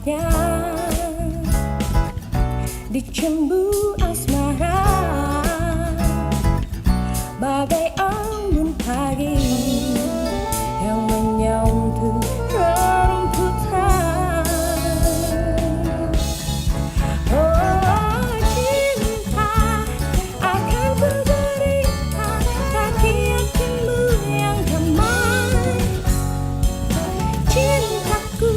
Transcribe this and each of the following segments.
nikmatnya dicembu asmara, bagai embun pagi yang menyentuh rerumputan. Oh cinta, akan ku berikan kaki hatimu yang damai. Cintaku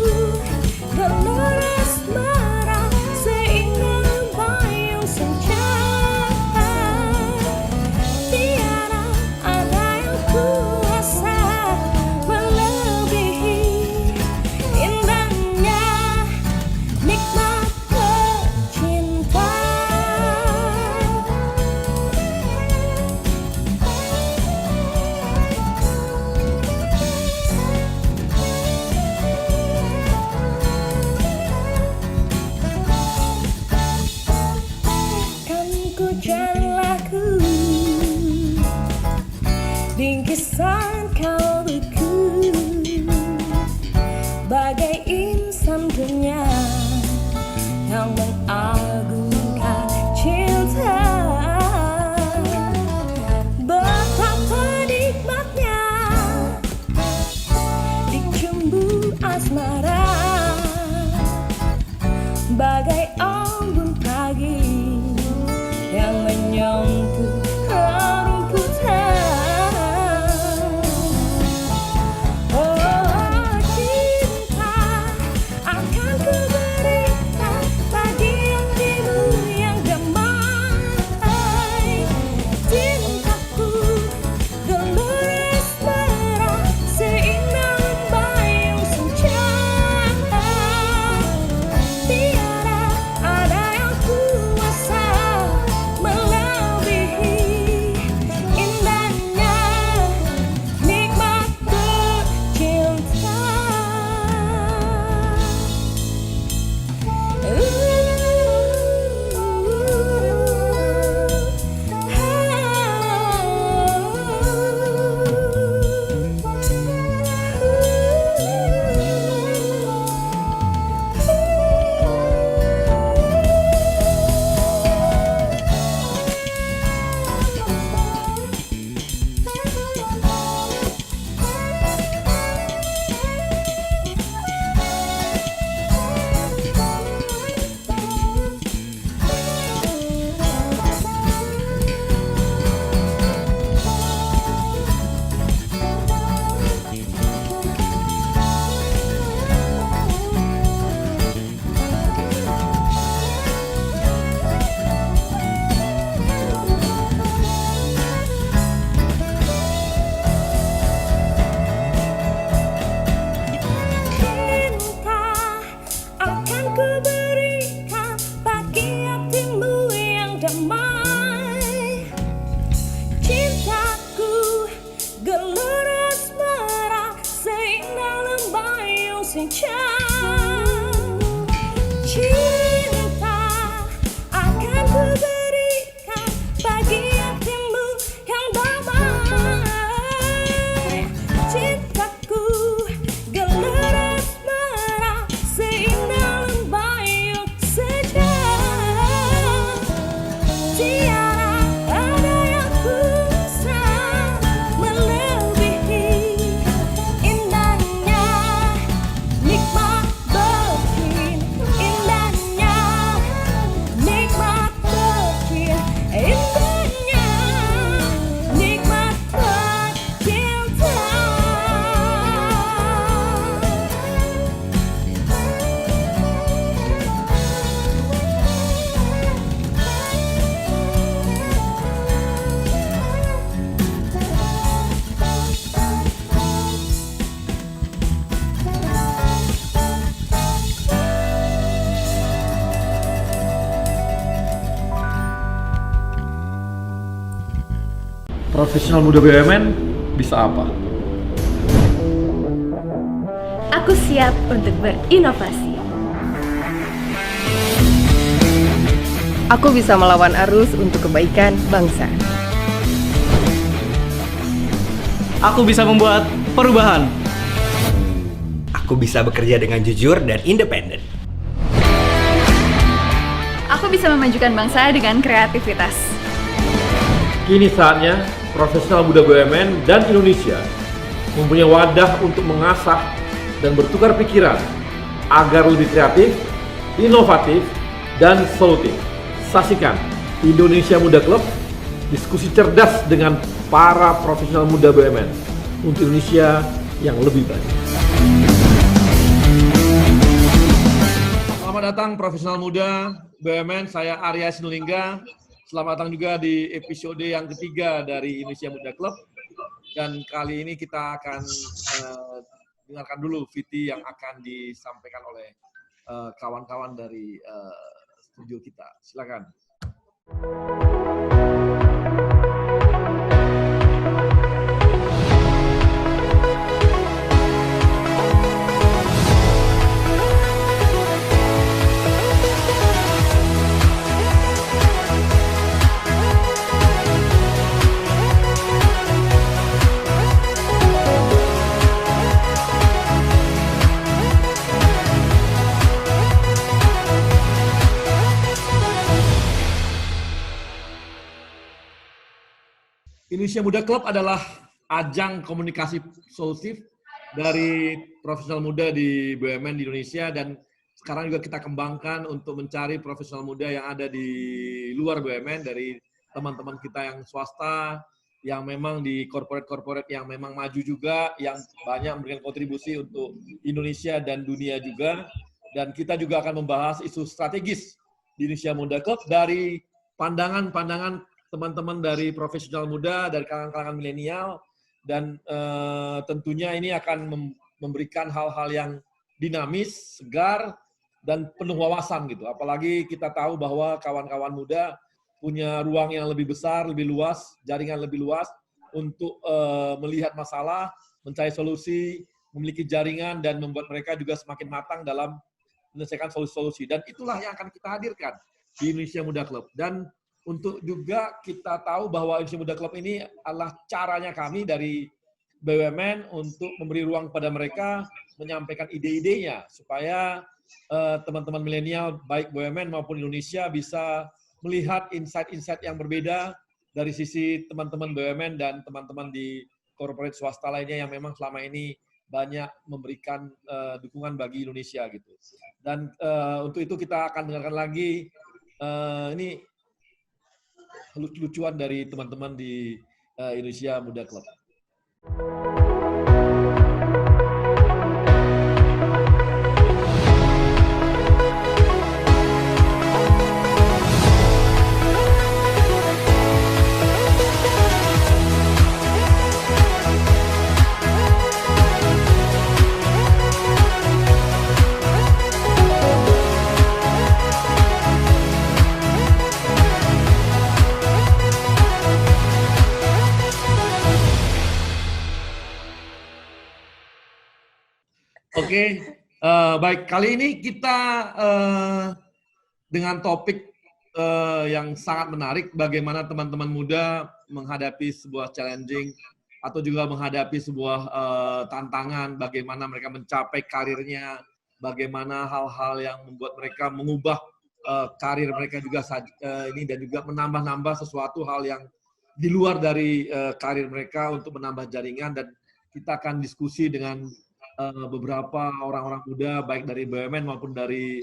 gelora asmara, seindah bayung senja. Tiada ada yang kuasa melebihi indahnya nikmat bercinta. Kan ku jalin lagu bingkisan kalbuku, bagai insan dunia yang mengagungkan cinta. Betapa nikmatnya dicembu asmara, bagai embun pagi yang menyentuh rerumputan. Oh cinta, akan ku berikan bagi hatimu yang damai. Cintaku gelora asmara, seindah bayung senja. Tiada ada yang kuasa melebihi indahnya nikmat bercinta. Cinta, akan ku berikan bagi hatimu yang damai. Cintaku gelora asmara, seindah bayung senja. Cinta, akan ku berikan bagi hatimu yang damai. Cintaku gelora asmara, seindah bayung senja. Tiada ada yang kuasa melebihi indahnya nikmat bercinta. Indahnya nikmat bercinta. Indahnya nikmat bercinta. Profesional muda BUMN bisa apa? Aku siap untuk berinovasi. Aku bisa melawan arus untuk kebaikan bangsa. Aku bisa membuat perubahan. Aku bisa bekerja dengan jujur dan independen. Aku bisa memajukan bangsa dengan kreativitas. Kini saatnya profesional muda BUMN dan Indonesia mempunyai wadah untuk mengasah dan bertukar pikiran agar lebih kreatif, inovatif, dan solutif. Saksikan Indonesia Muda Club, diskusi cerdas dengan para profesional muda BUMN untuk Indonesia yang lebih baik. Selamat datang profesional muda BUMN, saya Arya Sinulinga. Selamat datang juga di episode yang ketiga dari Indonesia Muda Club. Dan kali ini kita akan dengarkan dulu VT yang akan disampaikan oleh kawan-kawan dari studio kita. Silakan. Indonesia Muda Club adalah ajang komunikasi solutif dari profesional muda di BUMN di Indonesia, dan sekarang juga kita kembangkan untuk mencari profesional muda yang ada di luar BUMN, dari teman-teman kita yang swasta, yang memang di corporate-corporate yang memang maju juga, yang banyak memberikan kontribusi untuk Indonesia dan dunia juga. Dan kita juga akan membahas isu strategis di Indonesia Muda Club dari pandangan-pandangan teman-teman dari profesional muda, dari kalangan-kalangan milenial, dan tentunya ini akan memberikan hal-hal yang dinamis, segar, dan penuh wawasan gitu. Apalagi kita tahu bahwa kawan-kawan muda punya ruang yang lebih besar, lebih luas, jaringan lebih luas untuk melihat masalah, mencari solusi, memiliki jaringan, dan membuat mereka juga semakin matang dalam menyelesaikan solusi-solusi. Dan itulah yang akan kita hadirkan di Indonesia Muda Club. Dan untuk juga kita tahu bahwa Indonesia Muda Club ini adalah caranya kami dari BUMN untuk memberi ruang kepada mereka menyampaikan ide-idenya supaya teman-teman milenial baik BUMN maupun Indonesia bisa melihat insight-insight yang berbeda dari sisi teman-teman BUMN dan teman-teman di corporate swasta lainnya yang memang selama ini banyak memberikan dukungan bagi Indonesia gitu. Dan untuk itu kita akan dengarkan lagi ini lucu-lucuan dari teman-teman di Indonesia Muda Club. Oke, baik. Kali ini kita dengan topik yang sangat menarik, bagaimana teman-teman muda menghadapi sebuah challenging atau juga menghadapi sebuah tantangan, bagaimana mereka mencapai karirnya, bagaimana hal-hal yang membuat mereka mengubah karir mereka juga ini, dan juga menambah-nambah sesuatu hal yang di luar dari karir mereka untuk menambah jaringan. Dan kita akan diskusi dengan beberapa orang-orang muda baik dari BUMN maupun dari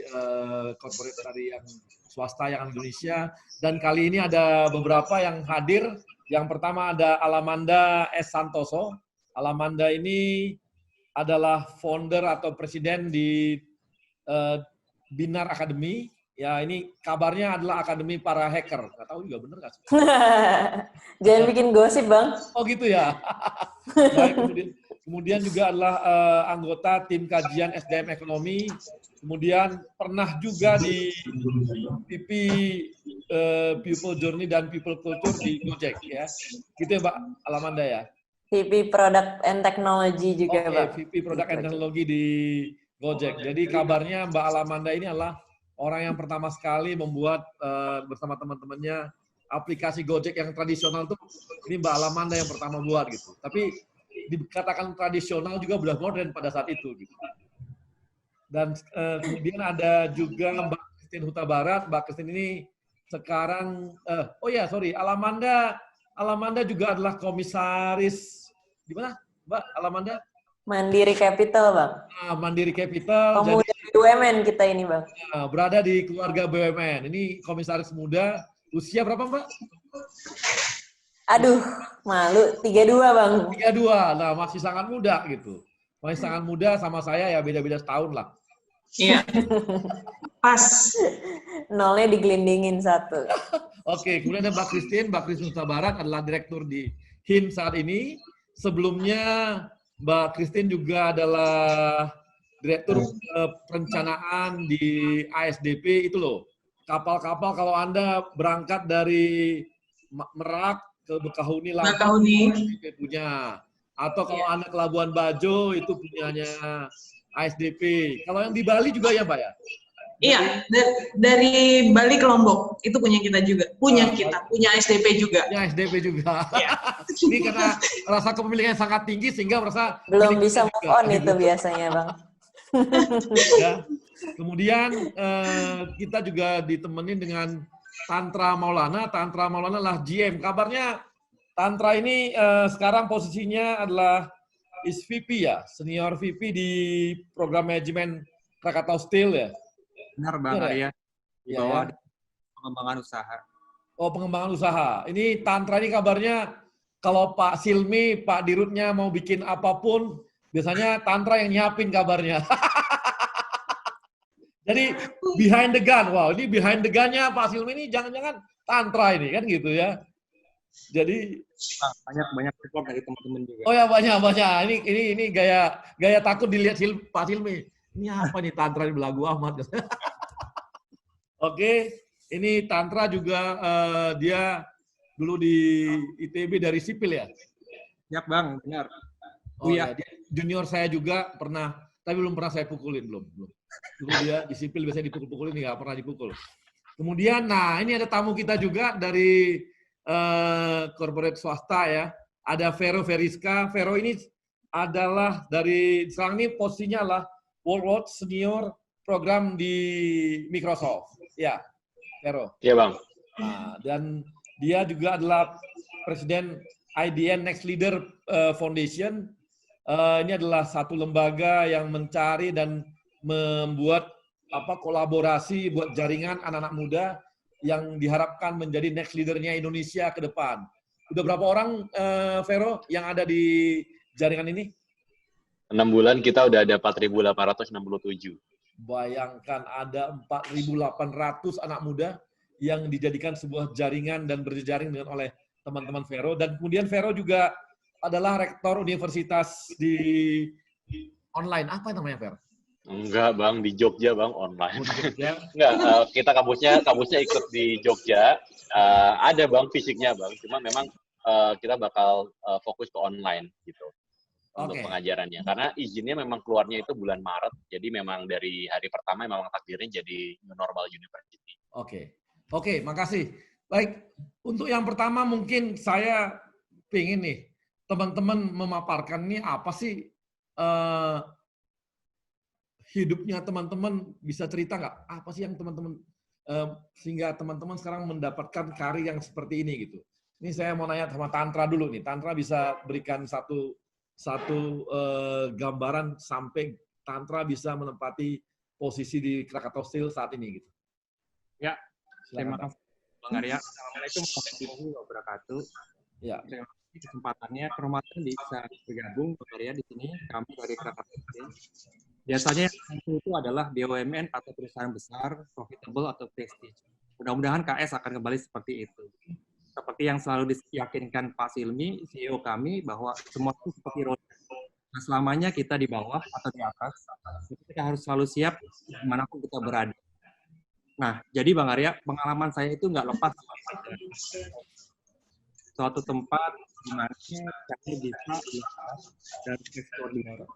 corporate dari yang swasta yang di Indonesia. Dan kali ini ada beberapa yang hadir. Yang pertama ada Alamanda S. Santoso. Alamanda ini adalah founder atau presiden di Binar Academy. Ya, ini kabarnya adalah akademi para hacker. Nggak tahu juga bener nggak sih? Jangan bikin gosip, Bang. Oh gitu ya. Baik, kemudian juga adalah anggota tim kajian SDM Ekonomi. Kemudian pernah juga di PP People Journey dan People Culture di Gojek ya. Gitu ya Mbak Alamanda ya? VP Product and Technology juga, Bang. VP Product and Technology di Gojek. Jadi kabarnya Mbak Alamanda ini adalah orang yang pertama sekali membuat bersama teman-temannya aplikasi Gojek yang tradisional tuh, ini Mbak Alamanda yang pertama buat gitu. Tapi dikatakan tradisional juga sudah modern pada saat itu gitu. Dan kemudian ada juga Mbak Christine Huta Barat. Mbak Christine ini sekarang, Alamanda juga adalah komisaris, di mana Mbak Alamanda? Mandiri Capital, Bang. Mandiri Capital. Pemuda BUMN kita ini, Bang. Berada di keluarga BUMN. Ini komisaris muda. Usia berapa, Mbak? Aduh, malu. 32, Bang. 32. Nah, masih sangat muda gitu. Masih sangat muda sama saya ya, beda-beda setahun lah. Iya. Pas. Nolnya digelindingin satu. Oke, kemudian ada Mbak Christine Huta Barat adalah direktur di HIN saat ini. Sebelumnya Mbak Christine juga adalah direktur perencanaan di ASDP itu loh. Kapal-kapal kalau Anda berangkat dari Merak ke Bekahuni punya. Atau kalau Anda ke Labuan Bajo itu punyanya ASDP. Kalau yang di Bali juga ya, Pak ya? Iya, dari Bali ke Lombok itu punya kita juga. Punya SDP juga. Punya SDP juga. Iya. Ini karena rasa kepemilikan sangat tinggi sehingga merasa Belum bisa move on itu biasanya, Bang. Ya. Kemudian kita juga ditemenin dengan Tantra Maulana. Tantra Maulana adalah GM. Kabarnya Tantra ini sekarang posisinya adalah VP ya, senior VP di program manajemen Krakatau Steel ya. Benar, Bang Arya. Di bawah pengembangan usaha. Oh, pengembangan usaha. Ini Tantra ini kabarnya kalau Pak Silmi, Pak Dirutnya mau bikin apapun, biasanya Tantra yang nyiapin kabarnya. Jadi behind the gun. Wow, ini behind the gun-nya Pak Silmi ini jangan-jangan Tantra ini kan gitu ya. Jadi banyak support dari teman-teman juga. Oh ya, banyak. Ini gaya takut dilihat Pak Silmi. Ini apa nih Tantra ini belagu amat. Oke, ini Tantra juga dia dulu di ITB dari sipil ya? Ya, Bang, benar. Oh ya, dia junior saya juga pernah, tapi belum pernah saya pukulin, belum. Dulu dia di sipil biasanya dipukul-pukulin, nggak pernah dipukul. Kemudian, nah ini ada tamu kita juga dari corporate swasta ya. Ada Vero Veriska. Vero ini adalah dari, sekarang ini posisinya adalah Worldwide Senior Program di Microsoft. Ya, Vero. Iya, Bang. Nah, dan dia juga adalah Presiden IDN Next Leader Foundation. Ini adalah satu lembaga yang mencari dan membuat kolaborasi buat jaringan anak-anak muda yang diharapkan menjadi next leader-nya Indonesia ke depan. Udah berapa orang, Vero, yang ada di jaringan ini? 6 bulan kita udah ada 4.867. Bayangkan ada 4.800 anak muda yang dijadikan sebuah jaringan dan berjejaring dengan oleh teman-teman Vero. Dan kemudian Vero juga adalah rektor universitas di online. Apa namanya, Vero? Enggak, Bang, di Jogja, Bang, online. Jogja. Enggak, kita kampusnya ikut di Jogja. Ada, Bang, fisiknya, Bang. Cuma memang kita bakal fokus ke online gitu. Untuk pengajarannya. Karena izinnya memang keluarnya itu bulan Maret. Jadi memang dari hari pertama memang takdirnya jadi normal university. Oke, makasih. Baik, untuk yang pertama mungkin saya pengen nih, teman-teman memaparkan nih apa sih hidupnya teman-teman, bisa cerita nggak? Apa sih yang teman-teman, sehingga teman-teman sekarang mendapatkan karir yang seperti ini gitu. Ini saya mau nanya sama Tantra dulu nih. Tantra bisa berikan satu gambaran sampai Tantra bisa menempati posisi di Krakatau Steel saat ini gitu. Ya, terima kasih Bang Arya. Assalamualaikum warahmatullahi wabarakatuh. Ya, terima kasih kesempatannya Kromaten bisa bergabung Bang Arya di sini. Kami dari Krakatau Steel. Biasanya yang itu adalah BUMN atau perusahaan besar, profitable atau prestige. Mudah-mudahan KS akan kembali seperti itu. Seperti yang selalu diyakinkan Pak Silmi, CEO kami, bahwa semua itu seperti roda. Nah, selamanya kita di bawah atau di atas, kita harus selalu siap dimanapun kita berada. Nah, jadi Bang Arya, pengalaman saya itu nggak lepas suatu tempat di mana kami bisa dan ekstraordinary.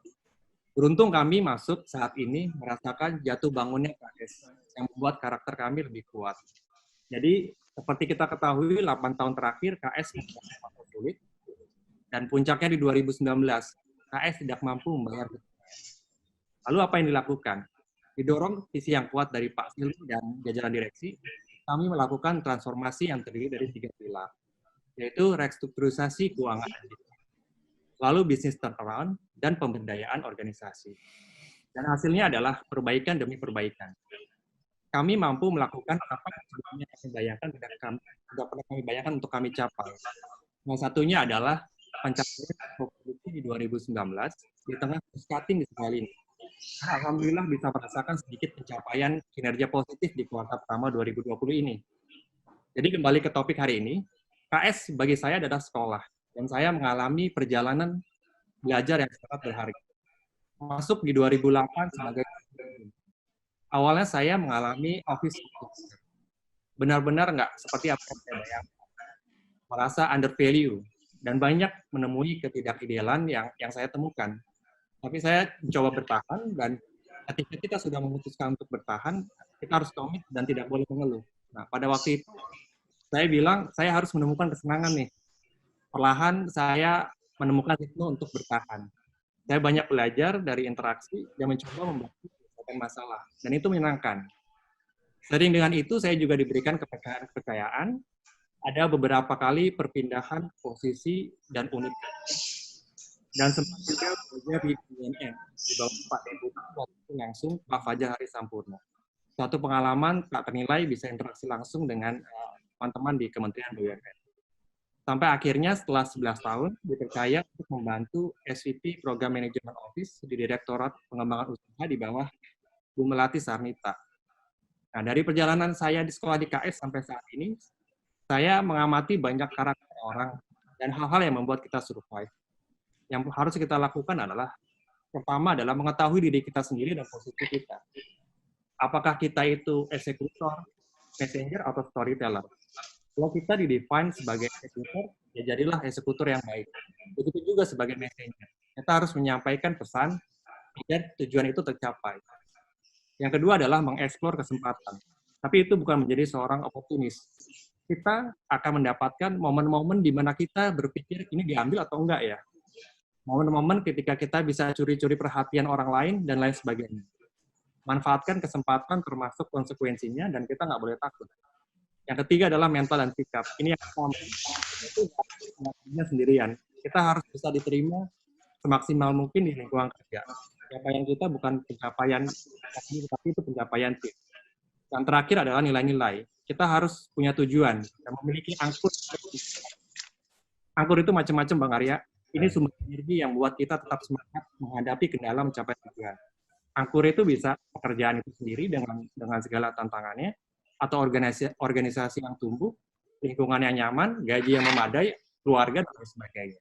Beruntung kami masuk saat ini merasakan jatuh bangunnya KS yang membuat karakter kami lebih kuat. Jadi, seperti kita ketahui, 8 tahun terakhir KS sangat sulit, dan puncaknya di 2019, KS tidak mampu membayar. Lalu apa yang dilakukan? Didorong visi yang kuat dari Pak Silly dan jajaran direksi, kami melakukan transformasi yang terdiri dari 3 pilar, yaitu restrukturisasi keuangan, lalu bisnis turnaround, dan pemberdayaan organisasi. Dan hasilnya adalah perbaikan demi perbaikan. Kami mampu melakukan apa yang sebelumnya kami bayangkan tidak pernah kami bayangkan untuk kami capai. Salah satunya adalah pencapaian produksi di 2019 di tengah cost-cutting di segala lini. Alhamdulillah bisa merasakan sedikit pencapaian kinerja positif di kuartal pertama 2020 ini. Jadi kembali ke topik hari ini, KS bagi saya adalah sekolah, dan saya mengalami perjalanan belajar yang sangat berharga. Masuk di 2008 sebagai awalnya saya mengalami office benar-benar nggak seperti apa yang saya bayangkan, merasa undervalue dan banyak menemui ketidakidealan yang saya temukan. Tapi saya mencoba bertahan, dan ketika kita sudah memutuskan untuk bertahan, kita harus komit dan tidak boleh mengeluh. Nah, pada waktu itu saya bilang saya harus menemukan kesenangan nih. Perlahan saya menemukan ritme untuk bertahan. Saya banyak belajar dari interaksi dan mencoba membantu menyelesaikan masalah, dan itu menyenangkan. Sering dengan itu, saya juga diberikan kepercayaan. Ada beberapa kali perpindahan posisi dan unit. Dan sempat juga belajar di BNN, di bawah Pak Debu, waktu langsung Pak Fajar Hari Sampurno. Suatu pengalaman tak ternilai bisa interaksi langsung dengan teman-teman di Kementerian BUMN. Sampai akhirnya setelah 11 tahun, dipercaya untuk membantu SVP Program Manajemen Office di Direktorat Pengembangan Usaha di bawah Bu Melati Sarnita. Nah, dari perjalanan saya di sekolah di KS sampai saat ini, saya mengamati banyak karakter orang dan hal-hal yang membuat kita survive. Yang harus kita lakukan adalah, pertama adalah mengetahui diri kita sendiri dan posisi kita. Apakah kita itu eksekutor, messenger, atau storyteller? Kalau kita didefine sebagai eksekutor, ya jadilah eksekutor yang baik. Begitu juga sebagai messenger. Kita harus menyampaikan pesan agar tujuan itu tercapai. Yang kedua adalah mengeksplor kesempatan. Tapi itu bukan menjadi seorang oportunis. Kita akan mendapatkan momen-momen di mana kita berpikir ini diambil atau enggak ya. Momen-momen ketika kita bisa curi-curi perhatian orang lain dan lain sebagainya. Manfaatkan kesempatan termasuk konsekuensinya, dan kita nggak boleh takut. Yang ketiga adalah mental dan sikap. Ini yang pertama. Itu sendirian. Kita harus bisa diterima semaksimal mungkin di lingkungan kerja. Pencapaian kita bukan pencapaian tapi itu pencapaian tim. Yang terakhir adalah nilai-nilai. Kita harus punya tujuan dan memiliki angkur. Angkur itu macam-macam, Bang Arya. Ini sumber energi yang membuat kita tetap semangat menghadapi kendala mencapai tujuan. Angkur itu bisa pekerjaan itu sendiri dengan segala tantangannya, atau organisasi yang tumbuh, lingkungan yang nyaman, gaji yang memadai, keluarga, dan sebagainya.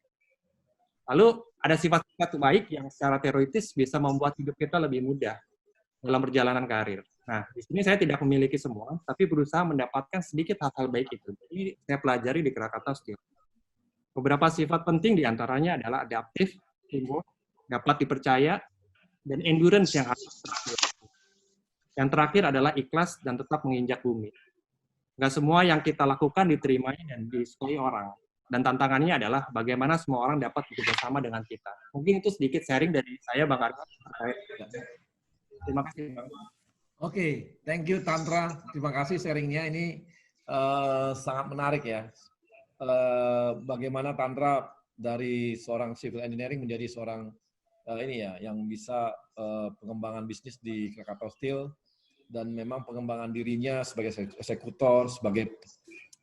Lalu ada sifat-sifat baik yang secara teoritis bisa membuat hidup kita lebih mudah dalam perjalanan karir. Nah, di sini saya tidak memiliki semua, tapi berusaha mendapatkan sedikit hal-hal baik itu. Jadi saya pelajari di Krakatau Steel. Beberapa sifat penting diantaranya adalah adaptif, teamwork, dapat dipercaya, dan endurance yang harus terakhir. Yang terakhir adalah ikhlas dan tetap menginjak bumi. Nggak semua yang kita lakukan diterimai dan disukai orang. Dan tantangannya adalah bagaimana semua orang dapat bekerja sama dengan kita. Mungkin itu sedikit sharing dari saya, Bang Arya. Terima kasih, Bang. Oke, thank you Tantra. Terima kasih sharingnya. Ini sangat menarik ya. Bagaimana Tantra dari seorang civil engineering menjadi seorang ini ya, yang bisa pengembangan bisnis di Krakatau Steel, dan memang pengembangan dirinya sebagai eksekutor, sebagai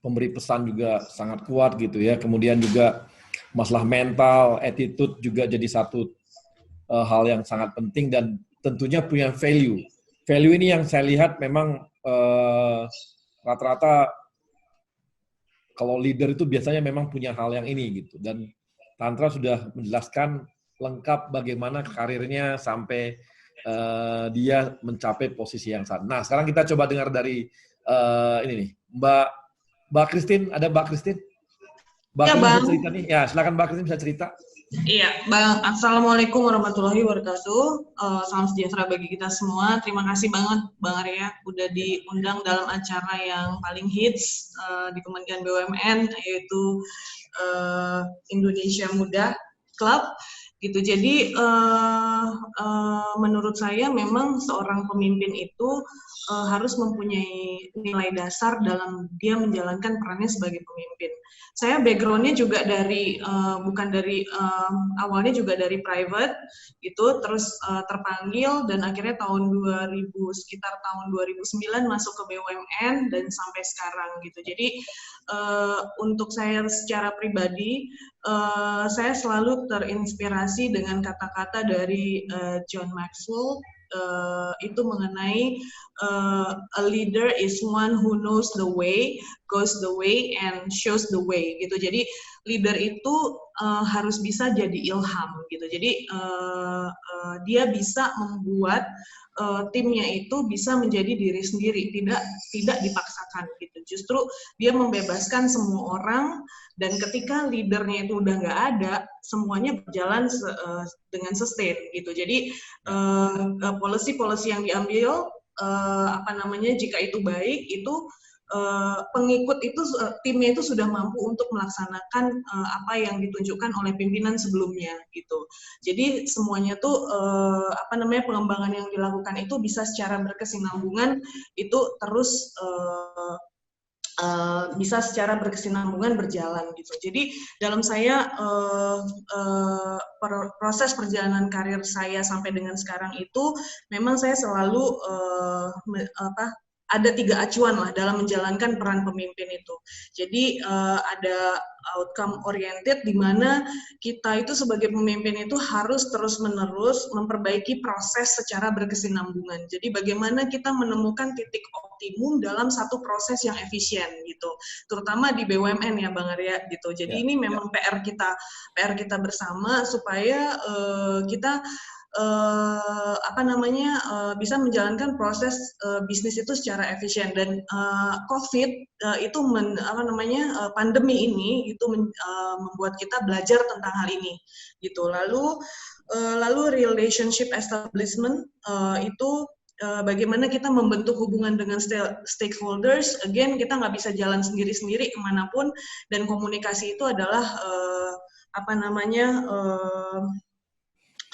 pemberi pesan juga sangat kuat gitu ya. Kemudian juga masalah mental, attitude juga jadi satu hal yang sangat penting, dan tentunya punya value. Value ini yang saya lihat memang rata-rata kalau leader itu biasanya memang punya hal yang ini gitu. Dan Tantra sudah menjelaskan lengkap bagaimana karirnya sampai dia mencapai posisi yang saat. Nah, sekarang kita coba dengar dari ini nih, Mbak Christine. Ada Mbak Christine? Mbak Ya, Christine Bang. bisa cerita nih. Ya, silakan Mbak Christine bisa cerita. Iya, Bang. Assalamualaikum warahmatullahi wabarakatuh. Salam sejahtera bagi kita semua. Terima kasih banget, Bang Arya, udah diundang dalam acara yang paling hits di Kementerian BUMN, yaitu Indonesia Muda Club. gitu. Jadi menurut saya memang seorang pemimpin itu harus mempunyai nilai dasar dalam dia menjalankan perannya sebagai pemimpin. Saya background-nya juga dari bukan dari awalnya juga dari private gitu, terus terpanggil dan akhirnya sekitar tahun 2009 masuk ke BUMN dan sampai sekarang gitu. Jadi untuk saya secara pribadi saya selalu terinspirasi dengan kata-kata dari John Maxwell. Itu mengenai a leader is one who knows the way, goes the way, and shows the way gitu. Jadi leader itu harus bisa jadi ilham gitu. Jadi dia bisa membuat timnya itu bisa menjadi diri sendiri, tidak dipaksakan gitu. Justru dia membebaskan semua orang, dan ketika leadernya itu udah nggak ada, semuanya berjalan dengan sustain gitu. Jadi policy yang diambil jika itu baik, itu pengikut itu timnya itu sudah mampu untuk melaksanakan apa yang ditunjukkan oleh pimpinan sebelumnya gitu. Jadi semuanya tuh pengembangan yang dilakukan itu bisa secara berkesinambungan, itu terus bisa secara berkesinambungan berjalan gitu. Jadi dalam saya proses perjalanan karir saya sampai dengan sekarang itu memang saya selalu ada 3 acuan lah dalam menjalankan peran pemimpin itu. Jadi ada outcome oriented, di mana kita itu sebagai pemimpin itu harus terus-menerus memperbaiki proses secara berkesinambungan. Jadi bagaimana kita menemukan titik optimum dalam satu proses yang efisien gitu. Terutama di BUMN ya Bang Arya gitu. Jadi ini memang PR kita bersama supaya kita bisa menjalankan proses bisnis itu secara efisien. Dan COVID itu pandemi ini itu membuat kita belajar tentang hal ini gitu. Lalu relationship establishment itu bagaimana kita membentuk hubungan dengan stakeholders. Again, kita nggak bisa jalan sendiri-sendiri kemanapun, dan komunikasi itu adalah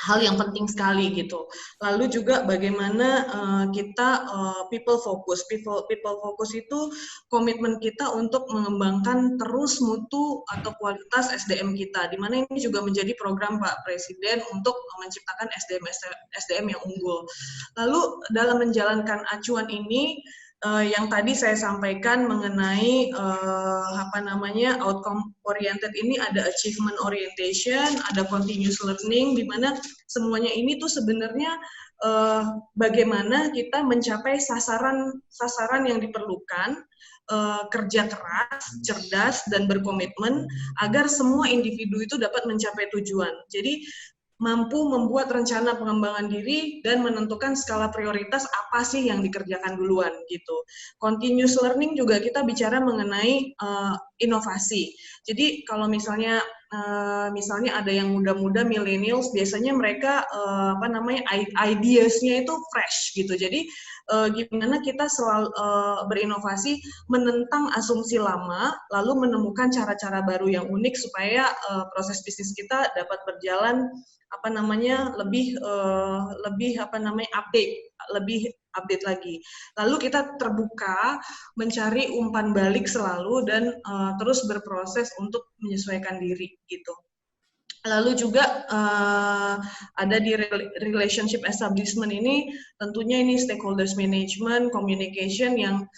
hal yang penting sekali gitu. Lalu juga bagaimana kita people focus itu komitmen kita untuk mengembangkan terus mutu atau kualitas SDM kita, di mana ini juga menjadi program Pak Presiden untuk menciptakan SDM yang unggul. Lalu dalam menjalankan acuan ini, yang tadi saya sampaikan mengenai outcome oriented ini, ada achievement orientation, ada continuous learning, di mana semuanya ini tuh sebenarnya bagaimana kita mencapai sasaran yang diperlukan, kerja keras, cerdas, dan berkomitmen agar semua individu itu dapat mencapai tujuan. Jadi mampu membuat rencana pengembangan diri dan menentukan skala prioritas apa sih yang dikerjakan duluan gitu. Continuous learning juga kita bicara mengenai inovasi. Jadi kalau misalnya ada yang muda-muda millennials, biasanya mereka ideasnya itu fresh gitu. Jadi gimana kita selalu berinovasi, menentang asumsi lama, lalu menemukan cara-cara baru yang unik supaya proses bisnis kita dapat berjalan lebih update lagi. Lalu kita terbuka mencari umpan balik selalu, dan terus berproses untuk menyesuaikan diri gitu. Lalu juga ada di relationship establishment ini, tentunya ini stakeholders management, communication, yang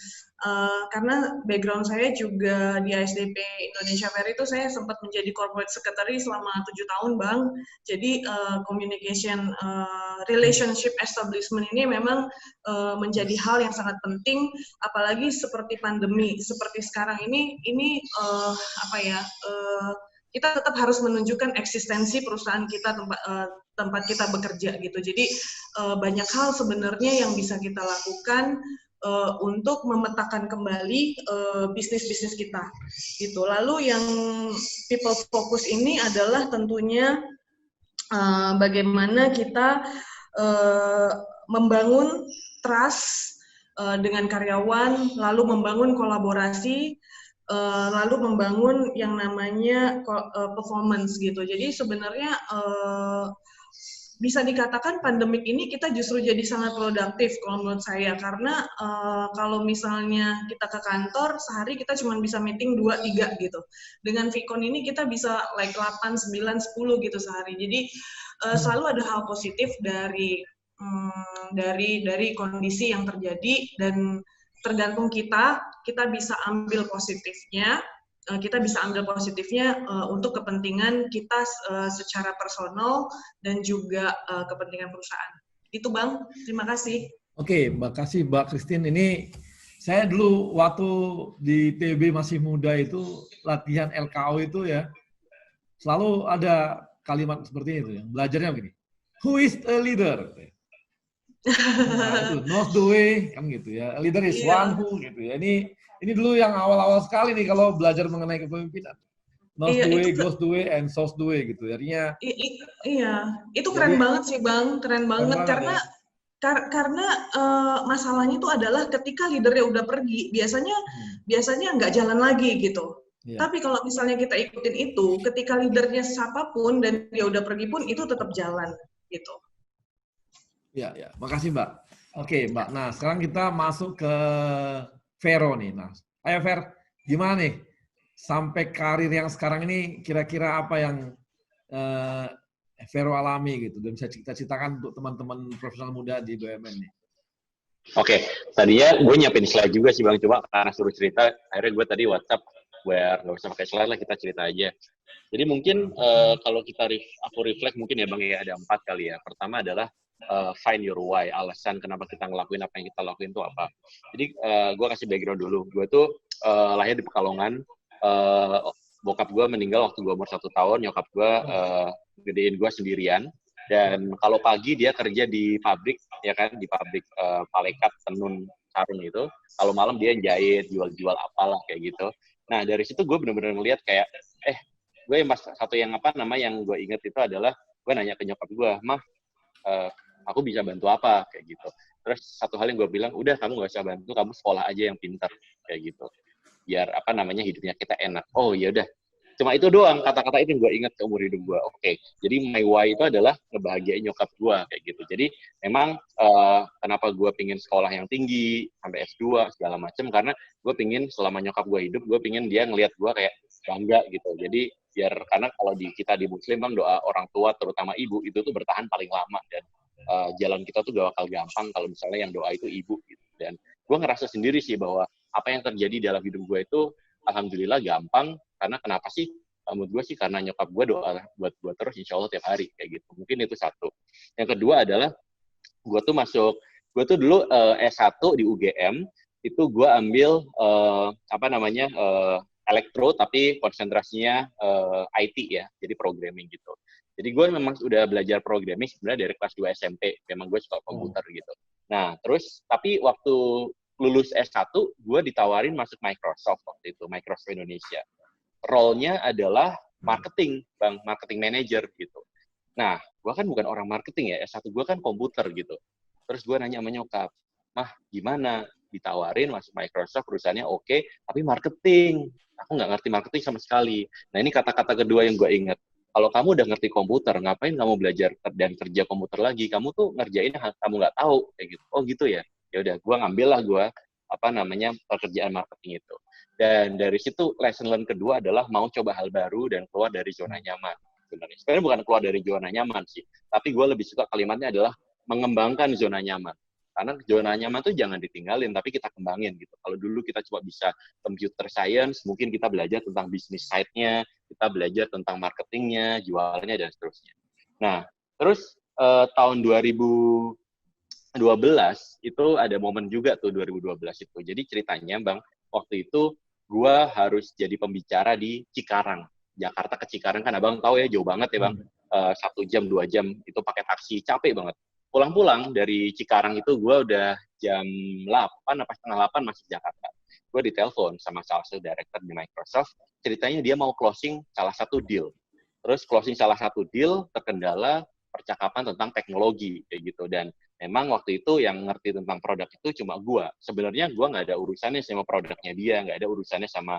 karena background saya juga di ASDP Indonesia Fair itu saya sempat menjadi corporate secretary selama 7 tahun Bang. Jadi communication, relationship establishment ini memang menjadi hal yang sangat penting, apalagi seperti pandemi seperti sekarang ini kita tetap harus menunjukkan eksistensi perusahaan kita, tempat kita bekerja gitu. Jadi banyak hal sebenarnya yang bisa kita lakukan untuk memetakan kembali bisnis-bisnis kita gitu. Lalu yang people focus ini adalah tentunya bagaimana kita membangun trust dengan karyawan, lalu membangun kolaborasi, lalu membangun yang namanya performance gitu. Jadi sebenarnya bisa dikatakan pandemik ini kita justru jadi sangat produktif kalau menurut saya, karena kalau misalnya kita ke kantor sehari kita cuma bisa meeting 2-3 gitu. Dengan Vicon ini kita bisa like 8, 9, 10 gitu sehari. Jadi selalu ada hal positif dari kondisi yang terjadi, dan tergantung kita bisa ambil positifnya. Untuk kepentingan kita secara personal dan juga kepentingan perusahaan. Itu Bang, terima kasih. Oke, makasih Mbak Christine. Ini saya dulu waktu di TB masih muda itu latihan LKO itu ya, selalu ada kalimat seperti itu ya. Belajarnya begini, who is a leader? Nah, itu knows the way kan gitu ya. A leader is one who gitu ya. Ini dulu yang awal-awal sekali nih kalau belajar mengenai kepemimpinan. Knows the way, goes the way, and shows the way gitu. Artinya iya, itu keren banget sih Bang, keren banget karena karena masalahnya itu adalah ketika leadernya udah pergi, biasanya nggak jalan lagi gitu. Tapi kalau misalnya kita ikutin itu, ketika leadernya siapapun dan dia udah pergi pun itu tetap jalan gitu. Ya, makasih Mbak. Oke Mbak, nah sekarang kita masuk ke Vero nih. Nah, ayo Ver, gimana nih sampai karir yang sekarang ini kira-kira apa yang Vero alami gitu dan bisa cerita-ceritakan untuk teman-teman profesional muda di BUMN nih. Oke, tadinya gue nyiapin slide juga sih Bang, cuma karena suruh cerita, akhirnya gue tadi WhatsApp, nggak usah pakai slide lah, kita cerita aja. Jadi mungkin kalau aku reflect mungkin ya Bang ya, ada 4 kali ya. Pertama adalah find your why, alasan kenapa kita ngelakuin apa yang kita lakuin itu apa. Jadi gue kasih background dulu. Gue tuh lahir di Pekalongan. Bokap gue meninggal waktu gue umur 1 tahun. Nyokap gue gedein gue sendirian. Dan kalau pagi dia kerja di pabrik, ya kan, di pabrik palekat, tenun, sarung itu. Kalau malam dia jahit, jual-jual apalah kayak gitu. Nah dari situ gue benar-benar ngeliat kayak, gue yang yang gue inget itu adalah gue nanya ke nyokap gue, Mah, aku bisa bantu apa kayak gitu. Terus satu hal yang gue bilang, udah kamu gak usah bantu, kamu sekolah aja yang pintar kayak gitu. Biar hidupnya kita enak. Oh ya udah. Cuma itu doang kata-kata itu yang gue ingat seumur hidup gue. Oke. Jadi my why itu adalah ngebahagiain nyokap gue kayak gitu. Jadi memang kenapa gue pingin sekolah yang tinggi sampai S2 segala macam, karena gue pingin selama nyokap gue hidup, gue pingin dia ngelihat gue kayak bangga gitu. Jadi karena kalau kita di Muslim Bang, doa orang tua terutama ibu itu tuh bertahan paling lama, dan jalan kita tuh gak bakal gampang kalau misalnya yang doa itu ibu gitu. Dan gue ngerasa sendiri sih bahwa apa yang terjadi dalam hidup gue itu alhamdulillah gampang, karena kenapa sih? Menurut gue sih karena nyokap gue doa buat gue terus insya Allah tiap hari kayak gitu. Mungkin itu satu. Yang kedua adalah gue tuh dulu S1 di UGM itu gue ambil elektro tapi konsentrasinya IT ya, jadi programming gitu. Jadi gue memang udah belajar programming sebenarnya dari kelas 2 SMP, memang gue suka komputer gitu. Nah, terus tapi waktu lulus S1, gue ditawarin masuk Microsoft waktu itu, Microsoft Indonesia. Role-nya adalah marketing, Bang, marketing manager gitu. Nah, gue kan bukan orang marketing ya, S1 gue kan komputer gitu. Terus gue nanya sama nyokap, Mah, gimana? Ditawarin masuk Microsoft, perusahaannya oke, tapi marketing. Aku nggak ngerti marketing sama sekali. Nah, ini kata-kata kedua yang gue ingat. Kalau kamu udah ngerti komputer, ngapain kamu belajar dan kerja komputer lagi? Kamu tuh ngerjain kamu nggak tahu kayak gitu. Oh gitu ya. Ya udah, gue ngambil lah pekerjaan marketing itu. Dan dari situ lesson learn kedua adalah mau coba hal baru dan keluar dari zona nyaman. Sebenarnya bukan keluar dari zona nyaman sih, tapi gue lebih suka kalimatnya adalah mengembangkan zona nyaman. Karena zona nyaman tuh jangan ditinggalin, tapi kita kembangin gitu. Kalau dulu kita cuma bisa computer science, mungkin kita belajar tentang bisnis side-nya, kita belajar tentang marketingnya, jualannya, dan seterusnya. Nah, terus tahun 2012 itu ada momen juga tuh 2012 itu. Jadi ceritanya Bang, waktu itu gue harus jadi pembicara di Cikarang. Jakarta ke Cikarang kan Abang tahu ya, jauh banget ya Bang. 1 jam, 2 jam itu pakai taksi, capek banget. Pulang-pulang dari Cikarang itu gue udah jam 8 apa setengah 8 masih Jakarta. Gue ditelepon sama salah satu director di Microsoft, ceritanya dia mau closing salah satu deal. Terus closing salah satu deal terkendala percakapan tentang teknologi kayak gitu. Dan memang waktu itu yang ngerti tentang produk itu cuma gue. Sebenarnya gue nggak ada urusannya sama produknya dia, nggak ada urusannya sama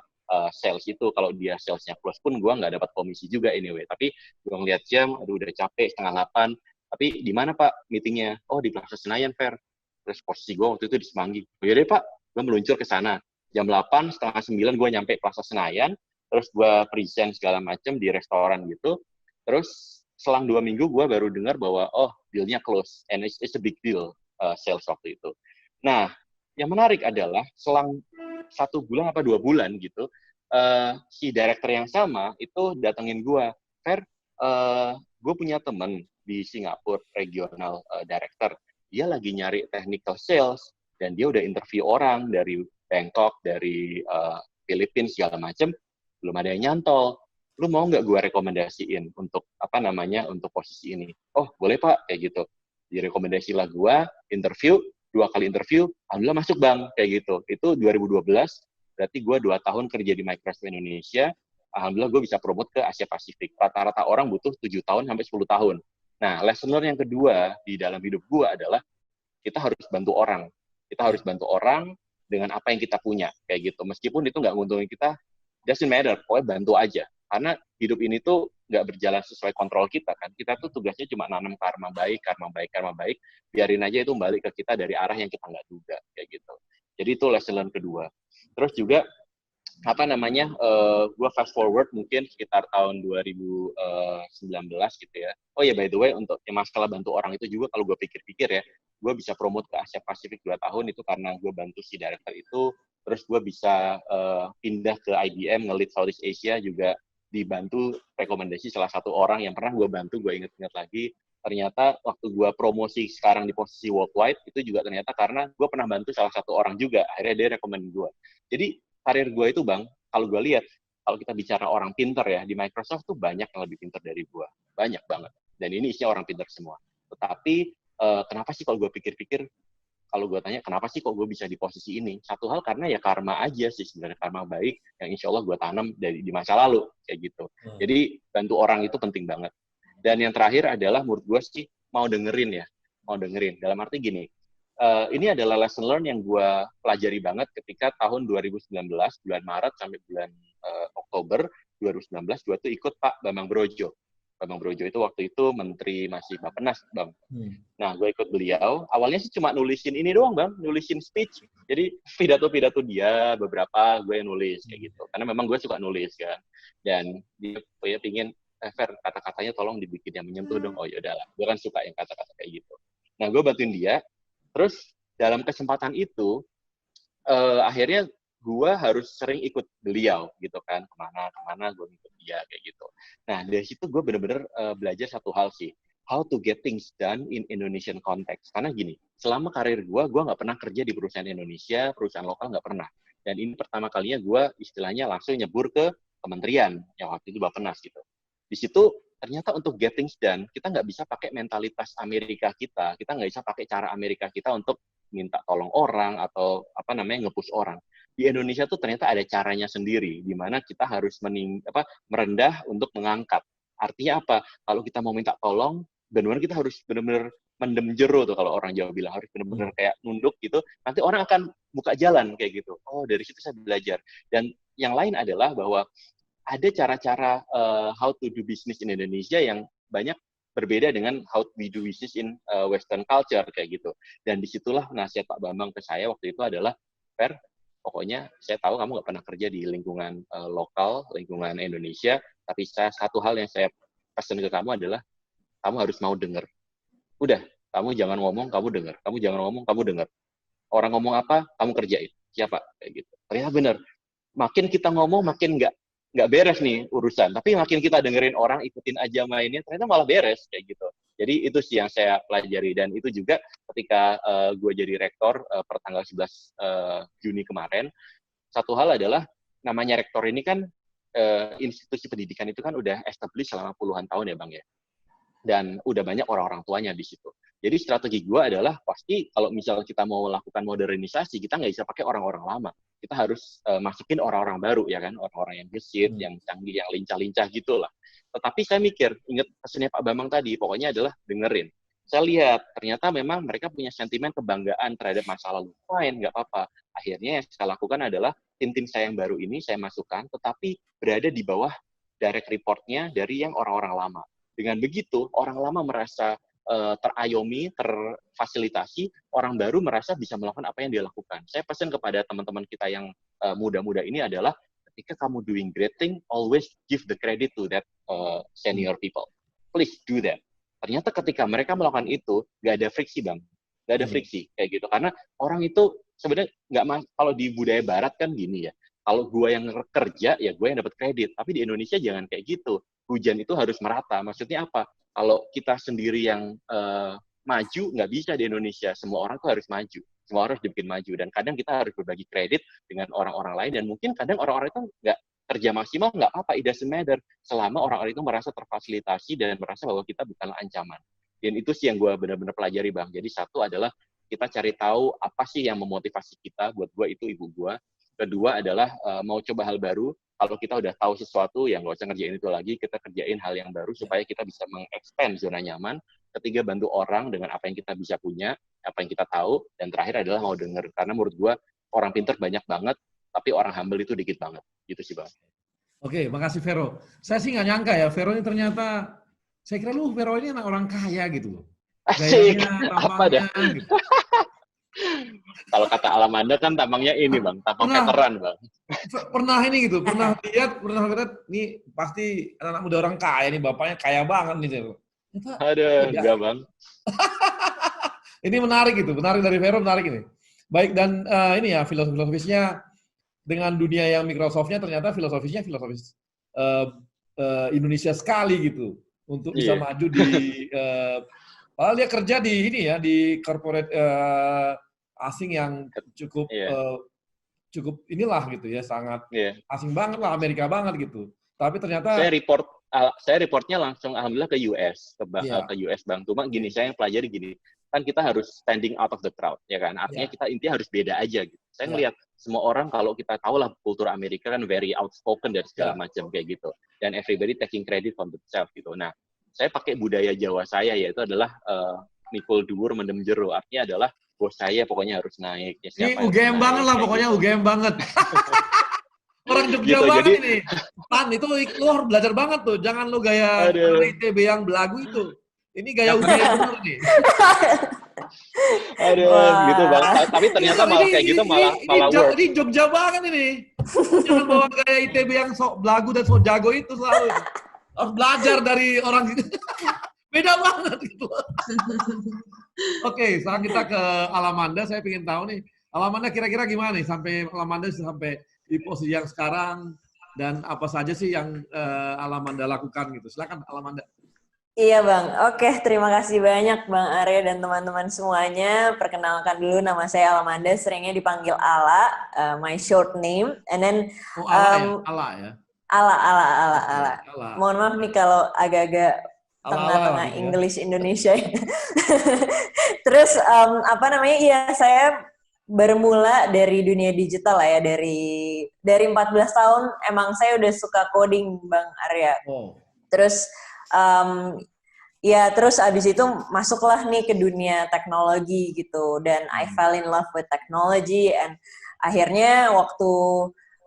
sales itu. Kalau dia salesnya close pun gue nggak dapat komisi juga anyway. Tapi gue ngeliat jam, aduh udah capek, 7:30. Tapi di mana Pak meetingnya? Oh di Plaza Senayan, Fer. Terus posisi gue waktu itu di Semanggi. Oh yaudah Pak, gue meluncur ke sana. Jam 8, 8:30 gue nyampe Plaza Senayan. Terus gue present segala macam di restoran gitu. Terus selang 2 minggu gue baru dengar bahwa oh deal-nya close. And it's a big deal sales waktu itu. Nah, yang menarik adalah selang 1 bulan apa 2 bulan gitu, si director yang sama itu datengin gue. Fer, gue punya temen di Singapura, regional director. Dia lagi nyari technical sales, dan dia udah interview orang dari Bangkok, dari Filipina segala macem, belum ada yang nyantol. Lu mau nggak gue rekomendasiin untuk untuk posisi ini? Oh boleh Pak, kayak gitu. Direkomendasi lah gue, interview, 2 kali interview, alhamdulillah masuk Bang, kayak gitu. Itu 2012, berarti gue 2 tahun kerja di Microsoft Indonesia, alhamdulillah gue bisa promote ke Asia Pasifik. Rata-rata orang butuh 7 tahun sampai 10 tahun. Nah, lesson learn yang kedua di dalam hidup gue adalah kita harus bantu orang. Kita harus bantu orang dengan apa yang kita punya, kayak gitu. Meskipun itu nggak nguntungin kita, doesn't matter, pokoknya bantu aja. Karena hidup ini tuh nggak berjalan sesuai kontrol kita kan. Kita tuh tugasnya cuma nanam karma baik, biarin aja itu balik ke kita dari arah yang kita nggak duga, kayak gitu. Jadi itu lesson learn kedua. Terus juga gue fast forward mungkin sekitar tahun 2019 gitu ya. Oh ya by the way, untuk yang masalah bantu orang itu juga kalau gue pikir-pikir ya, gue bisa promote ke Asia Pasifik 2 tahun itu karena gue bantu si director itu. Terus gue bisa pindah ke IBM, nge-lead Southeast Asia juga dibantu rekomendasi salah satu orang yang pernah gue bantu, gue inget-inget lagi. Ternyata waktu gue promosi sekarang di posisi worldwide, itu juga ternyata karena gue pernah bantu salah satu orang juga, akhirnya dia rekomend gue. Jadi karir gue itu Bang, kalau gue lihat, kalau kita bicara orang pinter ya, di Microsoft tuh banyak yang lebih pinter dari gue. Banyak banget. Dan ini isinya orang pinter semua. Tetapi, kenapa sih kalau gue pikir-pikir, kalau gue tanya, kenapa sih kok gue bisa di posisi ini? Satu hal karena ya karma aja sih sebenarnya, karma baik yang insya Allah gue tanam di masa lalu, kayak gitu. Jadi, bantu orang itu penting banget. Dan yang terakhir adalah menurut gue sih, mau dengerin ya. Mau dengerin. Dalam arti gini, ini adalah lesson learn yang gue pelajari banget ketika tahun 2019, bulan Maret sampai bulan Oktober 2019, gue tuh ikut Pak Bambang Brojo. Bambang Brojo itu waktu itu Menteri masih Bappenas, Bang. Nah, gue ikut beliau. Awalnya sih cuma nulisin ini doang, Bang. Nulisin speech. Jadi, pidato-pidato dia, beberapa gue yang nulis, kayak gitu. Karena memang gue suka nulis, kan. Dan dia pingin, Fer, kata-katanya tolong dibikin yang menyentuh dong. Oh, yaudahlah. Gue kan suka yang kata-kata kayak gitu. Nah, gue bantuin dia. Terus, dalam kesempatan itu, akhirnya gue harus sering ikut beliau gitu kan, kemana gue ikut dia kayak gitu. Nah dari situ gue bener-bener belajar satu hal sih, how to get things done in Indonesian context. Karena gini, selama karir gue nggak pernah kerja di perusahaan Indonesia, perusahaan lokal nggak pernah. Dan ini pertama kalinya gue istilahnya langsung nyebur ke kementerian yang waktu itu Bappenas gitu. Di situ ternyata untuk get things done kita nggak bisa pakai mentalitas Amerika kita nggak bisa pakai cara Amerika kita untuk minta tolong orang atau nge-push orang. Di Indonesia tuh ternyata ada caranya sendiri, di mana kita harus merendah untuk mengangkat. Artinya apa? Kalau kita mau minta tolong, benar-benar kita harus benar-benar mendem jero tuh kalau orang Jawa bilang, harus benar-benar kayak nunduk gitu. Nanti orang akan buka jalan kayak gitu. Oh, dari situ saya belajar. Dan yang lain adalah bahwa ada cara-cara how to do business in Indonesia yang banyak berbeda dengan how we do business in Western culture kayak gitu. Dan disitulah nasihat Pak Bambang ke saya waktu itu adalah, Fer, pokoknya saya tahu kamu nggak pernah kerja di lingkungan lokal, lingkungan Indonesia, tapi satu hal yang saya pesan ke kamu adalah kamu harus mau dengar. Udah, kamu jangan ngomong, kamu dengar. Kamu jangan ngomong, kamu dengar. Orang ngomong apa, kamu kerjain. Siapa? Kayak gitu. Ternyata benar. Makin kita ngomong, makin nggak beres nih urusan. Tapi makin kita dengerin orang, ikutin aja mainnya, ternyata malah beres kayak gitu. Jadi itu sih yang saya pelajari, dan itu juga ketika gue jadi rektor per tanggal 11 Juni kemarin, satu hal adalah namanya rektor ini kan institusi pendidikan itu kan udah established selama puluhan tahun ya Bang ya, dan udah banyak orang-orang tuanya di situ. Jadi strategi gue adalah pasti kalau misalnya kita mau lakukan modernisasi, kita nggak bisa pakai orang-orang lama. Kita harus masukin orang-orang baru ya kan, orang-orang yang gesit, yang canggih, yang lincah-lincah gitulah. Tetapi saya mikir, ingat pesannya Pak Bambang tadi, pokoknya adalah dengerin. Saya lihat, ternyata memang mereka punya sentimen kebanggaan terhadap masa lalu. Fine, nggak apa-apa. Akhirnya yang saya lakukan adalah, tim saya yang baru ini saya masukkan, tetapi berada di bawah direct report-nya dari yang orang-orang lama. Dengan begitu, orang lama merasa terayomi, terfasilitasi, orang baru merasa bisa melakukan apa yang dia lakukan. Saya pesan kepada teman-teman kita yang muda-muda ini adalah, ketika kamu doing great thing, always give the credit to that senior people. Please do that. Ternyata ketika mereka melakukan itu, nggak ada friksi, Bang. Nggak ada friksi, kayak gitu. Karena orang itu sebenarnya kalau di budaya barat kan gini ya, kalau gue yang kerja, ya gue yang dapat kredit. Tapi di Indonesia jangan kayak gitu. Hujan itu harus merata. Maksudnya apa? Kalau kita sendiri yang maju, nggak bisa di Indonesia. Semua orang tuh harus maju. Semua orang harus dibikin maju. Dan kadang kita harus berbagi kredit dengan orang-orang lain. Dan mungkin kadang orang-orang itu nggak kerja maksimal, nggak apa-apa, it doesn't matter. Selama orang-orang itu merasa terfasilitasi dan merasa bahwa kita bukanlah ancaman. Dan itu sih yang gue benar-benar pelajari, Bang. Jadi satu adalah kita cari tahu apa sih yang memotivasi kita. Buat gue itu ibu gue. Kedua adalah mau coba hal baru. Kalau kita udah tahu sesuatu, ya nggak usah ngerjain itu lagi. Kita kerjain hal yang baru supaya kita bisa mengexpand zona nyaman. Ketiga, bantu orang dengan apa yang kita bisa punya, apa yang kita tahu. Dan terakhir adalah mau denger. Karena menurut gue, orang pintar banyak banget, tapi orang humble itu dikit banget. Gitu sih, Bang. Oke, makasih Vero. Saya sih nggak nyangka ya, Vero ini ternyata, saya kira Vero ini anak orang kaya gitu loh. Asik, Gayanya, apa dah? gitu. Kalau kata Alamanda kan tampangnya ini, Bang. Tampang veteran, Bang. Pernah ini gitu, pernah lihat, nih pasti anak muda orang kaya nih, bapaknya kaya banget nih. Aduh, enggak, Bang. Ini menarik gitu, menarik dari Vero, menarik ini. Baik, dan ini ya, filosofisnya dengan dunia yang Microsoft-nya ternyata filosofis Indonesia sekali gitu untuk bisa maju di padahal dia kerja di ini ya, di corporate asing yang cukup cukup inilah gitu ya, sangat asing banget lah, Amerika banget gitu. Tapi ternyata saya reportnya langsung alhamdulillah ke US, ke US, Bang. Cuma gini, saya yang pelajari gini, kan kita harus standing out of the crowd, ya kan? Artinya kita intinya harus beda aja gitu. Saya ngelihat semua orang, kalau kita tahu lah kultur Amerika kan very outspoken dan segala macam kayak gitu. Dan everybody taking credit for themselves gitu. Nah, saya pakai budaya Jawa saya, yaitu adalah mikul dhuwur mendem jero. Artinya adalah bos saya pokoknya harus naik. Ya, ini UGM banget lah pokoknya, gitu. UGM banget. Orang Jogja gitu, banget jadi, ini. Tan, itu lu harus belajar banget tuh. Jangan lu gaya ITB yang belagu itu. Ini gaya UGM bener nih. Aduh, gitu Bang. Tapi ternyata malah kayak gitu malah work. Ini Jogja banget ini. Jangan bawa gaya ITB yang sok belagu dan sok jago itu selalu. Harus belajar dari orang gitu. Beda banget gitu. Oke, sekarang kita ke Alamanda. Saya ingin tahu nih, Alamanda kira-kira gimana nih sampai Alamanda sampai di posisi yang sekarang, dan apa saja sih yang Alamanda lakukan gitu. Silakan Alamanda. Iya Bang, oke, terima kasih banyak Bang Arya dan teman-teman semuanya. Perkenalkan dulu, nama saya Alamanda, seringnya dipanggil Ala, my short name. And then Ala ya? Ala. Mohon maaf nih kalau agak-agak tengah-tengah gitu English ya. Indonesia. Terus iya saya bermula dari dunia digital lah ya, dari 14 tahun emang saya udah suka coding Bang Arya. Terus terus abis itu masuklah nih ke dunia teknologi gitu, dan I fell in love with technology, and akhirnya waktu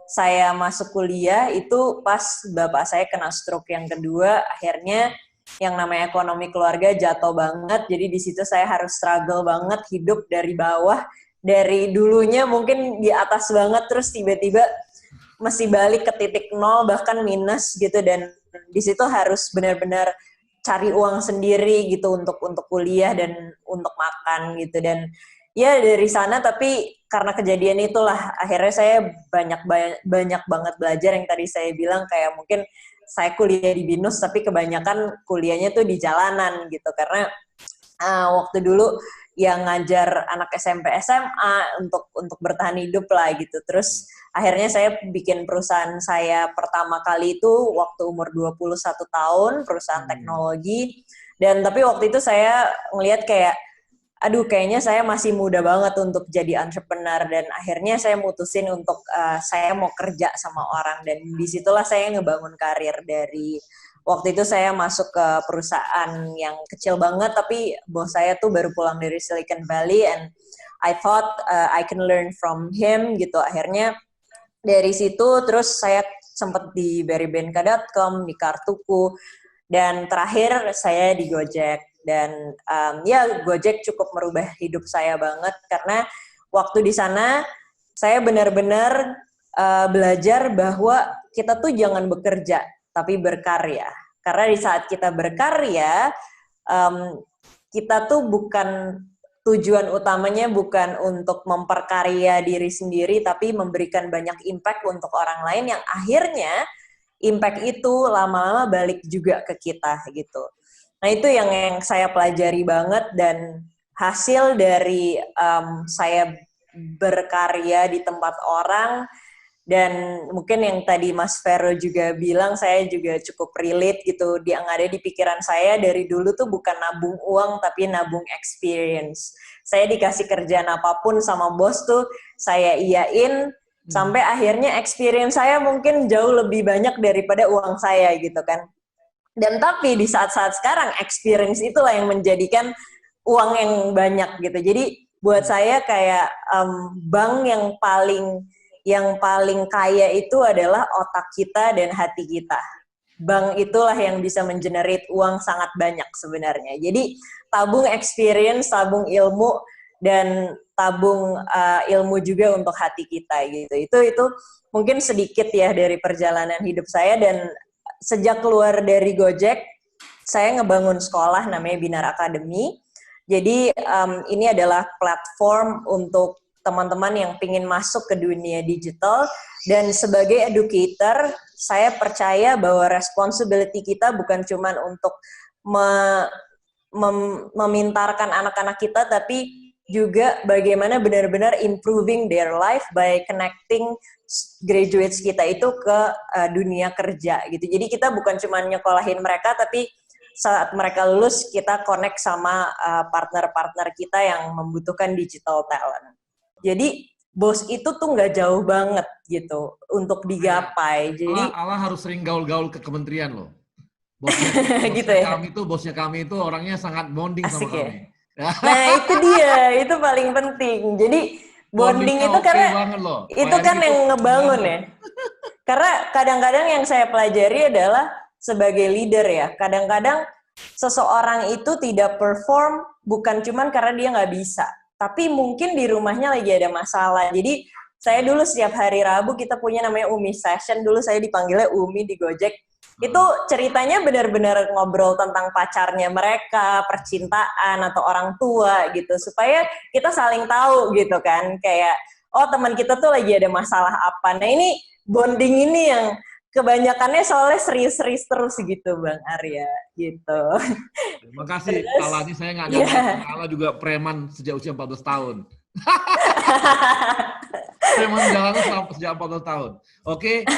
saya masuk kuliah itu pas bapak saya kena stroke yang kedua, akhirnya yang namanya ekonomi keluarga jatuh banget, jadi di situ saya harus struggle banget hidup dari bawah, dari dulunya mungkin di atas banget, terus tiba-tiba mesti balik ke titik nol bahkan minus gitu, dan di situ harus benar-benar cari uang sendiri gitu untuk kuliah dan untuk makan gitu. Dan ya dari sana, tapi karena kejadian itulah akhirnya saya banyak banget belajar, yang tadi saya bilang kayak mungkin saya kuliah di BINUS tapi kebanyakan kuliahnya tuh di jalanan gitu, karena waktu dulu yang ngajar anak SMP SMA untuk bertahan hidup lah gitu. Terus akhirnya saya bikin perusahaan saya pertama kali itu waktu umur 21 tahun, perusahaan teknologi. Dan tapi waktu itu saya ngelihat kayak, aduh kayaknya saya masih muda banget untuk jadi entrepreneur, dan akhirnya saya mutusin untuk saya mau kerja sama orang, dan disitulah saya ngebangun karir. Dari waktu itu saya masuk ke perusahaan yang kecil banget, tapi bos saya tuh baru pulang dari Silicon Valley, and I thought I can learn from him gitu. Akhirnya Dari situ terus saya sempat di berrybenka.com, di Kartuku, dan terakhir saya di Gojek. Dan ya Gojek cukup merubah hidup saya banget karena waktu di sana saya benar-benar belajar bahwa kita tuh jangan bekerja tapi berkarya. Karena di saat kita berkarya, kita tuh bukan tujuan utamanya bukan untuk memperkarya diri sendiri, tapi memberikan banyak impact untuk orang lain yang akhirnya impact itu lama-lama balik juga ke kita gitu. Nah itu yang saya pelajari banget, dan hasil dari saya berkarya di tempat orang, dan mungkin yang tadi Mas Vero juga bilang, saya juga cukup relate gitu. Yang ada di pikiran saya dari dulu tuh bukan nabung uang, tapi nabung experience. Saya dikasih kerjaan apapun sama bos tuh, saya iyain, sampai akhirnya experience saya mungkin jauh lebih banyak daripada uang saya gitu kan. Dan tapi di saat-saat sekarang, experience itulah yang menjadikan uang yang banyak gitu. Jadi buat saya kayak bank yang paling kaya itu adalah otak kita dan hati kita. Bank itulah yang bisa mengenerate uang sangat banyak sebenarnya. Jadi tabung experience, tabung ilmu, dan tabung ilmu juga untuk hati kita gitu. Itu mungkin sedikit ya dari perjalanan hidup saya. Dan sejak keluar dari Gojek, saya ngebangun sekolah namanya Binar Academy. Jadi ini adalah platform untuk teman-teman yang ingin masuk ke dunia digital. Dan sebagai educator, saya percaya bahwa responsibility kita bukan cuma untuk memintarkan anak-anak kita, tapi juga bagaimana benar-benar improving their life by connecting graduates kita itu ke dunia kerja gitu. Jadi kita bukan cuma nyekolahin mereka, tapi saat mereka lulus kita connect sama partner-partner kita yang membutuhkan digital talent. Jadi bos itu tuh nggak jauh banget gitu untuk digapai. Jadi Allah harus sering gaul-gaul ke kementerian loh. Bosnya gitu ya. Bosnya kami itu orangnya sangat bonding sama kami. Ya? Nah itu dia, itu paling penting. Jadi bonding itu karena itu kan yang ngebangun ya. Karena kadang-kadang yang saya pelajari adalah sebagai leader ya, kadang-kadang seseorang itu tidak perform bukan cuman karena dia nggak bisa, tapi mungkin di rumahnya lagi ada masalah. Jadi saya dulu setiap hari Rabu kita punya namanya Umi Session, dulu saya dipanggilnya Umi di Gojek. Itu ceritanya benar-benar ngobrol tentang pacarnya mereka, percintaan, atau orang tua gitu, supaya kita saling tahu gitu kan, kayak oh teman kita tuh lagi ada masalah apa. Nah ini bonding ini yang kebanyakannya soalnya serius-serius terus gitu Bang Arya gitu. Terima kasih. Allah ini saya nggak nyangka, Allah juga preman sejak usia 14 tahun. Preman jalan sejak 14 tahun. Oke,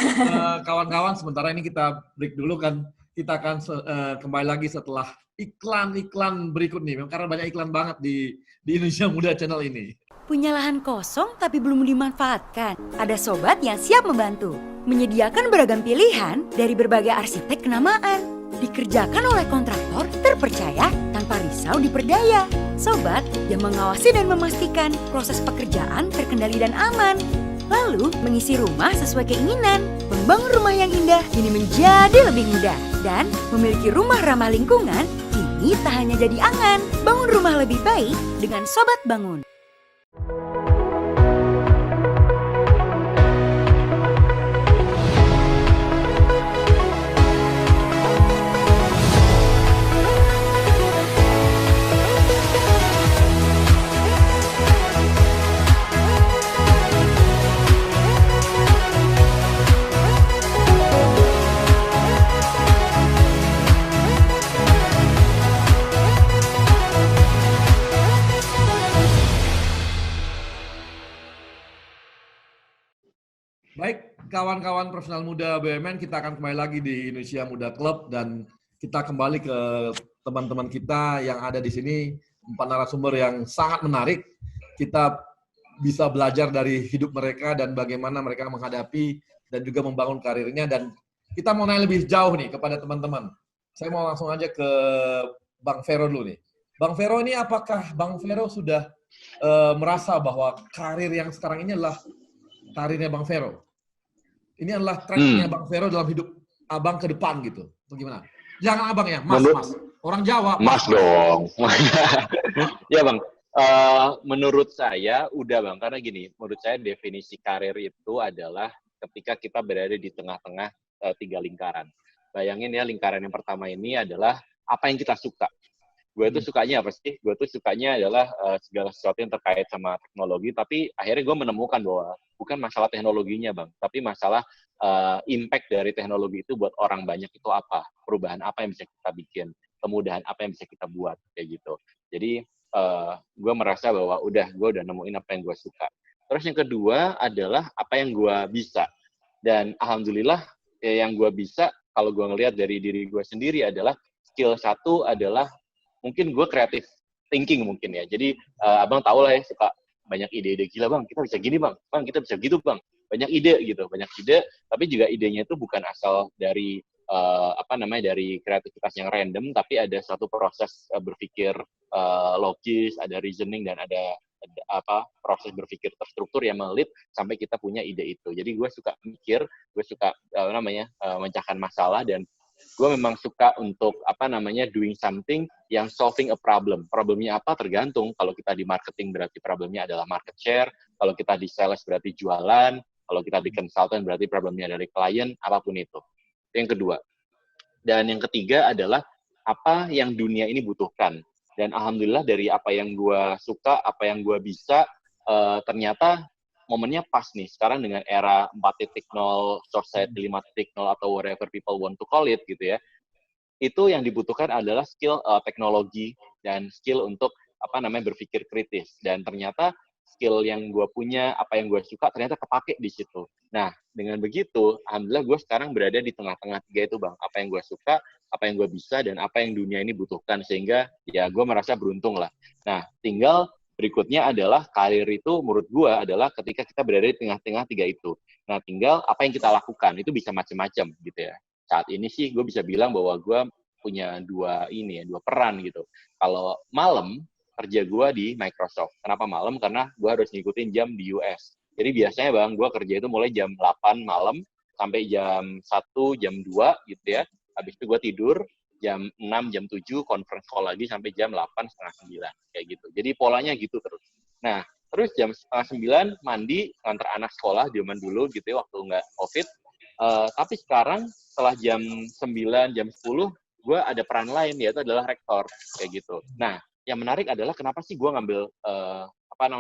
kawan-kawan, sementara ini kita break dulu kan. Kita akan kembali lagi setelah iklan-iklan berikut nih. Karena banyak iklan banget di Indonesia Muda Channel ini. Punya lahan kosong tapi belum dimanfaatkan? Ada sobat yang siap membantu. Menyediakan beragam pilihan dari berbagai arsitek kenamaan. Dikerjakan oleh kontraktor terpercaya tanpa risau diperdaya. Sobat yang mengawasi dan memastikan proses pekerjaan terkendali dan aman. Lalu mengisi rumah sesuai keinginan. Membangun rumah yang indah kini menjadi lebih mudah. Dan memiliki rumah ramah lingkungan kini tak hanya jadi angan. Bangun rumah lebih baik dengan Sobat Bangun. Baik, kawan-kawan profesional muda BUMN, kita akan kembali lagi di Indonesia Muda Club, dan kita kembali ke teman-teman kita yang ada di sini, 4 narasumber yang sangat menarik. Kita bisa belajar dari hidup mereka dan bagaimana mereka menghadapi dan juga membangun karirnya. Dan kita mau nanya lebih jauh nih kepada teman-teman. Saya mau langsung aja ke Bang Vero dulu nih. Bang Vero ini, apakah Bang Vero sudah merasa bahwa karir yang sekarang ini adalah karirnya Bang Vero? Ini adalah tracknya Bang Vero dalam hidup abang ke depan gitu. Bagaimana? Jangan abang ya, mas. Orang Jawa. Mas dong. Ya Bang, menurut saya udah Bang, karena gini, menurut saya definisi karir itu adalah ketika kita berada di tengah-tengah 3 lingkaran. Bayangin ya, lingkaran yang pertama ini adalah apa yang kita suka. Gue tuh sukanya apa sih? Gue tuh sukanya adalah segala sesuatu yang terkait sama teknologi, tapi akhirnya gue menemukan bahwa bukan masalah teknologinya Bang, tapi masalah impact dari teknologi itu buat orang banyak itu apa, perubahan apa yang bisa kita bikin, kemudahan apa yang bisa kita buat, kayak gitu. Jadi gue merasa bahwa gue udah nemuin apa yang gue suka. Terus yang kedua adalah apa yang gue bisa. Dan alhamdulillah yang gue bisa, kalau gue ngelihat dari diri gue sendiri adalah skill satu adalah mungkin gue creative thinking mungkin ya. Jadi abang tahu lah ya, suka banyak ide-ide gila bang, kita bisa gini bang, kita bisa gitu bang. Banyak ide gitu, banyak ide, tapi juga idenya itu bukan asal dari dari kreativitas yang random, tapi ada satu proses berpikir logis, ada reasoning dan ada proses berpikir terstruktur yang melit sampai kita punya ide itu. Jadi gue suka mikir, gue suka memecahkan masalah, dan gue memang suka untuk doing something yang solving a problem. Problemnya apa tergantung. Kalau kita di marketing berarti problemnya adalah market share, kalau kita di sales berarti jualan, kalau kita di consultant berarti problemnya dari klien, apapun itu. Itu yang kedua. Dan yang ketiga adalah apa yang dunia ini butuhkan. Dan alhamdulillah dari apa yang gue suka, apa yang gue bisa, ternyata momennya pas nih sekarang dengan era 4.0, society 5.0 atau whatever people want to call it gitu ya. Itu yang dibutuhkan adalah skill teknologi dan skill untuk berpikir kritis. Dan ternyata skill yang gue punya, apa yang gue suka ternyata kepake di situ. Nah, dengan begitu alhamdulillah gue sekarang berada di tengah-tengah tiga itu bang. Apa yang gue suka, apa yang gue bisa, dan apa yang dunia ini butuhkan, sehingga ya gue merasa beruntung lah. Nah, tinggal berikutnya adalah karir itu menurut gue adalah ketika kita berada di tengah-tengah tiga itu. Nah, tinggal apa yang kita lakukan, itu bisa macam-macam gitu ya. Saat ini sih gue bisa bilang bahwa gue punya dua peran gitu. Kalau malam, kerja gue di Microsoft. Kenapa malam? Karena gue harus ngikutin jam di US. Jadi biasanya bang, gue kerja itu mulai jam 8 malam sampai jam 1, jam 2 gitu ya. Habis itu gue tidur, jam 6, jam 7, conference call lagi sampai jam 8, setengah 9, kayak gitu. Jadi polanya gitu terus. Nah, terus jam setengah 9, mandi, ngantar anak sekolah, zaman dulu gitu ya, waktu nggak COVID. Tapi sekarang, setelah jam 9, jam 10, gue ada peran lain, yaitu adalah rektor, kayak gitu. Nah, yang menarik adalah kenapa sih gue ngambil,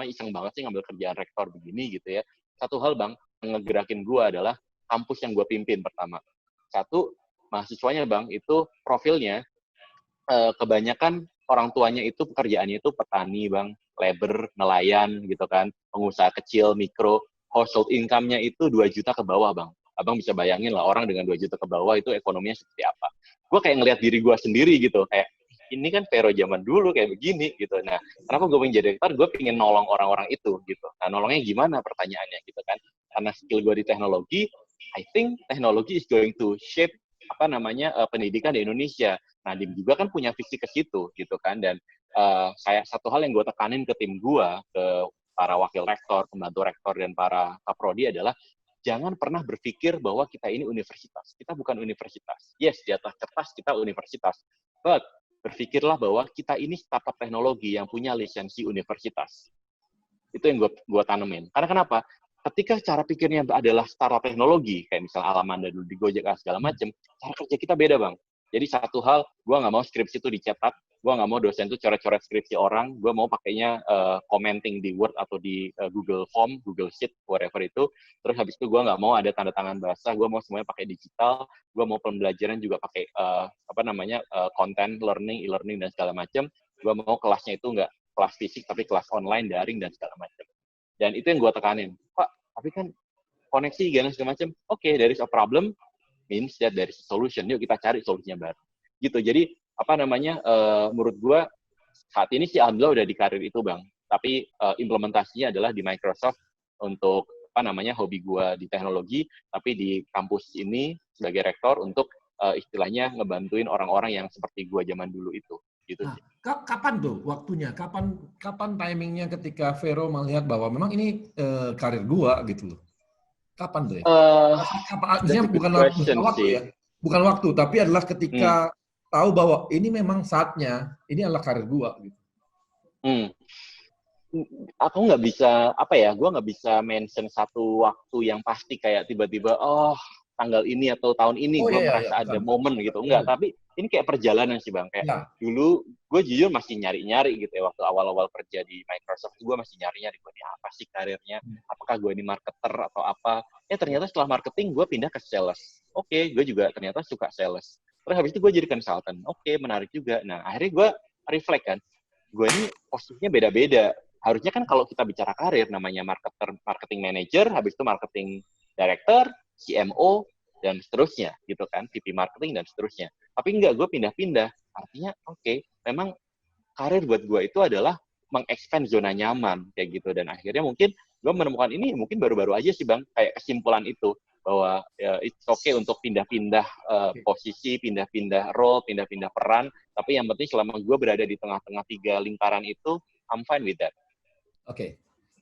iseng banget sih ngambil kerjaan rektor begini gitu ya. Satu hal bang, yang ngegerakin gue adalah kampus yang gue pimpin pertama. Satu, mahasiswanya bang, itu profilnya kebanyakan orang tuanya itu pekerjaannya itu petani bang, labor, nelayan gitu kan, pengusaha kecil, mikro, household income-nya itu 2 juta ke bawah bang. Abang bisa bayangin lah orang dengan 2 juta ke bawah itu ekonominya seperti apa. Gue kayak ngelihat diri gue sendiri gitu, kayak ini kan Vero zaman dulu kayak begini gitu. Nah, kenapa gue pengen jadi rektor? Gue pengen nolong orang-orang itu gitu. Nah, nolongnya gimana pertanyaannya gitu kan? Karena skill gue di teknologi, I think technology is going to shape pendidikan di Indonesia. Nah, Dim juga kan punya visi ke situ gitu kan. Dan saya satu hal yang gue tekanin ke tim gue, ke para wakil rektor, pembantu rektor, dan para kaprodi adalah jangan pernah berpikir bahwa kita ini universitas. Kita bukan universitas. Yes, di atas kertas kita universitas. But berpikirlah bahwa kita ini startup teknologi yang punya lisensi universitas. Itu yang gue tanemin. Karena kenapa? Ketika cara pikirnya adalah startup teknologi, kayak misalnya Alamanda dulu di Gojek segala macam, cara kerja kita beda bang. Jadi satu hal, gue nggak mau skripsi itu dicetak, gue nggak mau dosen itu coret-coret skripsi orang, gue mau pakainya commenting di Word atau di Google Form, Google Sheet, whatever itu. Terus habis itu gue nggak mau ada tanda tangan basah, gue mau semuanya pakai digital, gue mau pembelajaran juga pakai content, learning, e-learning dan segala macam. Gue mau kelasnya itu nggak kelas fisik tapi kelas online, daring dan segala macam. Dan itu yang gue tekanin. Pak, tapi kan koneksi segala macam. Oke, there is a problem, means that there is a solution. Yuk kita cari solusinya baru. Gitu. Jadi menurut gue saat ini sih alhamdulillah udah di karir itu bang. Tapi implementasinya adalah di Microsoft untuk hobi gue di teknologi. Tapi di kampus ini sebagai rektor untuk istilahnya ngebantuin orang-orang yang seperti gue zaman dulu itu. Gitu. Nah, kapan tuh waktunya? Kapan timingnya ketika Vero melihat bahwa memang ini karir gua gitu loh. Kapan, Bre? That's a good bukan question waktu sih. ya. Bukan waktu, tapi adalah ketika tahu bahwa ini memang saatnya, ini adalah karir gua gitu. Aku nggak bisa, gue nggak bisa mention satu waktu yang pasti kayak tiba-tiba, tanggal ini atau tahun ini gue merasa ada momen gitu. Enggak, tapi ini kayak perjalanan sih Bang. Kayak dulu gue jujur masih nyari-nyari gitu ya, waktu awal-awal kerja di Microsoft, gue masih nyari-nyari, gue ini apa sih karirnya, apakah gue ini marketer atau apa. Ternyata setelah marketing gue pindah ke sales. Oke, gue juga ternyata suka sales. Terus habis itu gue jadi consultant. Oke, menarik juga. Nah, akhirnya gue reflect kan, gue ini posisinya beda-beda. Harusnya kan kalau kita bicara karir, namanya marketing manager, habis itu marketing director, CMO, dan seterusnya, gitu kan, VP marketing, dan seterusnya. Tapi enggak, gue pindah-pindah. Artinya, memang karir buat gue itu adalah mengexpand zona nyaman, kayak gitu. Dan akhirnya mungkin gue menemukan ini, mungkin baru-baru aja sih Bang, kayak kesimpulan itu, bahwa it's okay untuk pindah-pindah posisi, pindah-pindah role, pindah-pindah peran, tapi yang penting selama gue berada di tengah-tengah 3 lingkaran itu, I'm fine with that.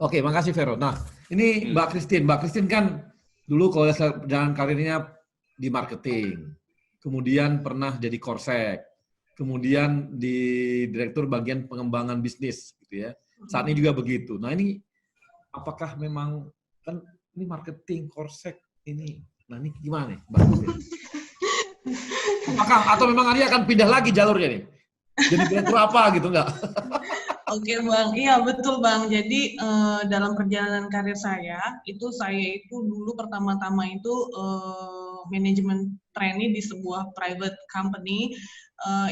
Oke, makasih Vero. Nah, ini Mbak Christine kan dulu kalau jalan karirnya di marketing, kemudian pernah jadi Korsek, kemudian di direktur bagian pengembangan bisnis, gitu ya. Saat ini juga begitu. Nah ini, apakah memang kan ini marketing Korsek ini, nah ini gimana nih, Mbak Christine? Apakah atau memang Arya akan pindah lagi jalurnya nih? Jadi direktur apa gitu enggak? Oke Bang, iya betul Bang. Jadi dalam perjalanan karir saya itu dulu pertama-tama itu manajemen trainee di sebuah private company,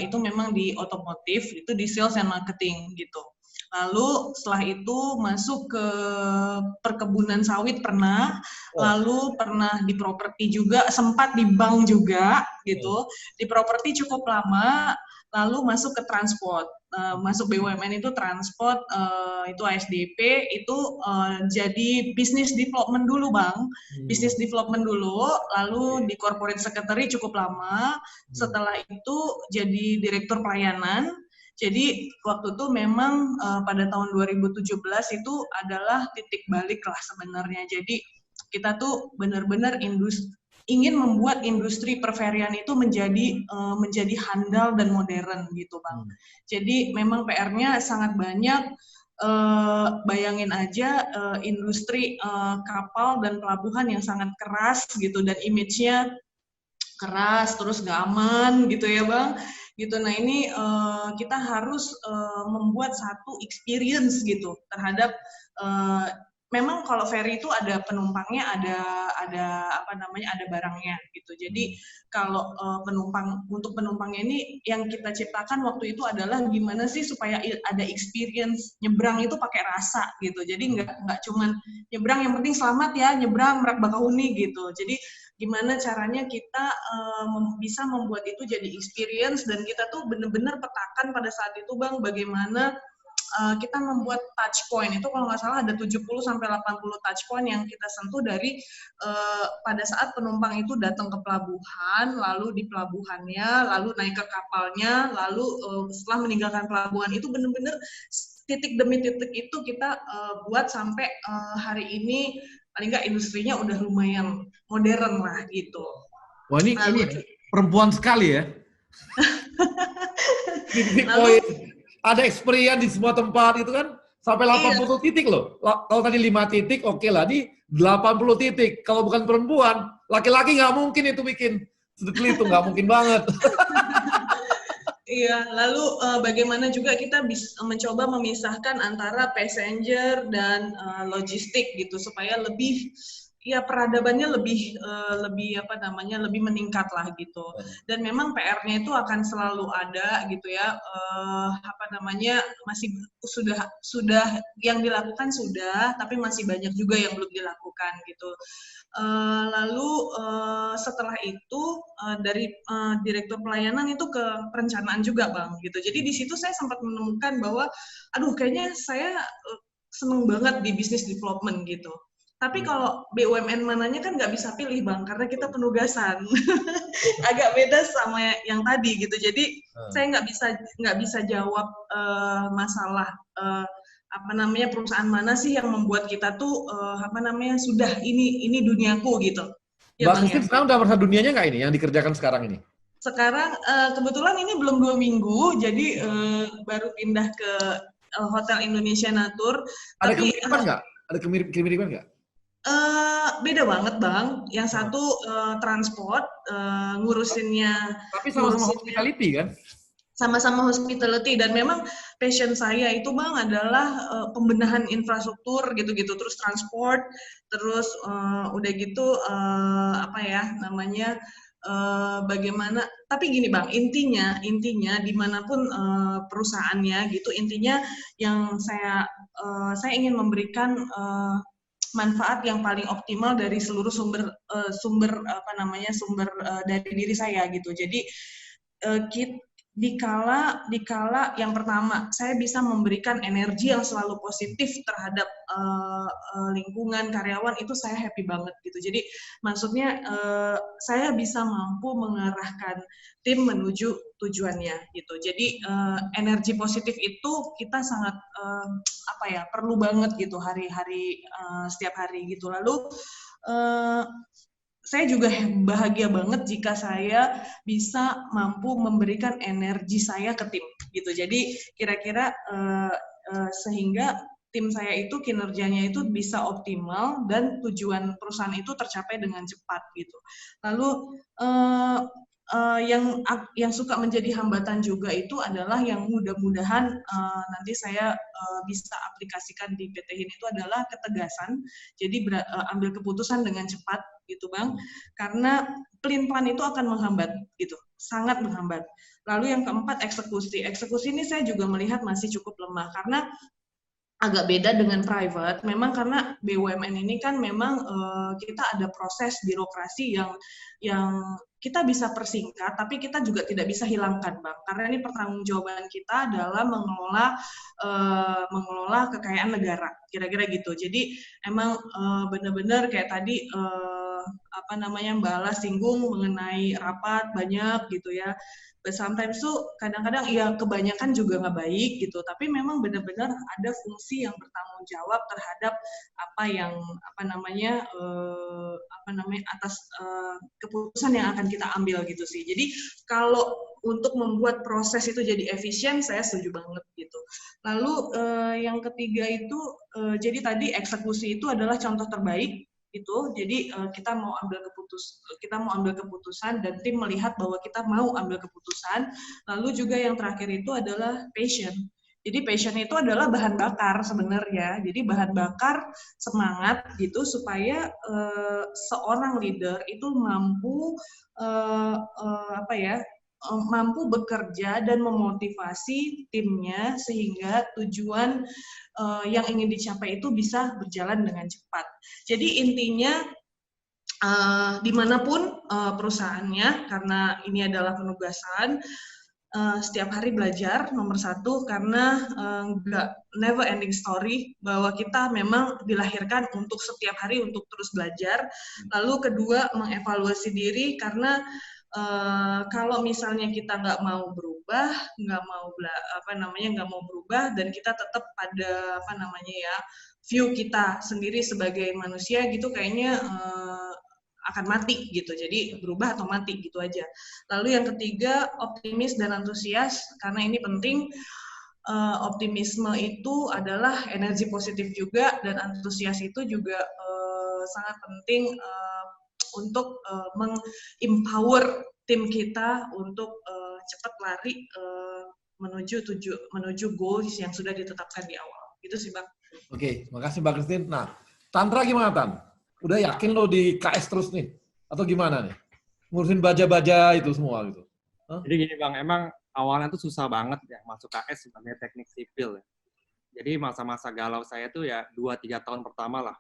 itu memang di otomotif, itu di sales and marketing gitu. Lalu setelah itu masuk ke perkebunan sawit pernah, lalu pernah di properti juga, sempat di bank juga gitu. Di properti cukup lama, lalu masuk ke transport. Masuk BUMN itu transport, itu ASDP, itu jadi business development dulu Bang. Business development dulu, lalu di corporate secretary cukup lama, setelah itu jadi direktur pelayanan. Jadi waktu itu memang pada tahun 2017 itu adalah titik balik lah sebenarnya. Jadi kita tuh benar-benar ingin membuat industri perferian itu menjadi handal dan modern gitu Bang. Jadi memang PR-nya sangat banyak. Bayangin aja industri kapal dan pelabuhan yang sangat keras gitu, dan image-nya keras terus nggak aman gitu ya Bang. Gitu. Nah ini kita harus membuat satu experience gitu terhadap memang kalau ferry itu ada penumpangnya, ada barangnya gitu. Jadi kalau untuk penumpangnya ini yang kita ciptakan waktu itu adalah gimana sih supaya ada experience nyebrang itu pakai rasa gitu. Jadi nggak cuman nyebrang yang penting selamat ya, nyebrang Merak Bakahuni gitu. Jadi gimana caranya kita bisa membuat itu jadi experience, dan kita tuh benar-benar petakan pada saat itu Bang, bagaimana kita membuat touch point. Itu kalau nggak salah ada 70-80 touch point yang kita sentuh dari pada saat penumpang itu datang ke pelabuhan, lalu di pelabuhannya, lalu naik ke kapalnya, lalu setelah meninggalkan pelabuhan, itu benar-benar titik demi titik itu kita buat sampai hari ini paling nggak industrinya udah lumayan modern lah gitu. Wah ini perempuan sekali ya. Ada experience di semua tempat itu kan sampai 80 titik loh. Kalau tadi 5 titik oke lah, ini 80 titik. Kalau bukan perempuan, laki-laki nggak mungkin itu bikin sedetil itu, nggak mungkin banget. Iya, lalu bagaimana juga kita bisa mencoba memisahkan antara passenger dan logistik gitu supaya lebih peradabannya lebih meningkat lah gitu. Dan memang PR-nya itu akan selalu ada gitu ya. Masih sudah yang dilakukan sudah, tapi masih banyak juga yang belum dilakukan gitu. Lalu setelah itu dari direktur pelayanan itu ke perencanaan juga Bang gitu. Jadi di situ saya sempat menemukan bahwa kayaknya saya seneng banget di business development gitu. Tapi kalau BUMN mananya kan nggak bisa pilih Bang, karena kita penugasan. Agak beda sama yang tadi gitu. Jadi saya nggak bisa jawab masalah perusahaan mana sih yang membuat kita tuh sudah ini duniaku gitu. Ya, Mbak Christine sekarang udah merasa dunianya nggak ini yang dikerjakan sekarang ini? Sekarang kebetulan ini belum 2 minggu, jadi baru pindah ke Hotel Indonesia Natur. Ada kemiripan nggak? Ada kemiripan nggak? Beda banget Bang. Yang satu transport, ngurusinnya. Tapi sama-sama hospitality kan? Sama-sama hospitality, dan memang passion saya itu Bang adalah pembenahan infrastruktur gitu-gitu, terus transport, terus udah gitu bagaimana, tapi gini Bang, intinya dimanapun perusahaannya gitu, intinya yang saya ingin memberikan manfaat yang paling optimal dari seluruh sumber dari diri saya gitu. Jadi dikala yang pertama saya bisa memberikan energi yang selalu positif terhadap lingkungan, karyawan, itu saya happy banget gitu. Jadi maksudnya saya bisa mampu mengarahkan tim menuju tujuannya gitu. Jadi energi positif itu kita sangat perlu banget gitu hari-hari, setiap hari gitu. Lalu saya juga bahagia banget jika saya bisa mampu memberikan energi saya ke tim gitu. Jadi kira-kira sehingga tim saya itu kinerjanya itu bisa optimal dan tujuan perusahaan itu tercapai dengan cepat gitu. Lalu yang suka menjadi hambatan juga itu adalah yang mudah-mudahan nanti saya bisa aplikasikan di PT HIN itu adalah ketegasan. Jadi ambil keputusan dengan cepat gitu Bang, karena pelin-pelan itu akan menghambat gitu, sangat menghambat. Lalu yang keempat, eksekusi ini saya juga melihat masih cukup lemah karena agak beda dengan private. Memang karena BUMN ini kan memang kita ada proses birokrasi yang kita bisa persingkat, tapi kita juga tidak bisa hilangkan Bang, karena ini pertanggungjawaban kita adalah mengelola kekayaan negara, kira-kira gitu. Jadi emang benar-benar kayak tadi Mbak Ala singgung mengenai rapat banyak gitu ya. But sometimes tuh kadang-kadang ya kebanyakan juga nggak baik gitu, tapi memang benar-benar ada fungsi yang bertanggung jawab terhadap atas keputusan yang akan kita ambil gitu sih. Jadi kalau untuk membuat proses itu jadi efisien, saya setuju banget gitu. Lalu yang ketiga itu jadi tadi eksekusi itu adalah contoh terbaik gitu. Jadi kita mau ambil keputusan dan tim melihat bahwa kita mau ambil keputusan. Lalu juga yang terakhir itu adalah passion. Jadi passion itu adalah bahan bakar sebenarnya. Jadi bahan bakar semangat gitu supaya seorang leader itu mampu mampu bekerja dan memotivasi timnya sehingga tujuan yang ingin dicapai itu bisa berjalan dengan cepat. Jadi intinya dimanapun perusahaannya, karena ini adalah penugasan, setiap hari belajar nomor satu, karena never ending story, bahwa kita memang dilahirkan untuk setiap hari untuk terus belajar. Lalu kedua, mengevaluasi diri, karena kalau misalnya kita nggak mau berubah, nggak mau berubah, dan kita tetap pada view kita sendiri sebagai manusia gitu, kayaknya akan mati gitu. Jadi berubah atau mati gitu aja. Lalu yang ketiga, optimis dan antusias, karena ini penting. Optimisme itu adalah energi positif juga, dan antusias itu juga sangat penting untuk meng-empower tim kita untuk cepat lari menuju goals yang sudah ditetapkan di awal. Gitu sih Bang. Oke, makasih Mbak Christine. Nah, Tantra gimana Tan? Udah yakin lo di KS terus nih? Atau gimana nih? Ngurusin baja-baja itu semua gitu. Jadi gini Bang, emang awalnya tuh susah banget ya masuk KS sebagai teknik sipil. Jadi masa-masa galau saya tuh ya 2-3 tahun pertama lah.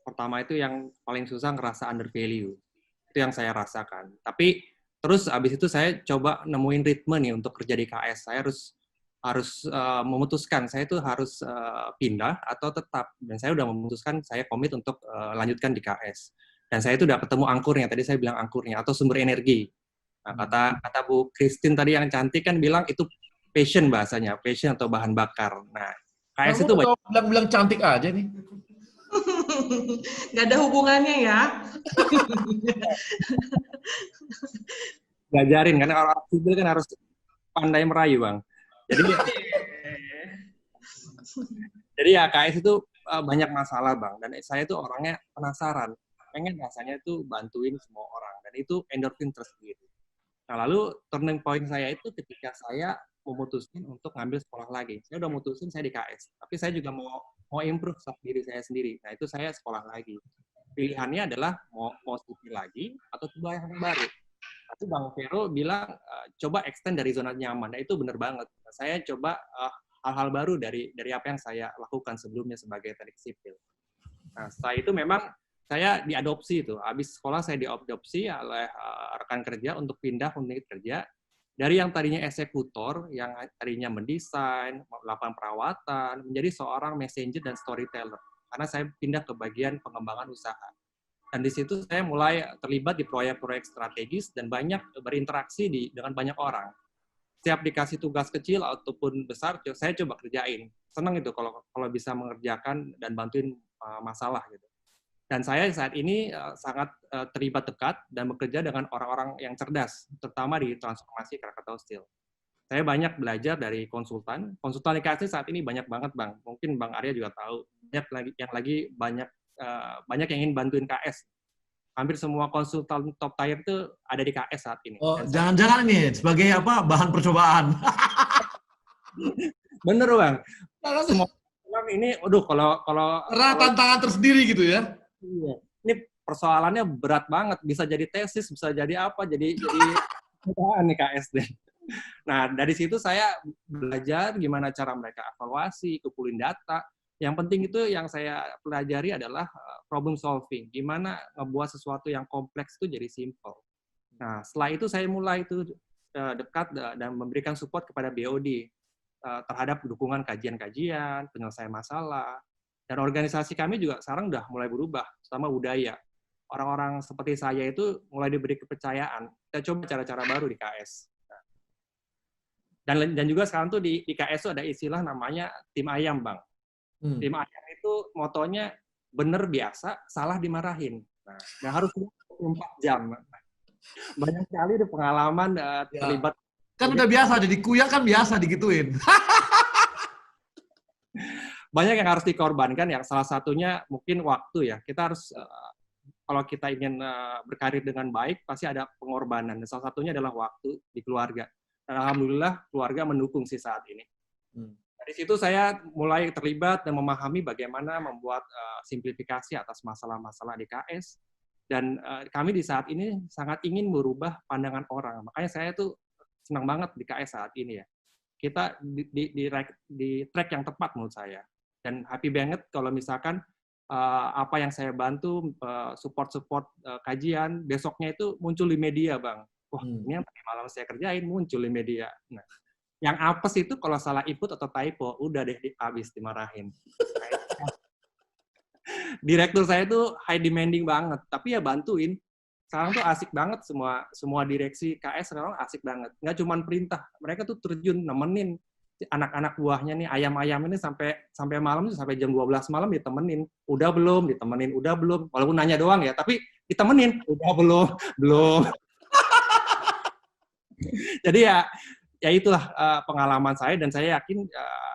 Pertama itu yang paling susah ngerasa under value. Itu yang saya rasakan. Tapi terus abis itu saya coba nemuin ritme nih untuk kerja di KS. Saya harus memutuskan saya itu harus pindah atau tetap. Dan saya udah memutuskan saya komit untuk lanjutkan di KS. Dan saya itu udah ketemu angkurnya. Tadi saya bilang angkurnya atau sumber energi. Nah, kata Bu Christine tadi yang cantik kan bilang itu passion bahasanya, passion atau bahan bakar. Nah, KS Kamu itu banyak. bilang-bilang cantik aja nih. Nggak ada hubungannya ya. Ngajarin kan orang sipil kan harus pandai merayu, Bang. Jadi ya KS itu banyak masalah, Bang. Dan saya tuh orangnya penasaran, pengen rasanya itu bantuin semua orang, dan itu endorfin tersendiri. Nah, lalu turning point saya itu ketika saya memutuskan untuk ngambil sekolah lagi. Saya udah mutusin saya di KS, tapi saya juga mau improve diri saya sendiri. Nah, itu saya sekolah lagi. Pilihannya adalah mau sipil lagi atau coba yang baru. Tapi Bang Vero bilang coba extend dari zona nyaman. Nah, itu benar banget. Saya coba hal-hal baru dari apa yang saya lakukan sebelumnya sebagai teknik sipil. Nah, setelah itu memang saya diadopsi itu. Habis sekolah saya diadopsi oleh rekan kerja untuk pindah unit kerja. Dari yang tadinya eksekutor, yang tadinya mendesain, melakukan perawatan, menjadi seorang messenger dan storyteller. Karena saya pindah ke bagian pengembangan usaha. Dan di situ saya mulai terlibat di proyek-proyek strategis dan banyak berinteraksi dengan banyak orang. Setiap dikasih tugas kecil ataupun besar, saya coba kerjain. Senang itu kalau bisa mengerjakan dan bantuin masalah gitu. Dan saya saat ini sangat terlibat dekat dan bekerja dengan orang-orang yang cerdas, terutama di transformasi Krakatau Steel. Saya banyak belajar dari konsultan. Konsultan IKS saat ini banyak banget, Bang. Mungkin Bang Arya juga tahu. Banyak yang ingin bantuin KS. Hampir semua konsultan top tier itu ada di KS saat ini. Oh, jangan-jangan ini sebagai apa bahan percobaan. Bener, Bang. Semua ini, kalau tantangan tersendiri gitu ya. Iya. Ini persoalannya berat banget. Bisa jadi tesis, bisa jadi apa, jadi nih KSD. Nah, dari situ saya belajar gimana cara mereka evaluasi, kumpulin data. Yang penting itu yang saya pelajari adalah problem solving. Gimana ngebuat sesuatu yang kompleks itu jadi simple. Nah, setelah itu saya mulai itu dekat dan memberikan support kepada BOD terhadap dukungan kajian-kajian, penyelesaian masalah. Dan organisasi kami juga sekarang udah mulai berubah, terutama budaya. Orang-orang seperti saya itu mulai diberi kepercayaan. Kita coba cara-cara baru di KS. Dan juga sekarang tuh di KS itu ada istilah namanya tim ayam, Bang. Tim ayam itu motonya bener biasa, salah dimarahin. Nah harus 24 jam. Banyak sekali di pengalaman terlibat. Kan udah biasa, jadi kuya kan biasa digituin. Banyak yang harus dikorbankan, yang salah satunya mungkin waktu ya. Kita harus, kalau kita ingin berkarir dengan baik, pasti ada pengorbanan. Dan salah satunya adalah waktu di keluarga. Dan alhamdulillah keluarga mendukung sih saat ini. Dari situ saya mulai terlibat dan memahami bagaimana membuat simplifikasi atas masalah-masalah di KS. Dan kami di saat ini sangat ingin merubah pandangan orang. Makanya saya tuh senang banget di KS saat ini ya. Kita di track yang tepat menurut saya. Dan happy banget kalau misalkan apa yang saya bantu, support kajian, besoknya itu muncul di media, Bang. Wah, ini yang tadi malam saya kerjain, muncul di media. Nah, yang apes itu kalau salah input atau typo, udah deh habis dimarahin. Direktur saya itu high demanding banget, tapi ya bantuin. Sekarang tuh asik banget, semua direksi KS sekarang asik banget. Nggak cuma perintah, mereka tuh terjun nemenin anak-anak buahnya nih, ayam-ayam ini sampai malam, sampai jam 12 malam ditemenin. Udah belum? Ditemenin. Udah belum? Walaupun nanya doang ya, tapi ditemenin. Udah belum? Belum. Jadi ya itulah pengalaman saya, dan saya yakin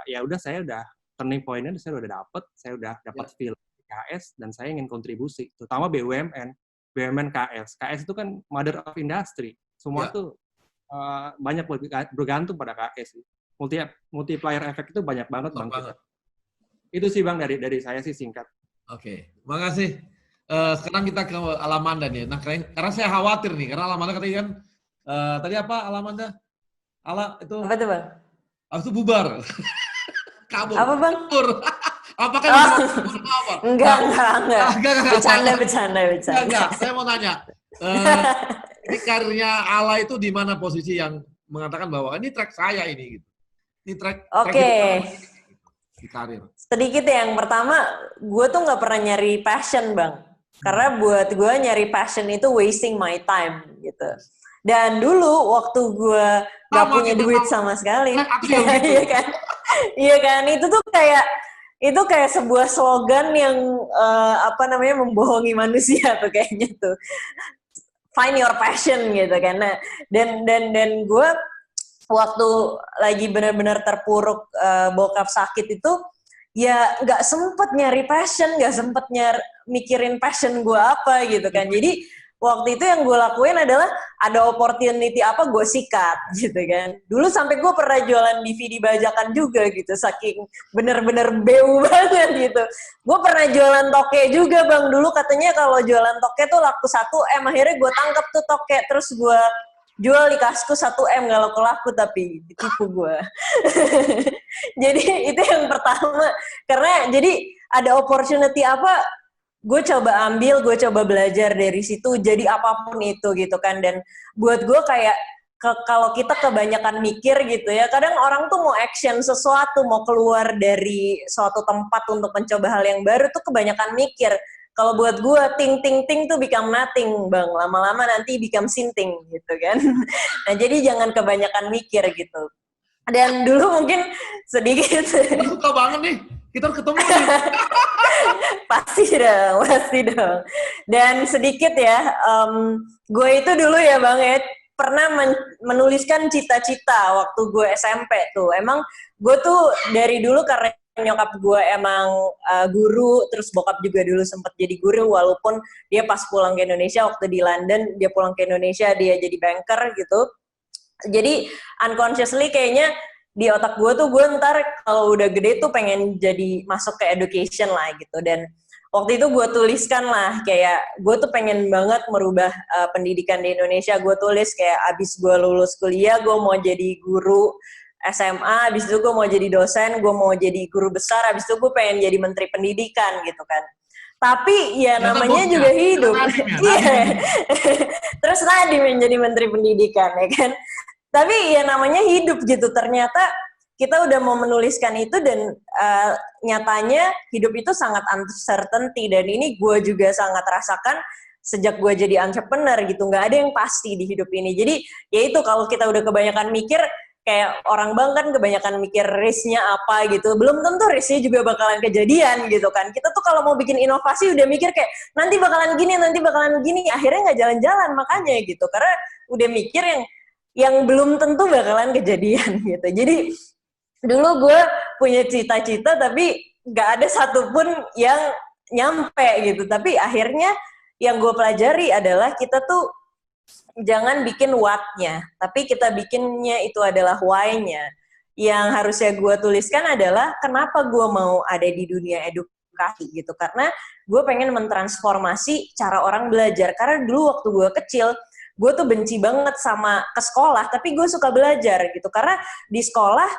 ya udah, saya udah turning point-nya saya udah dapat feel KS, dan saya ingin kontribusi, terutama BUMN KS. KS itu kan mother of industry. Semua tuh banyak bergantung pada KS. Multiplier effect itu banyak banget, Bang. Itu sih, Bang, dari saya sih singkat. Oke, makasih. Sekarang kita ke Alamanda nih. Nah, karena saya khawatir nih, karena Alamanda katanya kan tadi apa Alamanda? Itu apa tuh, Bang? Habis itu bubar. Kabur. Apa, Bang? Kabur. Apakah Enggak. Bercanda. Enggak. Saya mau nanya. Ini karirnya Ala itu di mana posisi yang mengatakan bahwa ini track saya ini gitu. Ini track di karir. Sedikit ya, yang pertama, gue tuh nggak pernah nyari passion, Bang. Karena buat gue nyari passion itu wasting my time gitu. Dan dulu waktu gue nggak punya duit sama sekali, iya kan? Iya kan, itu kayak sebuah slogan yang membohongi manusia tuh kayaknya tuh. Find your passion gitu kan. Nah, dan gue waktu lagi benar-benar terpuruk bokap sakit itu ya nggak sempet nyari passion, nggak sempet mikirin passion gue apa gitu kan. Jadi waktu itu yang gue lakuin adalah ada opportunity apa gue sikat gitu kan. Dulu sampai gue pernah jualan DVD bajakan juga gitu, saking bener-bener beu banget gitu. Gue pernah jualan toke juga bang, dulu katanya kalau jualan toke tuh laku 1 M, akhirnya gue tangkap tuh toke, terus gue jual di kaskus 1 M, gak laku-laku tapi ditipu gue. Jadi itu yang pertama, karena jadi ada opportunity apa, gue coba ambil, gue coba belajar dari situ, jadi apapun itu gitu kan. Dan buat gue kayak kalau kita kebanyakan mikir gitu ya, kadang orang tuh mau action sesuatu, mau keluar dari suatu tempat untuk mencoba hal yang baru tuh kebanyakan mikir. Kalau buat gue, ting tuh become nothing bang, lama-lama nanti become sinting gitu kan. Nah jadi jangan kebanyakan mikir gitu. Dan dulu mungkin sedikit. Suka banget nih, kita harus ketemu nih. Pasti dong. Dan sedikit ya, gue itu dulu ya bang ya, pernah menuliskan cita-cita waktu gue SMP tuh. Emang gue tuh dari dulu karena nyokap gue emang guru, terus bokap juga dulu sempat jadi guru, walaupun dia pas pulang ke Indonesia, waktu di London, dia pulang ke Indonesia, dia jadi banker gitu. Jadi unconsciously kayaknya di otak gue tuh, gue ntar kalau udah gede tuh pengen jadi masuk ke education lah gitu. Dan waktu itu gue tuliskan lah, kayak gue tuh pengen banget merubah pendidikan di Indonesia. Gue tulis kayak abis gue lulus kuliah, gue mau jadi guru SMA, abis itu gue mau jadi dosen, gue mau jadi guru besar, abis itu gue pengen jadi menteri pendidikan gitu kan. Tapi ya namanya juga hidup. Iya. Terus Nadiem yang jadi menteri pendidikan ya kan. Tapi ya namanya hidup gitu. Ternyata kita udah mau menuliskan itu dan nyatanya hidup itu sangat uncertainty, dan ini gue juga sangat rasakan sejak gue jadi entrepreneur gitu. Nggak ada yang pasti di hidup ini. Jadi ya itu, kalau kita udah kebanyakan mikir, kayak orang bang kan kebanyakan mikir risk-nya apa gitu. Belum tentu risk-nya juga bakalan kejadian gitu kan. Kita tuh kalau mau bikin inovasi udah mikir kayak nanti bakalan gini, akhirnya nggak jalan-jalan makanya gitu. Karena udah mikir yang belum tentu bakalan kejadian gitu. Jadi dulu gue punya cita-cita tapi nggak ada satupun yang nyampe gitu. Tapi akhirnya yang gue pelajari adalah kita tuh jangan bikin what-nya, tapi kita bikinnya itu adalah why-nya. Yang harusnya gue tuliskan adalah kenapa gue mau ada di dunia edukasi gitu. Karena gue pengen mentransformasi cara orang belajar. Karena dulu waktu gue kecil, gue tuh benci banget sama ke sekolah, tapi gue suka belajar gitu. Karena di sekolah,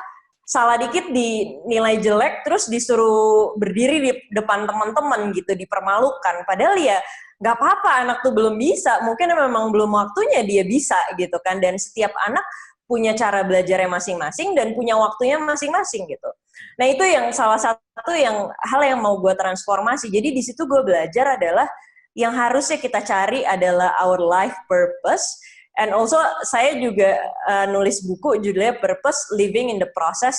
salah dikit dinilai jelek, terus disuruh berdiri di depan teman-teman gitu, dipermalukan. Padahal ya nggak apa-apa, anak tuh belum bisa, mungkin memang belum waktunya dia bisa gitu kan. Dan setiap anak punya cara belajarnya masing-masing dan punya waktunya masing-masing gitu. Nah itu yang salah satu hal yang mau gue transformasi. Jadi di situ gue belajar adalah yang harusnya kita cari adalah our life purpose. And also saya juga nulis buku judulnya Purpose Living in the Process,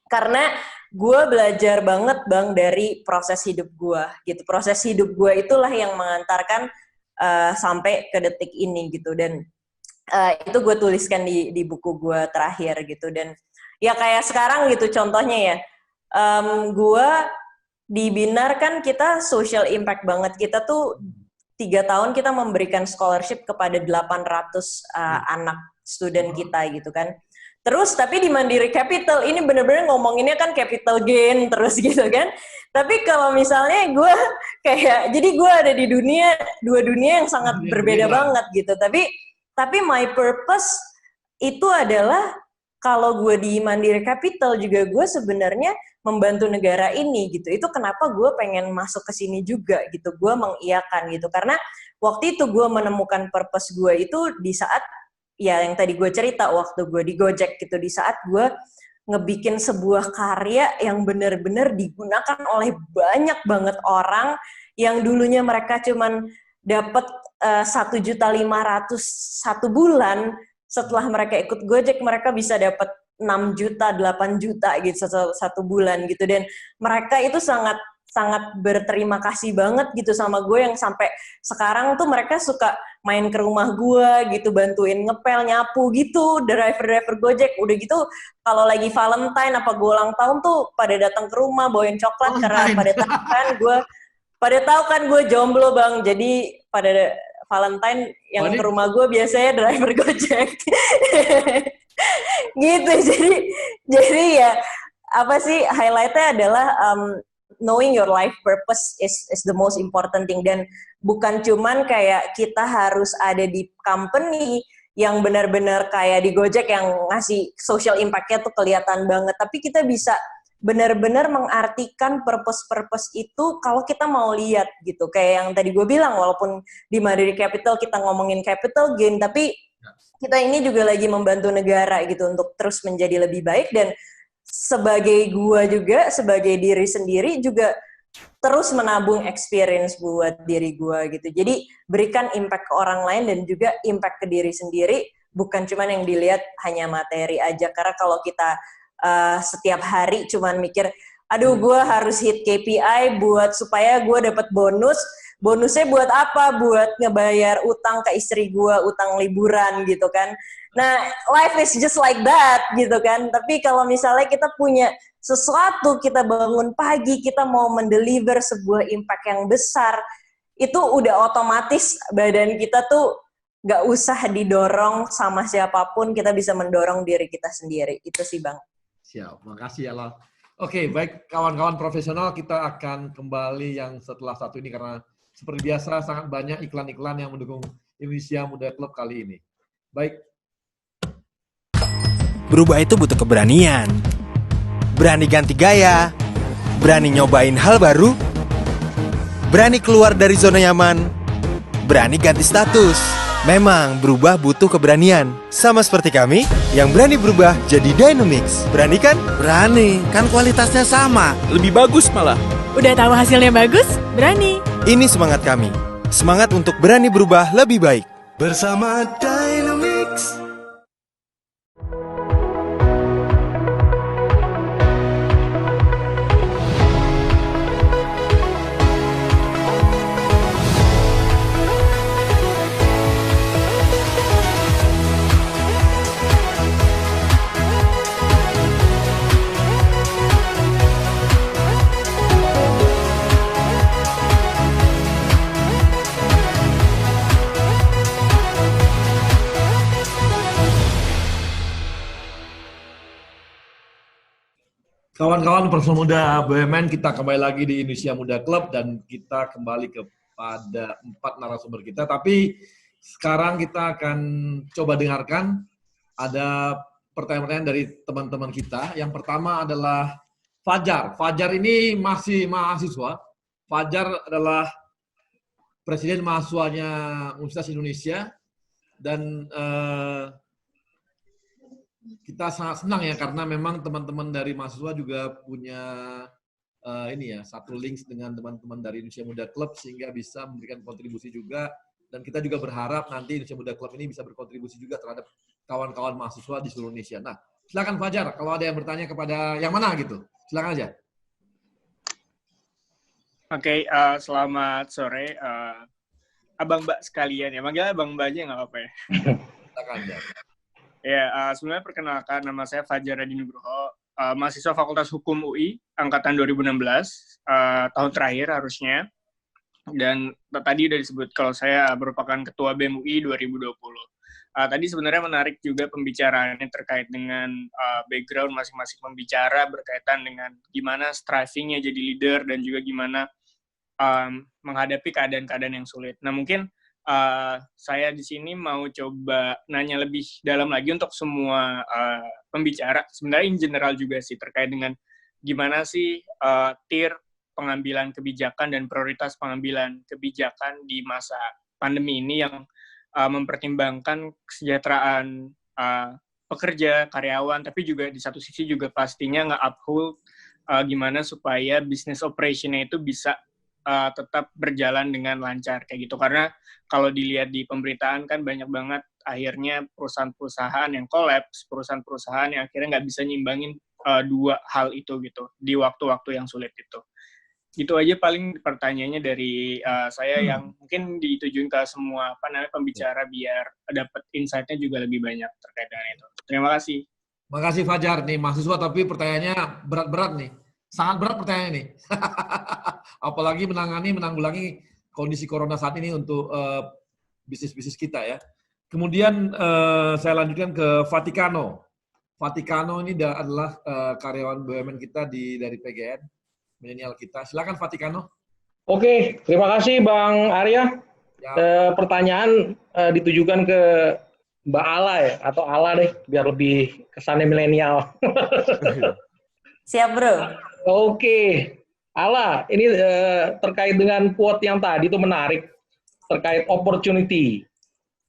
karena gue belajar banget bang dari proses hidup gue gitu. Proses hidup gue itulah yang mengantarkan sampai ke detik ini gitu. Dan itu gue tuliskan di buku gue terakhir gitu. Dan ya kayak sekarang gitu contohnya ya, gue di Binar kan kita social impact banget. Kita tuh 3 tahun kita memberikan scholarship kepada 800 anak student kita gitu kan. Terus tapi di Mandiri Capital ini bener-bener ngomonginnya kan capital gain terus gitu kan. Tapi kalau misalnya gue kayak, jadi gue ada di dua dunia yang sangat berbeda banget gitu. Tapi my purpose itu adalah kalau gue di Mandiri Capital juga gue sebenarnya membantu negara ini gitu. Itu kenapa gue pengen masuk ke sini juga gitu. Gue mengiyakan gitu. Karena waktu itu gue menemukan purpose gue itu di saat ya yang tadi gue cerita waktu gue di Gojek gitu, di saat gue ngebikin sebuah karya yang benar-benar digunakan oleh banyak banget orang yang dulunya mereka cuman dapat 1.500.000 satu bulan. Setelah mereka ikut Gojek mereka bisa dapat 6 juta, 8 juta gitu satu bulan gitu. Dan mereka itu sangat berterima kasih banget gitu sama gue, yang sampai sekarang tuh mereka suka main ke rumah gue gitu, bantuin ngepel, nyapu gitu, driver Gojek. Udah gitu kalau lagi Valentine apa gue ulang tahun tuh pada datang ke rumah bawain coklat, karena pada tahu kan gue jomblo Bang. Jadi pada Valentine yang ke rumah gue biasanya driver Gojek. Gitu. Jadi ya apa sih highlightnya adalah knowing your life purpose is the most important thing. Dan bukan cuman kayak kita harus ada di company yang benar-benar kayak di Gojek yang ngasih social impact-nya tuh kelihatan banget, tapi kita bisa benar-benar mengartikan purpose itu kalau kita mau lihat gitu. Kayak yang tadi gue bilang, walaupun di Mandiri Capital kita ngomongin capital gain, tapi kita ini juga lagi membantu negara gitu untuk terus menjadi lebih baik. Dan sebagai gua juga, sebagai diri sendiri juga terus menabung experience buat diri gua gitu. Jadi berikan impact ke orang lain dan juga impact ke diri sendiri, bukan cuman yang dilihat hanya materi aja. Karena kalau kita setiap hari cuman mikir, aduh gua harus hit KPI buat supaya gua dapat bonusnya buat apa? Buat ngebayar utang ke istri gua, utang liburan gitu kan. Nah, life is just like that gitu kan. Tapi kalau misalnya kita punya sesuatu, kita bangun pagi, kita mau mendeliver sebuah impact yang besar, itu udah otomatis badan kita tuh gak usah didorong sama siapapun, kita bisa mendorong diri kita sendiri. Itu sih Bang. Siap, makasih ya Lal. Oke, baik kawan-kawan profesional, kita akan kembali yang setelah satu ini karena seperti biasa sangat banyak iklan-iklan yang mendukung Indonesia Muda Club kali ini. Baik. Berubah itu butuh keberanian. Berani ganti gaya, berani nyobain hal baru, berani keluar dari zona nyaman, berani ganti status. Memang berubah butuh keberanian. Sama seperti kami yang berani berubah jadi Dynamics. Berani kan? Berani, kan kualitasnya sama. Lebih bagus malah. Udah tahu hasilnya bagus? Berani. Ini semangat kami. Semangat untuk berani berubah lebih baik. Bersama Dynamics. Kawan-kawan personal muda BUMN, kita kembali lagi di Indonesia Muda Club dan kita kembali kepada 4 narasumber kita. Tapi sekarang kita akan coba dengarkan ada pertanyaan-pertanyaan dari teman-teman kita. Yang pertama adalah Fajar. Fajar ini masih mahasiswa. Fajar adalah presiden mahasiswanya Universitas Indonesia dan kita sangat senang ya karena memang teman-teman dari mahasiswa juga punya satu link dengan teman-teman dari Indonesia Muda Club sehingga bisa memberikan kontribusi juga, dan kita juga berharap nanti Indonesia Muda Club ini bisa berkontribusi juga terhadap kawan-kawan mahasiswa di seluruh Indonesia. Nah, silakan Fajar kalau ada yang bertanya kepada yang mana gitu. Silakan aja. Oke, selamat sore Abang Mbak sekalian ya. Manggilnya Abang Mbak aja nggak apa-apa ya. Silakan aja. Ya, sebenarnya perkenalkan, nama saya Fajar Adi Nugroho, mahasiswa Fakultas Hukum UI, angkatan 2016, tahun terakhir harusnya. Dan tadi udah disebut kalau saya merupakan Ketua BEM UI 2020. Tadi sebenarnya menarik juga pembicaraannya terkait dengan background masing-masing pembicara berkaitan dengan gimana striving-nya jadi leader dan juga gimana menghadapi keadaan-keadaan yang sulit. Nah, mungkin saya di sini mau coba nanya lebih dalam lagi untuk semua pembicara, sebenarnya in general juga sih, terkait dengan gimana sih tier pengambilan kebijakan dan prioritas pengambilan kebijakan di masa pandemi ini yang mempertimbangkan kesejahteraan pekerja, karyawan, tapi juga di satu sisi juga pastinya nge-uphold gimana supaya business operation-nya itu bisa tetap berjalan dengan lancar kayak gitu. Karena kalau dilihat di pemberitaan kan banyak banget akhirnya perusahaan-perusahaan yang kolaps, perusahaan-perusahaan yang akhirnya nggak bisa nyimbangin dua hal itu gitu di waktu-waktu yang sulit itu. Itu aja paling pertanyaannya dari saya yang mungkin ditujuin ke semua pembicara biar dapat insight-nya juga lebih banyak terkait dengan itu. Terima kasih. Makasih Fajar nih mahasiswa, tapi pertanyaannya berat-berat nih. Sangat berat pertanyaannya nih. Apalagi menanggulangi kondisi corona saat ini untuk bisnis-bisnis kita ya. Kemudian saya lanjutkan ke Vaticano. Vaticano ini adalah karyawan BUMN kita dari PGN, milenial kita. Silakan Vaticano. Oke, terima kasih Bang Arya. Pertanyaan ditujukan ke Mbak Ala ya, atau Ala deh, biar lebih kesannya milenial. Siap bro. Oke, Ala, ini terkait dengan quote yang tadi itu menarik, terkait opportunity.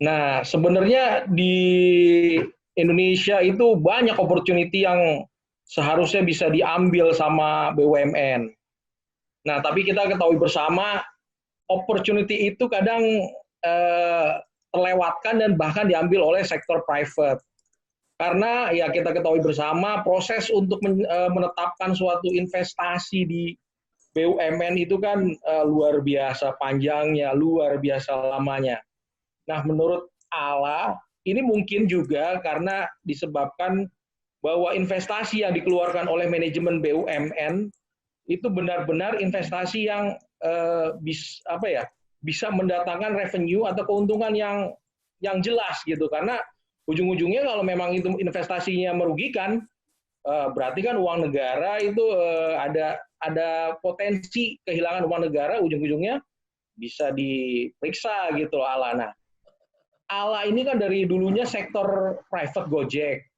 Nah, sebenarnya di Indonesia itu banyak opportunity yang seharusnya bisa diambil sama BUMN. Nah, tapi kita ketahui bersama, opportunity itu kadang terlewatkan dan bahkan diambil oleh sektor private. Karena ya kita ketahui bersama, proses untuk menetapkan suatu investasi di BUMN itu kan luar biasa panjangnya, luar biasa lamanya. Nah, menurut Ala, ini mungkin juga karena disebabkan bahwa investasi yang dikeluarkan oleh manajemen BUMN itu benar-benar investasi yang bisa mendatangkan revenue atau keuntungan yang jelas gitu. Karena ujung-ujungnya kalau memang itu investasinya merugikan, berarti kan uang negara itu ada potensi kehilangan uang negara, ujung-ujungnya bisa diperiksa gitu loh Ala. Nah, Ala ini kan dari dulunya sektor private Gojek,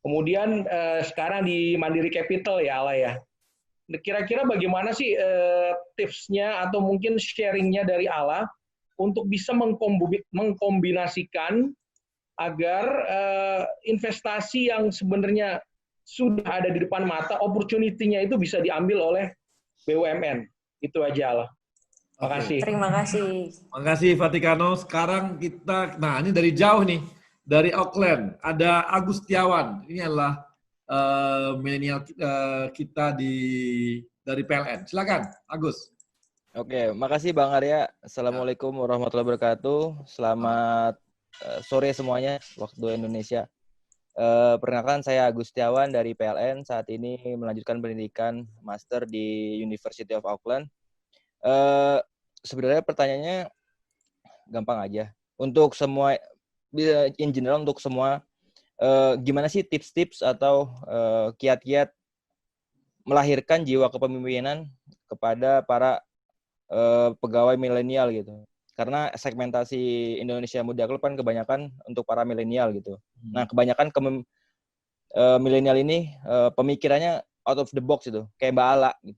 kemudian sekarang di Mandiri Capital ya Ala ya. Kira-kira bagaimana sih tipsnya atau mungkin sharingnya dari Ala untuk bisa mengkombinasikan agar investasi yang sebenarnya sudah ada di depan mata, opportunity-nya itu bisa diambil oleh BUMN. Itu aja Ala. Terima kasih. Terima kasih. Terima kasih Vaticano. Sekarang kita, nah ini dari jauh nih, dari Auckland, ada Agus Setiawan. Ini adalah milenial kita dari PLN. Silakan, Agus. Oke, makasih Bang Arya. Assalamualaikum warahmatullahi wabarakatuh. Selamat sore semuanya, waktu Indonesia. Perkenalkan saya Agus Setiawan dari PLN. Saat ini melanjutkan pendidikan master di University of Auckland. Sebenarnya pertanyaannya gampang aja. Untuk semua, in general untuk semua, gimana sih tips-tips atau kiat-kiat melahirkan jiwa kepemimpinan kepada para pegawai milenial gitu? Karena segmentasi Indonesia Muda Club kan kebanyakan untuk para milenial gitu. Nah, kebanyakan milenial ini pemikirannya out of the box gitu, kayak Mbak Ala gitu.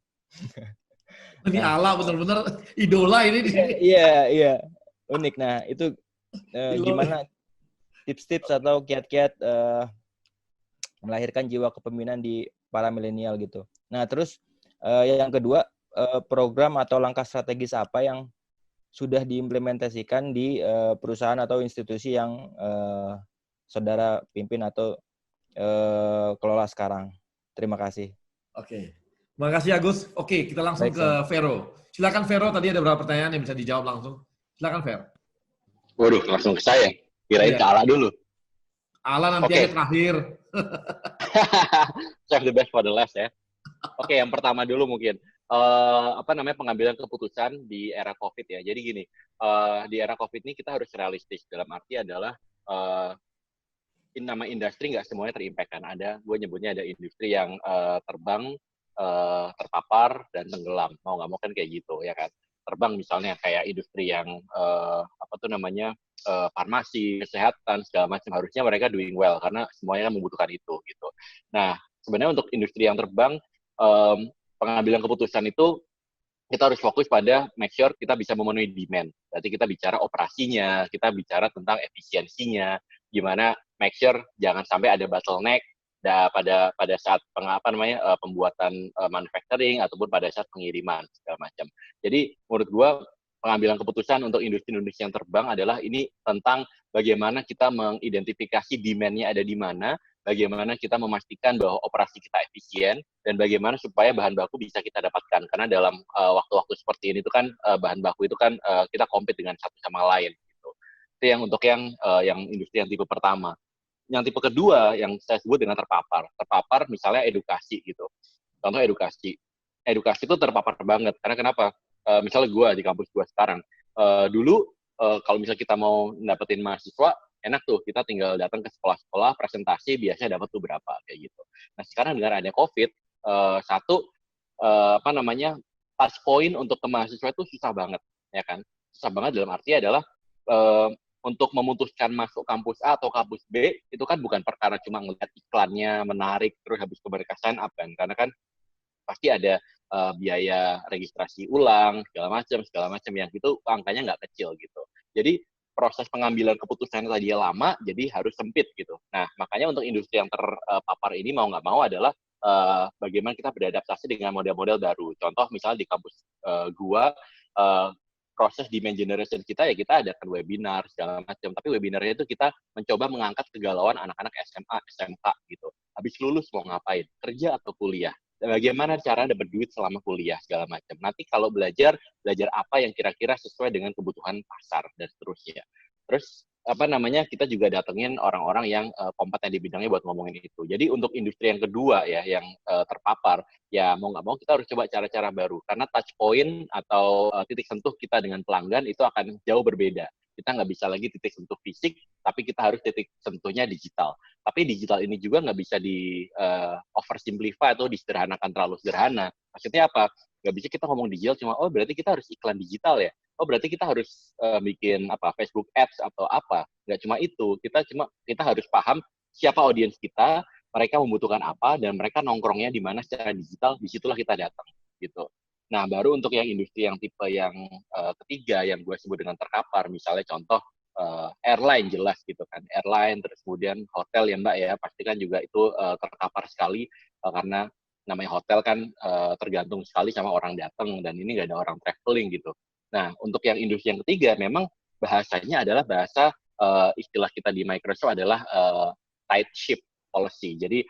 Ini Ala benar-benar idola ini di sini. Iya. Unik. Nah, itu gimana tips-tips atau kiat-kiat melahirkan jiwa kepemimpinan di para milenial gitu. Nah, terus yang kedua, program atau langkah strategis apa yang sudah diimplementasikan di perusahaan atau institusi yang saudara pimpin atau kelola sekarang. Terima kasih. Oke. Terima kasih Agus. Oke, kita langsung ke Vero. Silakan Vero, tadi ada beberapa pertanyaan yang bisa dijawab langsung. Silakan Vero. Waduh, langsung ke saya. Kirain ke Ala dulu. Ala nanti aja terakhir. Save the best for the last ya. Oke, yang pertama dulu mungkin. Pengambilan keputusan di era COVID ya. Jadi gini, di era COVID ini kita harus realistis. Dalam arti adalah nama industri nggak semuanya terimpact kan. Gue nyebutnya ada industri yang terbang, terpapar, dan tenggelam. Mau nggak mau kan kayak gitu ya kan. Terbang misalnya kayak industri yang farmasi, kesehatan, segala macam. Harusnya mereka doing well karena semuanya membutuhkan itu gitu. Nah, sebenarnya untuk industri yang terbang, pengambilan keputusan itu kita harus fokus pada make sure kita bisa memenuhi demand. Berarti kita bicara operasinya, kita bicara tentang efisiensinya, gimana make sure jangan sampai ada bottleneck pada saat pembuatan manufacturing ataupun pada saat pengiriman segala macam. Jadi menurut gua pengambilan keputusan untuk industri-industri yang terbang adalah ini tentang bagaimana kita mengidentifikasi demand-nya ada di mana, bagaimana kita memastikan bahwa operasi kita efisien, dan bagaimana supaya bahan baku bisa kita dapatkan. Karena dalam waktu-waktu seperti ini itu kan bahan baku itu kan kita compete dengan satu sama lain. Gitu. Itu yang untuk yang industri yang tipe pertama. Yang tipe kedua yang saya sebut dengan terpapar. Terpapar misalnya edukasi gitu. Contoh edukasi. Edukasi itu terpapar banget. Karena kenapa? Misalnya gue di kampus gue sekarang, dulu kalau misalnya kita mau dapetin mahasiswa, enak tuh kita tinggal datang ke sekolah-sekolah, presentasi biasanya dapat tuh berapa kayak gitu. Nah sekarang dengan ada COVID, touch point untuk ke mahasiswa itu susah banget, ya kan? Susah banget dalam arti adalah untuk memutuskan masuk kampus A atau kampus B itu kan bukan perkara cuma ngeliat iklannya menarik terus habis itu mereka sign up kan, karena kan pasti ada biaya registrasi ulang, segala macam yang itu angkanya nggak kecil gitu. Jadi proses pengambilan keputusan tadi lama, jadi harus sempit gitu. Nah, makanya untuk industri yang terpapar ini mau nggak mau adalah bagaimana kita beradaptasi dengan model-model baru. Contoh misalnya di kampus gua, proses demand generation kita ya kita adakan webinar segala macam. Tapi webinarnya itu kita mencoba mengangkat kegalauan anak-anak SMA, SMK gitu. Habis lulus mau ngapain? Kerja atau kuliah? Bagaimana cara dapat duit selama kuliah segala macam. Nanti kalau belajar apa yang kira-kira sesuai dengan kebutuhan pasar dan seterusnya. Terus kita juga datengin orang-orang yang kompeten di bidangnya buat ngomongin itu. Jadi untuk industri yang kedua ya yang terpapar, ya mau nggak mau kita harus coba cara-cara baru karena touch point atau titik sentuh kita dengan pelanggan itu akan jauh berbeda. Kita nggak bisa lagi titik sentuh fisik, tapi kita harus titik sentuhnya digital. Tapi digital ini juga nggak bisa di oversimplify atau disederhanakan terlalu sederhana. Maksudnya apa? Nggak bisa kita ngomong digital cuma, oh berarti kita harus iklan digital ya? Oh berarti kita harus bikin Facebook Ads atau apa? Nggak cuma itu. Kita harus paham siapa audiens kita, mereka membutuhkan apa, dan mereka nongkrongnya di mana secara digital, disitulah kita datang. Gitu. Nah, baru untuk yang industri yang tipe yang ketiga yang gue sebut dengan terkapar, misalnya contoh airline jelas gitu kan, airline, terus kemudian hotel ya Mbak ya, pastikan juga itu terkapar sekali karena namanya hotel kan tergantung sekali sama orang datang dan ini nggak ada orang traveling gitu. Nah, untuk yang industri yang ketiga memang bahasanya adalah bahasa istilah kita di Microsoft adalah tight ship policy. Jadi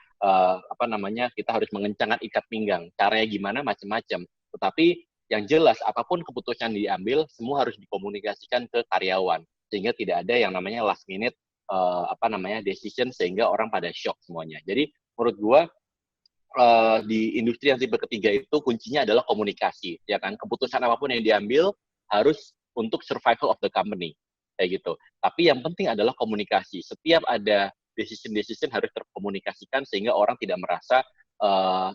kita harus mengencangkan ikat pinggang. Caranya gimana macam-macam. Tetapi yang jelas apapun keputusan diambil semua harus dikomunikasikan ke karyawan sehingga tidak ada yang namanya last minute decision sehingga orang pada shock semuanya. Jadi menurut gua di industri yang tipe ketiga itu kuncinya adalah komunikasi, ya kan? Keputusan apapun yang diambil harus untuk survival of the company kayak gitu. Tapi yang penting adalah komunikasi. Setiap ada decision harus terkomunikasikan sehingga orang tidak merasa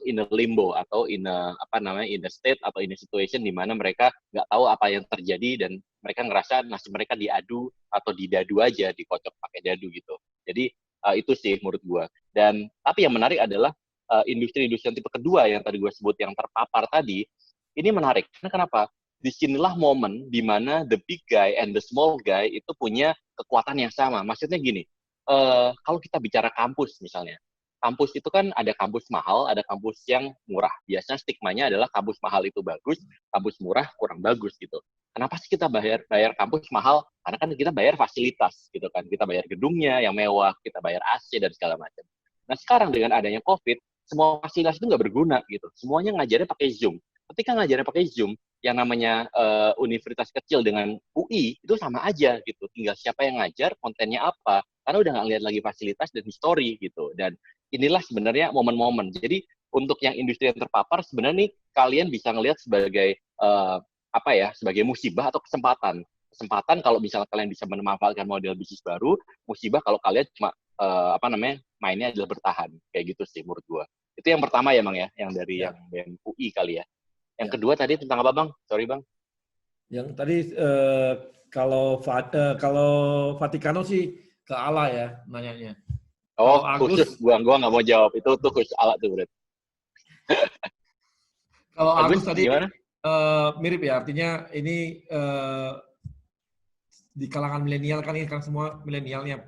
in a limbo atau in a state atau in a situation di mana mereka nggak tahu apa yang terjadi dan mereka ngerasa nasib mereka diadu atau didadu aja, dikocok pakai dadu gitu. Jadi itu sih menurut gua. Dan tapi yang menarik adalah industri-industri yang tipe kedua yang tadi gue sebut yang terpapar tadi, ini menarik. Karena kenapa? Disinilah momen di mana the big guy and the small guy itu punya kekuatan yang sama. Maksudnya gini, kalau kita bicara kampus misalnya, kampus itu kan ada kampus mahal, ada kampus yang murah. Biasanya stigmanya adalah kampus mahal itu bagus, kampus murah kurang bagus gitu. Kenapa sih kita bayar kampus mahal? Karena kan kita bayar fasilitas gitu kan. Kita bayar gedungnya yang mewah, kita bayar AC dan segala macam. Nah sekarang dengan adanya COVID, semua fasilitas itu nggak berguna gitu. Semuanya ngajarnya pakai Zoom. Ketika ngajarnya pakai Zoom, yang namanya universitas kecil dengan UI itu sama aja gitu. Tinggal siapa yang ngajar, kontennya apa. Karena udah nggak lihat lagi fasilitas dan histori gitu. Dan inilah sebenarnya momen-momen. Jadi untuk yang industri yang terpapar sebenarnya nih kalian bisa ngelihat sebagai sebagai musibah atau kesempatan. Kesempatan kalau misalnya kalian bisa memanfaatkan model bisnis baru, musibah kalau kalian cuma mainnya adalah bertahan. Kayak gitu sih menurut gua. Itu yang pertama ya Bang ya, yang dari yang UI kali ya. Yang kedua tadi tentang apa Bang? Sorry Bang. Yang tadi kalau Vatikano sih ke Allah ya nanyanya. Oh, khusus gua nggak mau jawab. Itu tuh khusus Allah tuh berarti. Kalau Agus tadi gimana? Mirip ya, artinya ini di kalangan milenial kan ini kan semua milenialnya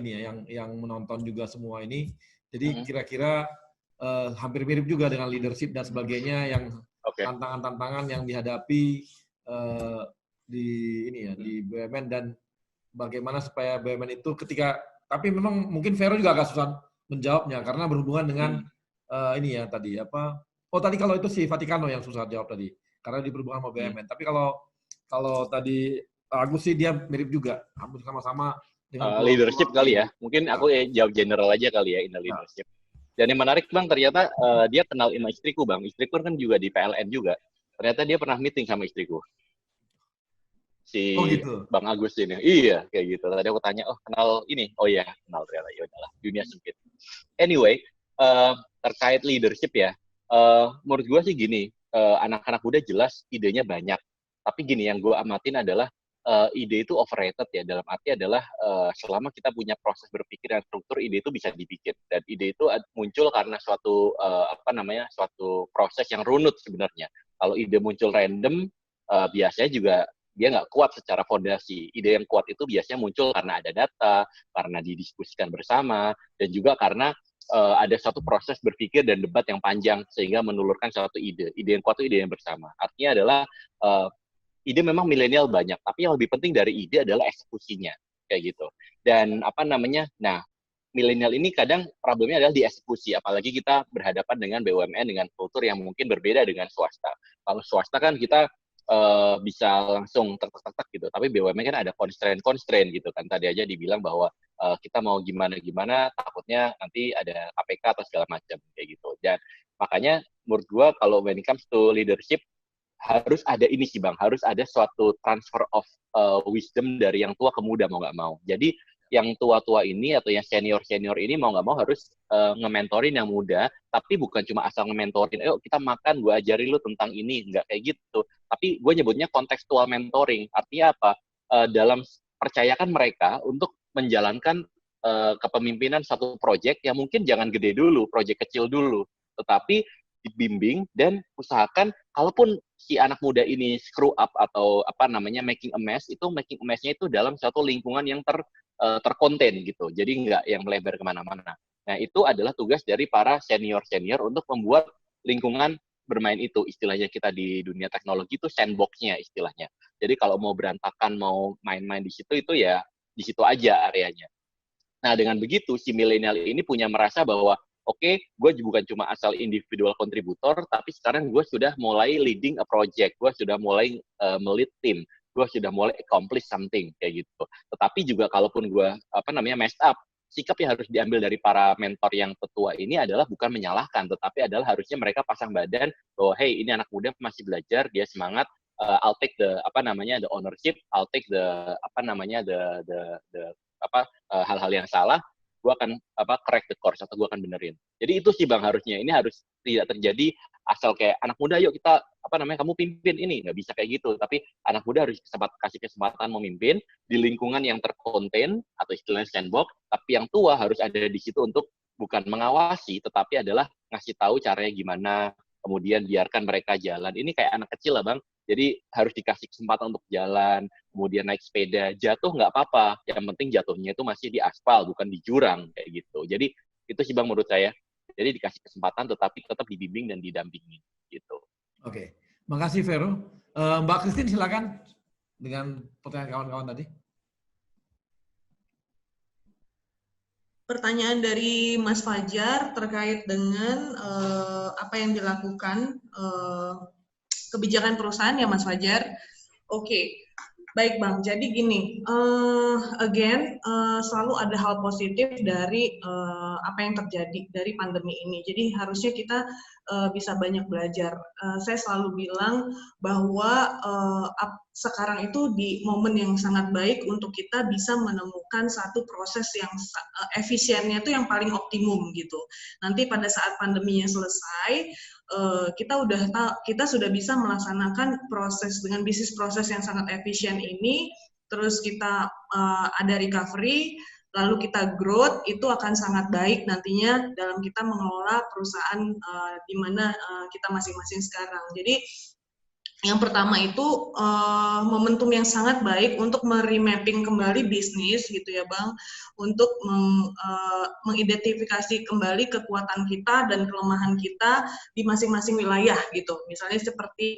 ini ya yang menonton juga semua ini. Jadi kira-kira hampir mirip juga dengan leadership dan sebagainya yang tantangan-tantangan yang dihadapi di ini ya di BUMN dan bagaimana supaya BUMN itu ketika, tapi memang mungkin Vero juga agak susah menjawabnya karena berhubungan dengan ini ya tadi apa? Oh tadi kalau itu si Vaticano yang susah jawab tadi karena di berhubungan sama BUMN. Tapi kalau tadi Agus sih dia mirip juga, hampir sama-sama dengan leadership kali ya. Mungkin aku jawab general aja kali ya in the leadership. Dan yang menarik Bang, ternyata dia kenal sama istriku Bang. Istriku kan juga di PLN juga. Ternyata dia pernah meeting sama istriku. Si gitu. Bang Agus ini. Iya, kayak gitu. Tadi aku tanya, oh kenal ini? Oh iya, kenal ternyata. Ya udahlah, dunia sempit. Anyway, terkait leadership ya. Menurut gue sih gini, anak-anak muda jelas idenya banyak. Tapi gini, yang gue amatin adalah ide itu overrated ya, dalam arti adalah selama kita punya proses berpikir dan struktur, ide itu bisa dibikin, dan ide itu muncul karena suatu suatu proses yang runut sebenarnya. Kalau ide muncul random, biasanya juga dia nggak kuat secara fondasi. Ide yang kuat itu biasanya muncul karena ada data, karena didiskusikan bersama, dan juga karena ada suatu proses berpikir dan debat yang panjang sehingga menelurkan suatu ide. Ide yang kuat itu ide yang bersama. Artinya adalah ide memang milenial banyak, tapi yang lebih penting dari ide adalah eksekusinya, kayak gitu. Dan nah, milenial ini kadang problemnya adalah di eksekusi, apalagi kita berhadapan dengan BUMN dengan kultur yang mungkin berbeda dengan swasta. Kalau swasta kan kita bisa langsung tek-tek gitu, tapi BUMN kan ada constraint gitu kan. Tadi aja dibilang bahwa kita mau gimana-gimana, takutnya nanti ada KPK atau segala macam, kayak gitu. Dan makanya menurut gua kalau when it comes to leadership, harus ada ini sih Bang, harus ada suatu transfer of wisdom dari yang tua ke muda mau nggak mau. Jadi yang tua-tua ini atau yang senior-senior ini mau nggak mau harus nge-mentorin yang muda, tapi bukan cuma asal nge-mentorin, ayo kita makan, gue ajarin lu tentang ini, nggak kayak gitu. Tapi gue nyebutnya kontekstual mentoring, artinya apa? Dalam percayakan mereka untuk menjalankan kepemimpinan satu proyek yang mungkin jangan gede dulu, proyek kecil dulu, tetapi dibimbing dan usahakan kalaupun si anak muda ini screw up atau making a mess, itu making a mess-nya itu dalam satu lingkungan yang terkonten gitu, jadi nggak yang melebar kemana-mana. Nah itu adalah tugas dari para senior-senior untuk membuat lingkungan bermain itu, istilahnya kita di dunia teknologi itu sandbox-nya istilahnya. Jadi kalau mau berantakan, mau main-main di situ, itu ya di situ aja areanya. Nah dengan begitu si milenial ini punya merasa bahwa oke, gue bukan cuma asal individual kontributor, tapi sekarang gue sudah mulai leading a project, gue sudah mulai melit tim, gue sudah mulai accomplish something, kayak gitu. Tetapi juga kalaupun gue, messed up, sikap yang harus diambil dari para mentor yang tetua ini adalah bukan menyalahkan, tetapi adalah harusnya mereka pasang badan bahwa, hey, ini anak muda masih belajar, dia semangat, I'll take the, the ownership, I'll take the, hal-hal yang salah, gue akan correct the course atau gue akan benerin. Jadi itu sih Bang harusnya. Ini harus tidak terjadi asal kayak anak muda yuk kita kamu pimpin ini, nggak bisa kayak gitu. Tapi anak muda harus kasih kesempatan memimpin di lingkungan yang terkonten atau istilahnya sandbox. Tapi yang tua harus ada di situ untuk bukan mengawasi, tetapi adalah ngasih tahu caranya gimana. Kemudian biarkan mereka jalan. Ini kayak anak kecil lah Bang. Jadi harus dikasih kesempatan untuk jalan, kemudian naik sepeda, jatuh nggak apa-apa. Yang penting jatuhnya itu masih di aspal, bukan di jurang kayak gitu. Jadi itu sih Bang menurut saya. Jadi dikasih kesempatan, tetapi tetap dibimbing dan didampingi gitu. Oke, makasih Vero. Mbak Christine silakan dengan pertanyaan kawan-kawan tadi. Pertanyaan dari Mas Fajar terkait dengan apa yang dilakukan kebijakan perusahaan ya Mas Fajar. Oke, baik Bang. Jadi gini, selalu ada hal positif dari apa yang terjadi dari pandemi ini. Jadi harusnya kita bisa banyak belajar. Saya selalu bilang bahwa sekarang itu di momen yang sangat baik untuk kita bisa menemukan satu proses yang efisiennya itu yang paling optimum gitu. Nanti pada saat pandeminya selesai, kita sudah bisa melaksanakan proses dengan bisnis proses yang sangat efisien ini, terus kita ada recovery, lalu kita growth, itu akan sangat baik nantinya dalam kita mengelola perusahaan di mana kita masing-masing sekarang. Jadi Yang pertama itu momentum yang sangat baik untuk meremapping kembali bisnis gitu ya Bang, untuk mengidentifikasi kembali kekuatan kita dan kelemahan kita di masing-masing wilayah gitu. Misalnya seperti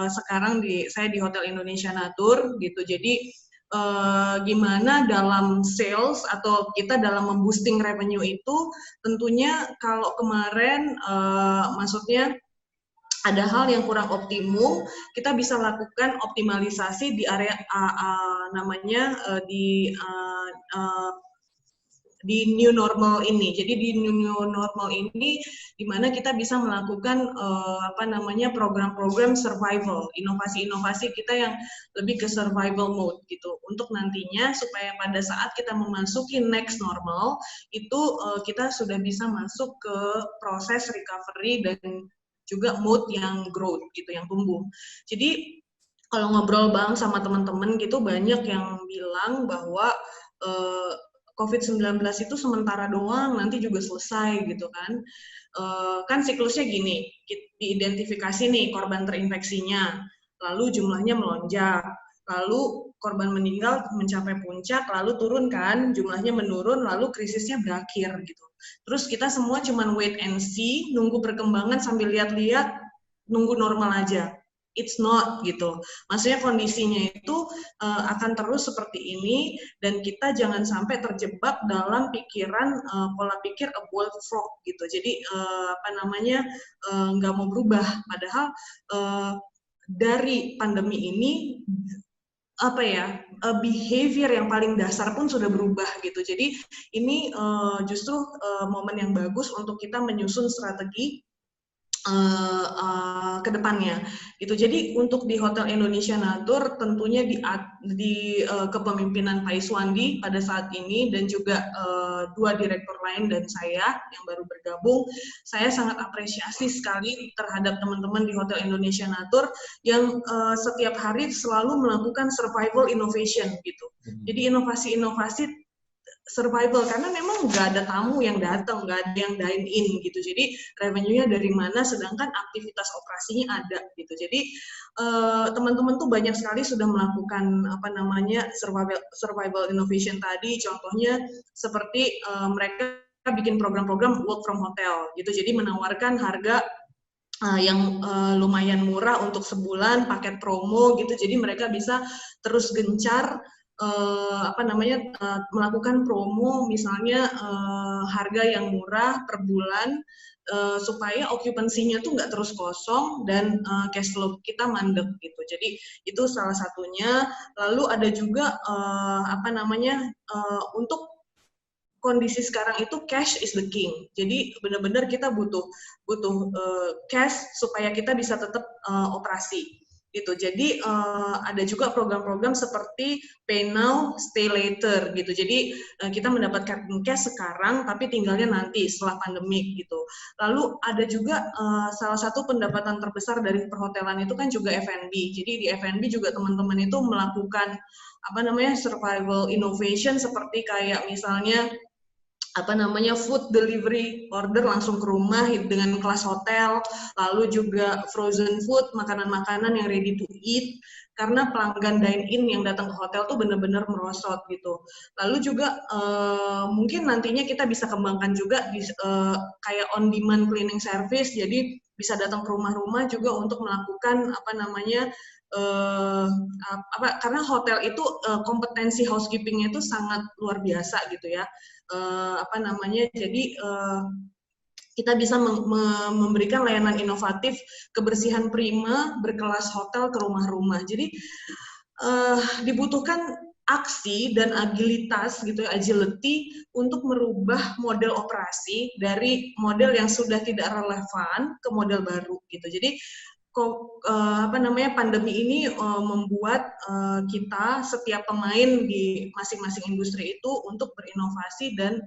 sekarang saya di Hotel Indonesia Natur gitu. Jadi gimana dalam sales atau kita dalam memboosting revenue itu, tentunya kalau kemarin maksudnya ada hal yang kurang optimum, kita bisa lakukan optimalisasi di area di new normal ini. Jadi di new normal ini di mana kita bisa melakukan program-program survival, inovasi-inovasi kita yang lebih ke survival mode gitu. Untuk nantinya supaya pada saat kita memasuki next normal itu kita sudah bisa masuk ke proses recovery dan juga mode yang growth gitu, yang tumbuh. Jadi kalau ngobrol Bang sama teman-teman gitu, banyak yang bilang bahwa COVID-19 itu sementara doang, nanti juga selesai gitu kan. Kan siklusnya gini, diidentifikasi nih korban terinfeksinya, lalu jumlahnya melonjak, lalu korban meninggal mencapai puncak, lalu turun kan, jumlahnya menurun, lalu krisisnya berakhir gitu. Terus kita semua cuman wait and see, nunggu perkembangan sambil lihat-lihat, nunggu normal aja. It's not gitu. Maksudnya kondisinya itu akan terus seperti ini dan kita jangan sampai terjebak dalam pikiran pola pikir a boiled frog gitu. Jadi nggak mau berubah. Padahal dari pandemi ini behavior yang paling dasar pun sudah berubah gitu. Jadi ini justru momen yang bagus untuk kita menyusun strategi ke depannya gitu. Jadi untuk di Hotel Indonesia Natur tentunya di kepemimpinan Pak Iswandi pada saat ini dan juga dua direktur lain dan saya yang baru bergabung, saya sangat apresiasi sekali terhadap teman-teman di Hotel Indonesia Natur yang setiap hari selalu melakukan survival innovation gitu. Jadi inovasi-inovasi survival, karena memang nggak ada tamu yang datang, nggak ada yang dine in gitu. Jadi revenue-nya dari mana, sedangkan aktivitas operasinya ada gitu. Jadi teman-teman tuh banyak sekali sudah melakukan survival innovation tadi. Contohnya seperti mereka bikin program-program work from hotel gitu. Jadi menawarkan harga yang lumayan murah untuk sebulan, paket promo gitu. Jadi mereka bisa terus gencar melakukan promo, misalnya harga yang murah per bulan supaya okupansinya tuh nggak terus kosong dan cash flow kita mandek gitu. Jadi itu salah satunya. Lalu ada juga untuk kondisi sekarang itu cash is the king. Jadi benar-benar kita butuh cash supaya kita bisa tetap operasi. Gitu. Jadi ada juga program-program seperti pay now, stay later gitu. Jadi kita mendapatkan cash sekarang, tapi tinggalnya nanti setelah pandemik gitu. Lalu ada juga salah satu pendapatan terbesar dari perhotelan itu kan juga F&B. Jadi di F&B juga teman-teman itu melakukan survival innovation seperti kayak misalnya food delivery order langsung ke rumah dengan kelas hotel, lalu juga frozen food, makanan-makanan yang ready to eat, karena pelanggan dine-in yang datang ke hotel tuh benar-benar merosot gitu. Lalu juga mungkin nantinya kita bisa kembangkan juga kayak on-demand cleaning service, jadi bisa datang ke rumah-rumah juga untuk melakukan karena hotel itu kompetensi housekeeping-nya itu sangat luar biasa gitu ya. Jadi kita bisa memberikan layanan inovatif, kebersihan prima, berkelas hotel ke rumah-rumah. Jadi dibutuhkan aksi dan agilitas gitu ya, agility untuk merubah model operasi dari model yang sudah tidak relevan ke model baru gitu. Jadi pandemi ini membuat kita setiap pemain di masing-masing industri itu untuk berinovasi dan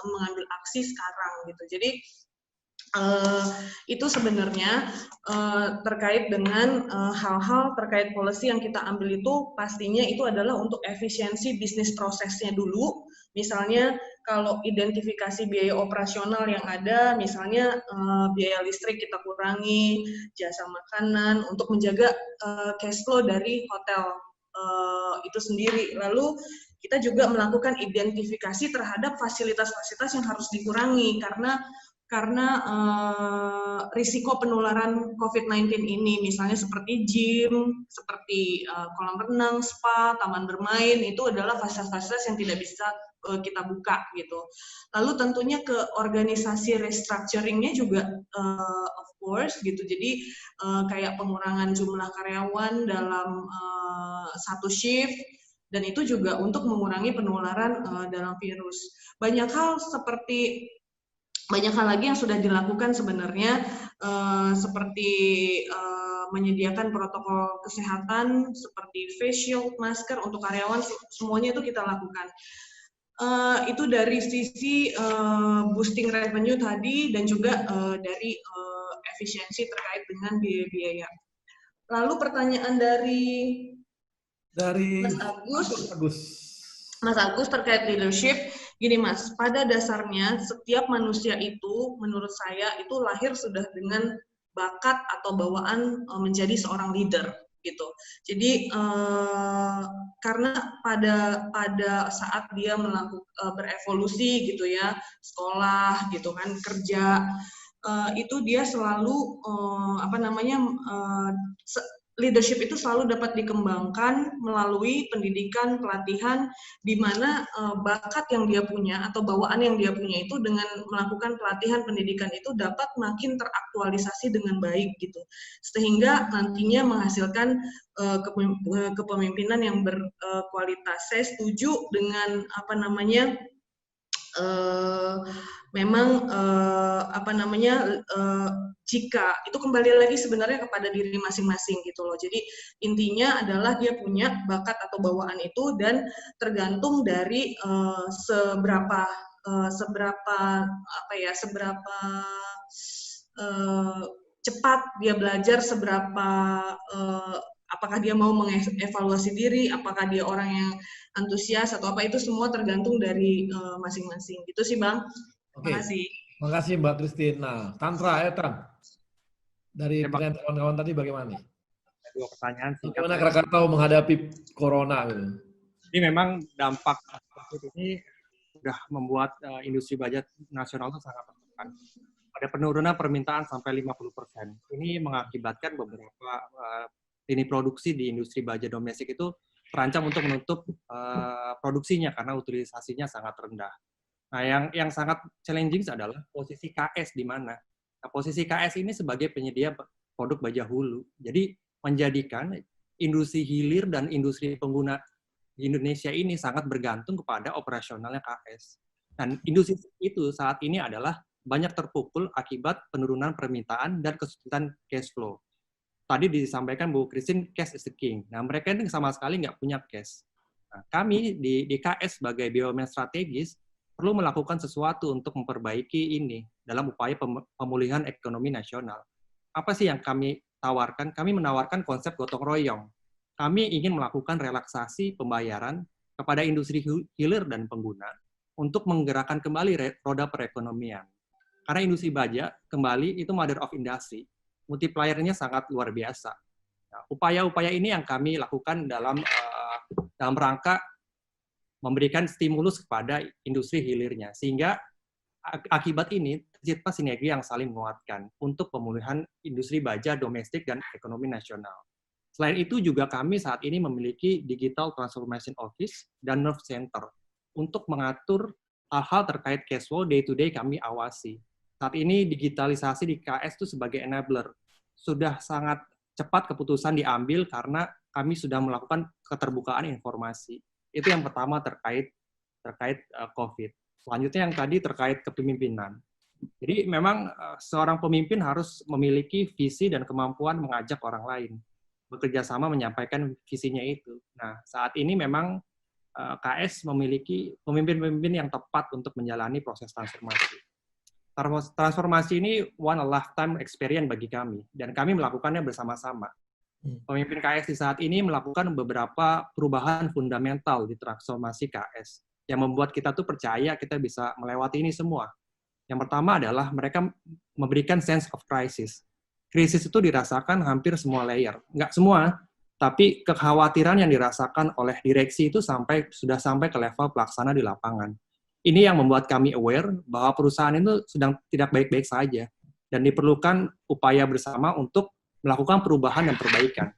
mengambil aksi sekarang gitu. Jadi itu sebenarnya terkait dengan hal-hal terkait policy yang kita ambil itu pastinya itu adalah untuk efisiensi bisnis prosesnya dulu. Misalnya kalau identifikasi biaya operasional yang ada, misalnya biaya listrik kita kurangi, jasa makanan, untuk menjaga cash flow dari hotel itu sendiri. Lalu kita juga melakukan identifikasi terhadap fasilitas-fasilitas yang harus dikurangi karena risiko penularan COVID-19 ini, misalnya seperti gym, seperti kolam renang, spa, taman bermain, itu adalah fasilitas-fasilitas yang tidak bisa kita buka gitu. Lalu tentunya ke organisasi restructuring-nya juga of course gitu. Jadi kayak pengurangan jumlah karyawan dalam satu shift, dan itu juga untuk mengurangi penularan dalam virus. Banyak hal lagi yang sudah dilakukan sebenarnya, seperti menyediakan protokol kesehatan seperti face shield, masker untuk karyawan, semuanya itu kita lakukan. Itu dari sisi boosting revenue tadi, dan juga dari efisiensi terkait dengan biaya-biaya. Lalu pertanyaan dari Mas Agus terkait leadership, gini Mas, pada dasarnya setiap manusia itu, menurut saya, itu lahir sudah dengan bakat atau bawaan menjadi seorang leader gitu. Jadi karena pada saat dia berevolusi gitu ya, sekolah gitu kan, kerja, itu dia selalu leadership itu selalu dapat dikembangkan melalui pendidikan, pelatihan, di mana bakat yang dia punya atau bawaan yang dia punya itu dengan melakukan pelatihan pendidikan itu dapat makin teraktualisasi dengan baik gitu, sehingga nantinya menghasilkan kepemimpinan yang berkualitas. Saya setuju dengan jika itu kembali lagi sebenarnya kepada diri masing-masing gitu loh. Jadi intinya adalah dia punya bakat atau bawaan itu, dan tergantung dari seberapa cepat dia belajar, seberapa apakah dia mau mengevaluasi diri, apakah dia orang yang antusias atau apa, itu semua tergantung dari masing-masing. Gitu sih Bang. Oke. Terima kasih. Terima kasih Mbak Christine. Nah, Tantra, dari kawan-kawan tadi bagaimana nih? Dua pertanyaan. Bagaimana Krakatau menghadapi corona gitu? Ini memang dampak COVID ini sudah membuat industri baja nasional itu sangat tertekan. Ada penurunan permintaan sampai 50%. Ini mengakibatkan beberapa lini produksi di industri baja domestik itu terancam untuk menutup produksinya karena utilisasinya sangat rendah. Nah, yang sangat challenging adalah posisi KS di mana. Nah, posisi KS ini sebagai penyedia produk baja hulu. Jadi menjadikan industri hilir dan industri pengguna di Indonesia ini sangat bergantung kepada operasionalnya KS. Dan industri itu saat ini adalah banyak terpukul akibat penurunan permintaan dan kesulitan cash flow. Tadi disampaikan Bu Christine, cash is the king. Nah, mereka ini sama sekali nggak punya cash. Nah, kami di KS sebagai BUMN strategis perlu melakukan sesuatu untuk memperbaiki ini dalam upaya pemulihan ekonomi nasional. Apa sih yang kami tawarkan? Kami menawarkan konsep gotong royong. Kami ingin melakukan relaksasi pembayaran kepada industri hilir dan pengguna untuk menggerakkan kembali roda perekonomian. Karena industri baja kembali itu mother of industry. Multiplier-nya sangat luar biasa. Nah, upaya-upaya ini yang kami lakukan dalam rangka memberikan stimulus kepada industri hilirnya, sehingga akibat ini tercipta sinergi yang saling menguatkan untuk pemulihan industri baja domestik dan ekonomi nasional. Selain itu juga kami saat ini memiliki Digital Transformation Office dan Nerve Center untuk mengatur hal-hal terkait cash flow day-to-day kami awasi. Saat ini digitalisasi di KS itu sebagai enabler. Sudah sangat cepat keputusan diambil karena kami sudah melakukan keterbukaan informasi. Itu yang pertama terkait COVID. Selanjutnya yang tadi terkait kepemimpinan. Jadi memang seorang pemimpin harus memiliki visi dan kemampuan mengajak orang lain. Bekerja sama menyampaikan visinya itu. Nah, saat ini memang KS memiliki pemimpin-pemimpin yang tepat untuk menjalani proses transformasi. Transformasi ini one lifetime experience bagi kami, dan kami melakukannya bersama-sama. Pemimpin KS di saat ini melakukan beberapa perubahan fundamental di transformasi KS. yang membuat kita tuh percaya kita bisa melewati ini semua. Yang pertama adalah mereka memberikan sense of crisis. Krisis itu dirasakan hampir semua layer. Nggak semua, tapi kekhawatiran yang dirasakan oleh direksi itu sudah sampai ke level pelaksana di lapangan. Ini yang membuat kami aware bahwa perusahaan itu sedang tidak baik-baik saja, dan diperlukan upaya bersama untuk melakukan perubahan dan perbaikan.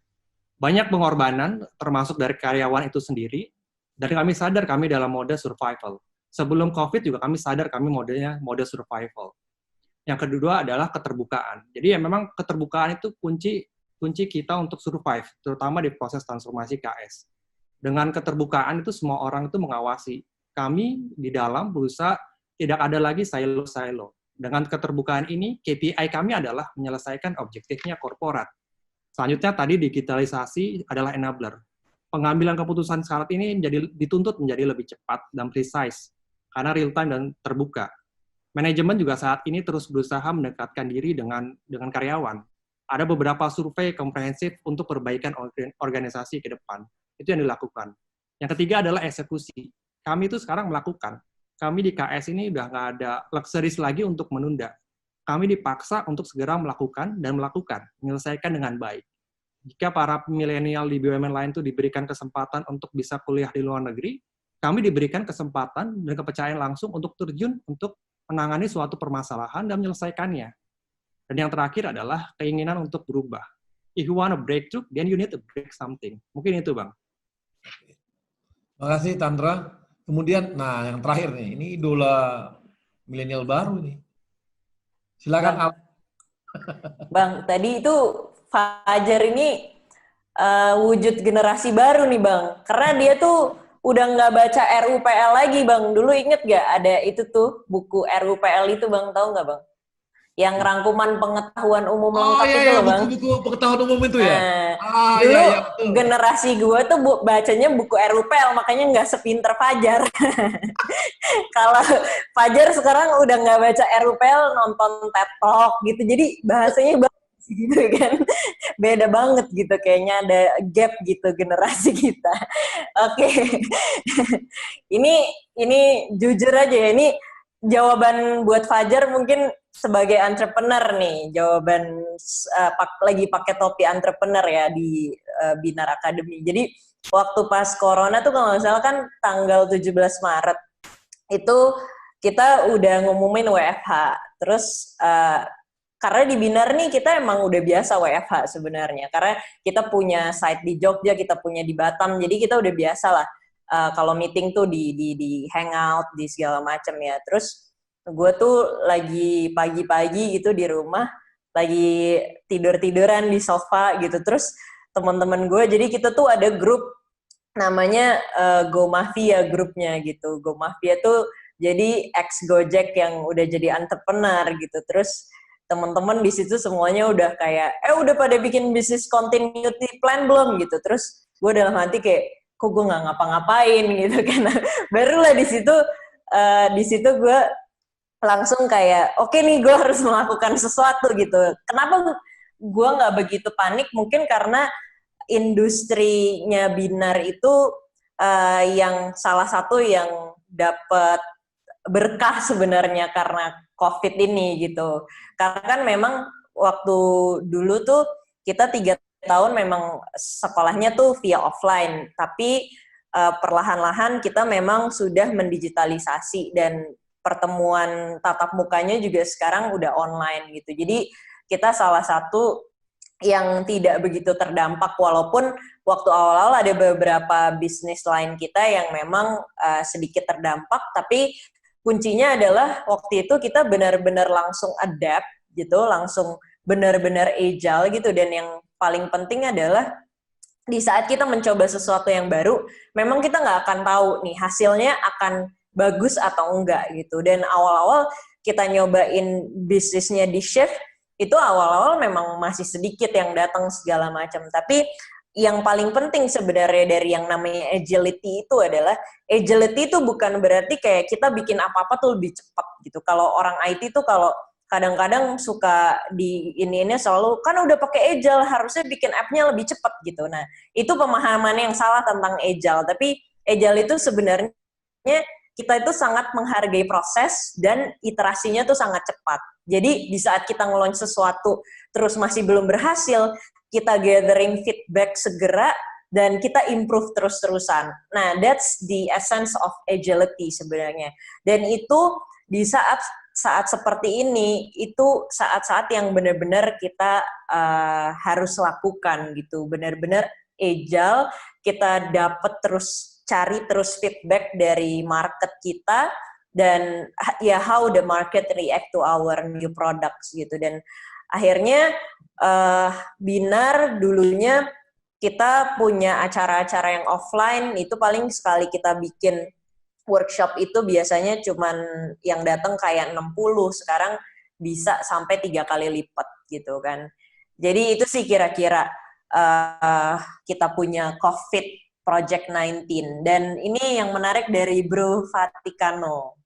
Banyak pengorbanan, termasuk dari karyawan itu sendiri, dan kami sadar kami dalam mode survival. Sebelum COVID juga kami sadar kami modenya mode survival. Yang kedua adalah keterbukaan. Jadi ya memang keterbukaan itu kunci kita untuk survive, terutama di proses transformasi KS. Dengan keterbukaan itu semua orang itu mengawasi. Kami di dalam berusaha tidak ada lagi silo-silo. Dengan keterbukaan ini, KPI kami adalah menyelesaikan objektifnya korporat. Selanjutnya tadi digitalisasi adalah enabler. Pengambilan keputusan saat ini dituntut menjadi lebih cepat dan precise, karena real time dan terbuka. Manajemen juga saat ini terus berusaha mendekatkan diri dengan karyawan. Ada beberapa survei komprehensif untuk perbaikan organisasi ke depan. Itu yang dilakukan. Yang ketiga adalah eksekusi. Kami itu sekarang melakukan. Kami di KS ini udah nggak ada luxuries lagi untuk menunda. Kami dipaksa untuk segera melakukan, menyelesaikan dengan baik. Jika para milenial di BUMN lain itu diberikan kesempatan untuk bisa kuliah di luar negeri, kami diberikan kesempatan dan kepercayaan langsung untuk terjun untuk menangani suatu permasalahan dan menyelesaikannya. Dan yang terakhir adalah keinginan untuk berubah. If you want to break through, then you need to break something. Mungkin itu, Bang. Terima kasih, Tandra. Kemudian, nah yang terakhir nih, ini idola milenial baru nih. Silakan, Al. Bang, tadi itu Fajar ini wujud generasi baru nih, Bang. Karena dia tuh udah nggak baca RUPL lagi, Bang. Dulu inget nggak ada itu tuh, buku RUPL itu, Bang. Tahu nggak, Bang? Yang rangkuman pengetahuan umum lengkap itu loh, Bang. Buku pengetahuan umum itu ya? Dulu generasi gue tuh bacanya buku RUPL, makanya nggak sepinter Fajar. Kalau Fajar sekarang udah nggak baca RUPL, nonton TED Talk gitu. Jadi bahasanya bagus gitu kan. Beda banget gitu, kayaknya ada gap gitu generasi kita. Oke. Ini jujur aja ya, ini jawaban buat Fajar mungkin sebagai entrepreneur nih, jawaban lagi pakai topi entrepreneur ya di Binar Academy. Jadi waktu pas corona tuh kalau nggak salah kan tanggal 17 Maret itu kita udah ngumumin WFH. Terus karena di Binar nih kita emang udah biasa WFH sebenarnya, karena kita punya site di Jogja, kita punya di Batam, jadi kita udah biasa lah kalau meeting tuh di hangout, di segala macam ya. Terus gue tuh lagi pagi-pagi gitu di rumah, lagi tidur-tiduran di sofa gitu. Terus teman-teman gue, jadi kita tuh ada grup namanya Go Mafia grupnya gitu. Go Mafia tuh jadi ex Gojek yang udah jadi entrepreneur gitu. Terus teman-teman di situ semuanya udah kayak, udah pada bikin bisnis continuity plan belum gitu. Terus gue dalam hati kayak, kok gue nggak ngapa-ngapain gitu kan. Barulah di situ gue langsung kayak, oke nih gue harus melakukan sesuatu gitu. Kenapa gue nggak begitu panik? Mungkin karena industrinya Binar itu yang salah satu yang dapat berkah sebenarnya karena COVID ini gitu. Karena kan memang waktu dulu tuh kita 3 tahun memang sekolahnya tuh via offline, tapi perlahan-lahan kita memang sudah mendigitalisasi dan pertemuan tatap mukanya juga sekarang udah online gitu. Jadi kita salah satu yang tidak begitu terdampak, walaupun waktu awal-awal ada beberapa bisnis lain kita yang memang sedikit terdampak, tapi kuncinya adalah waktu itu kita benar-benar langsung adapt gitu, langsung benar-benar agile gitu, dan yang paling penting adalah di saat kita mencoba sesuatu yang baru, memang kita nggak akan tahu nih hasilnya akan bagus atau enggak gitu. Dan awal-awal kita nyobain bisnisnya di shift, itu awal-awal memang masih sedikit yang datang segala macam. Tapi yang paling penting sebenarnya dari yang namanya agility itu adalah, agility itu bukan berarti kayak kita bikin apa-apa tuh lebih cepat gitu. Kalau orang IT tuh kalau kadang-kadang suka di ini selalu, kan udah pakai agile, harusnya bikin app-nya lebih cepat gitu. Nah, itu pemahaman yang salah tentang agile. Tapi agile itu sebenarnya kita itu sangat menghargai proses dan iterasinya tuh sangat cepat. Jadi di saat kita nge-launch sesuatu terus masih belum berhasil, kita gathering feedback segera dan kita improve terus-terusan. Nah, that's the essence of agility sebenarnya. Dan itu di saat seperti ini, itu saat-saat yang benar-benar kita harus lakukan gitu. Benar-benar agile, kita dapat cari terus feedback dari market kita, dan ya how the market react to our new products gitu. Dan akhirnya Binar dulunya kita punya acara-acara yang offline, itu paling sekali kita bikin workshop itu biasanya cuman yang datang kayak 60, sekarang bisa sampai 3 kali lipat gitu kan. Jadi itu sih kira-kira kita punya COVID Project 19. Dan ini yang menarik dari Bro Vaticano.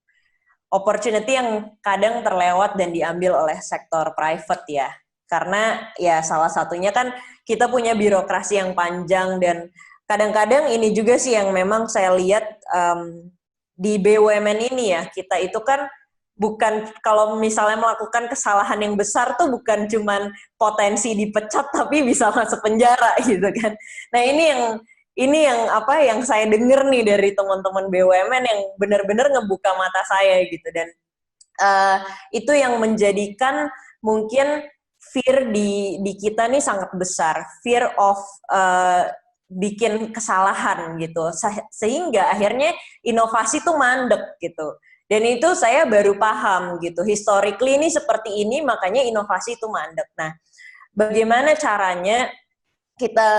Opportunity yang kadang terlewat dan diambil oleh sektor private ya. Karena ya salah satunya kan kita punya birokrasi yang panjang, dan kadang-kadang ini juga sih yang memang saya lihat di BUMN ini ya, kita itu kan bukan, kalau misalnya melakukan kesalahan yang besar tuh bukan cuman potensi dipecat tapi bisa masuk penjara gitu kan. Nah ini yang apa yang saya dengar nih dari teman-teman BUMN yang benar-benar ngebuka mata saya gitu. Dan itu yang menjadikan mungkin fear di kita nih sangat besar, fear of bikin kesalahan gitu, sehingga akhirnya inovasi tuh mandek gitu. Dan itu saya baru paham gitu, historically ini seperti ini, makanya inovasi itu mandek. Nah, bagaimana caranya kita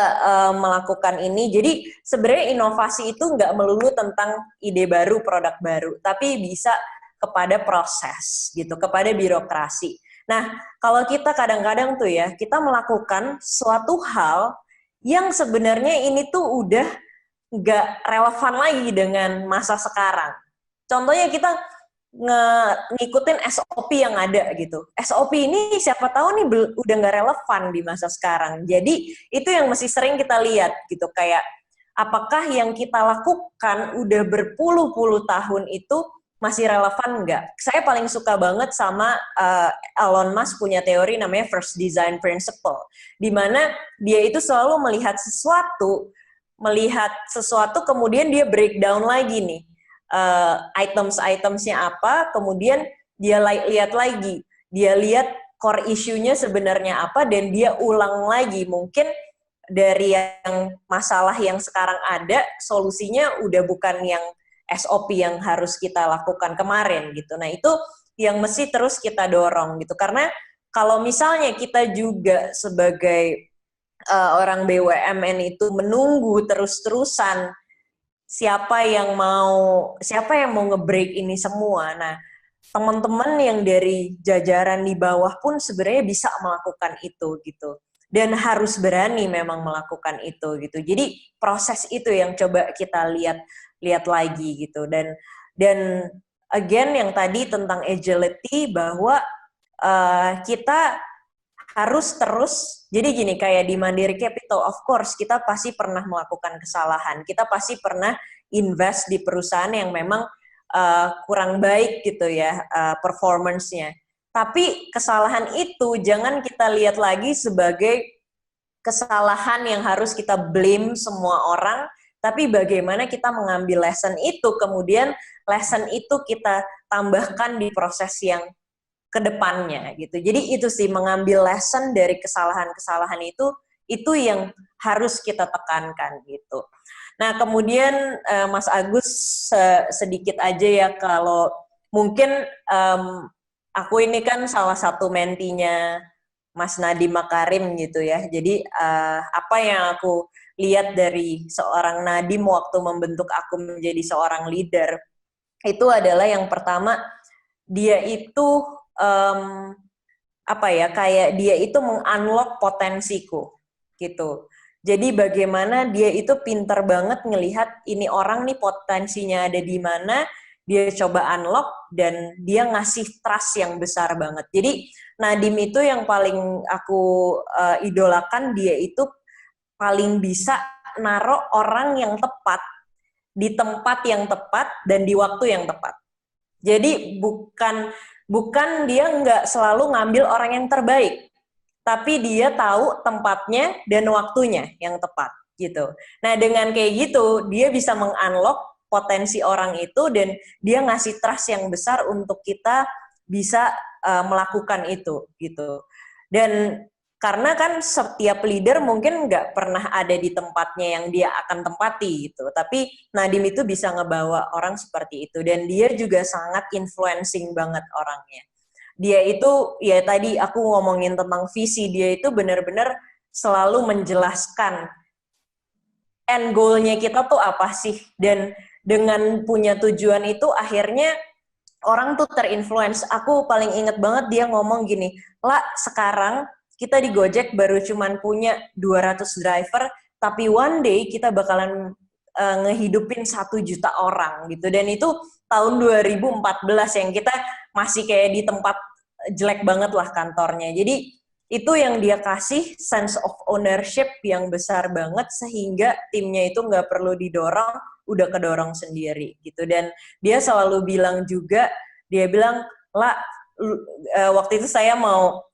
melakukan ini? Jadi sebenarnya inovasi itu nggak melulu tentang ide baru, produk baru, tapi bisa kepada proses gitu, kepada birokrasi. Nah, kalau kita kadang-kadang tuh ya, kita melakukan suatu hal yang sebenarnya ini tuh udah nggak relevan lagi dengan masa sekarang. Contohnya kita ngikutin SOP yang ada gitu. SOP ini siapa tahu nih udah nggak relevan di masa sekarang. Jadi itu yang mesti sering kita lihat gitu, kayak apakah yang kita lakukan udah berpuluh-puluh tahun itu masih relevan nggak? Saya paling suka banget sama Elon Musk punya teori namanya First Design Principle, di mana dia itu selalu melihat sesuatu kemudian dia breakdown lagi nih items-itemsnya apa, kemudian dia lihat lagi, dia lihat core issue-nya sebenarnya apa, dan dia ulang lagi mungkin dari yang masalah yang sekarang ada, solusinya udah bukan yang SOP yang harus kita lakukan kemarin gitu. Nah itu yang mesti terus kita dorong gitu, karena kalau misalnya kita juga sebagai orang BUMN itu menunggu terus-terusan siapa yang mau nge-break ini semua. Nah teman-teman yang dari jajaran di bawah pun sebenarnya bisa melakukan itu gitu, dan harus berani memang melakukan itu gitu. Jadi proses itu yang coba kita lihat lagi gitu. Dan again yang tadi tentang agility, bahwa kita harus terus, jadi gini, kayak di Mandiri Capital, of course kita pasti pernah melakukan kesalahan, kita pasti pernah invest di perusahaan yang memang kurang baik gitu ya performance-nya. Tapi kesalahan itu jangan kita lihat lagi sebagai kesalahan yang harus kita blame semua orang, tapi bagaimana kita mengambil lesson itu, kemudian lesson itu kita tambahkan di proses yang kedepannya gitu. Jadi itu sih, mengambil lesson dari kesalahan-kesalahan itu yang harus kita tekankan gitu. Nah kemudian Mas Agus sedikit aja ya, kalau mungkin aku ini kan salah satu mentinya Mas Nadiem Makarim gitu ya. Jadi apa yang aku lihat dari seorang Nadiem waktu membentuk aku menjadi seorang leader, itu adalah yang pertama, dia itu kayak dia itu meng-unlock potensiku gitu. Jadi bagaimana dia itu pinter banget ngelihat ini orang nih potensinya ada di mana, dia coba unlock dan dia ngasih trust yang besar banget. Jadi Nadiem itu yang paling aku idolakan, dia itu paling bisa naruh orang yang tepat di tempat yang tepat dan di waktu yang tepat. Jadi bukan dia nggak selalu ngambil orang yang terbaik, tapi dia tahu tempatnya dan waktunya yang tepat gitu. Nah dengan kayak gitu dia bisa mengunlock potensi orang itu dan dia ngasih trust yang besar untuk kita bisa melakukan itu gitu. Dan karena kan setiap leader mungkin nggak pernah ada di tempatnya yang dia akan tempati gitu. Tapi Nadiem itu bisa ngebawa orang seperti itu dan dia juga sangat influencing banget orangnya. Dia itu ya tadi aku ngomongin tentang visi, dia itu benar-benar selalu menjelaskan end goal-nya kita tuh apa sih, dan dengan punya tujuan itu akhirnya orang tuh terinfluence. Aku paling inget banget dia ngomong gini, "Lah, sekarang kita di Gojek baru cuman punya 200 driver, tapi one day kita bakalan ngehidupin 1 juta orang," gitu. Dan itu tahun 2014 yang kita masih kayak di tempat jelek banget lah kantornya. Jadi itu yang dia kasih sense of ownership yang besar banget sehingga timnya itu nggak perlu didorong, udah kedorong sendiri gitu. Dan dia selalu bilang juga, dia bilang, "Lah, waktu itu saya mau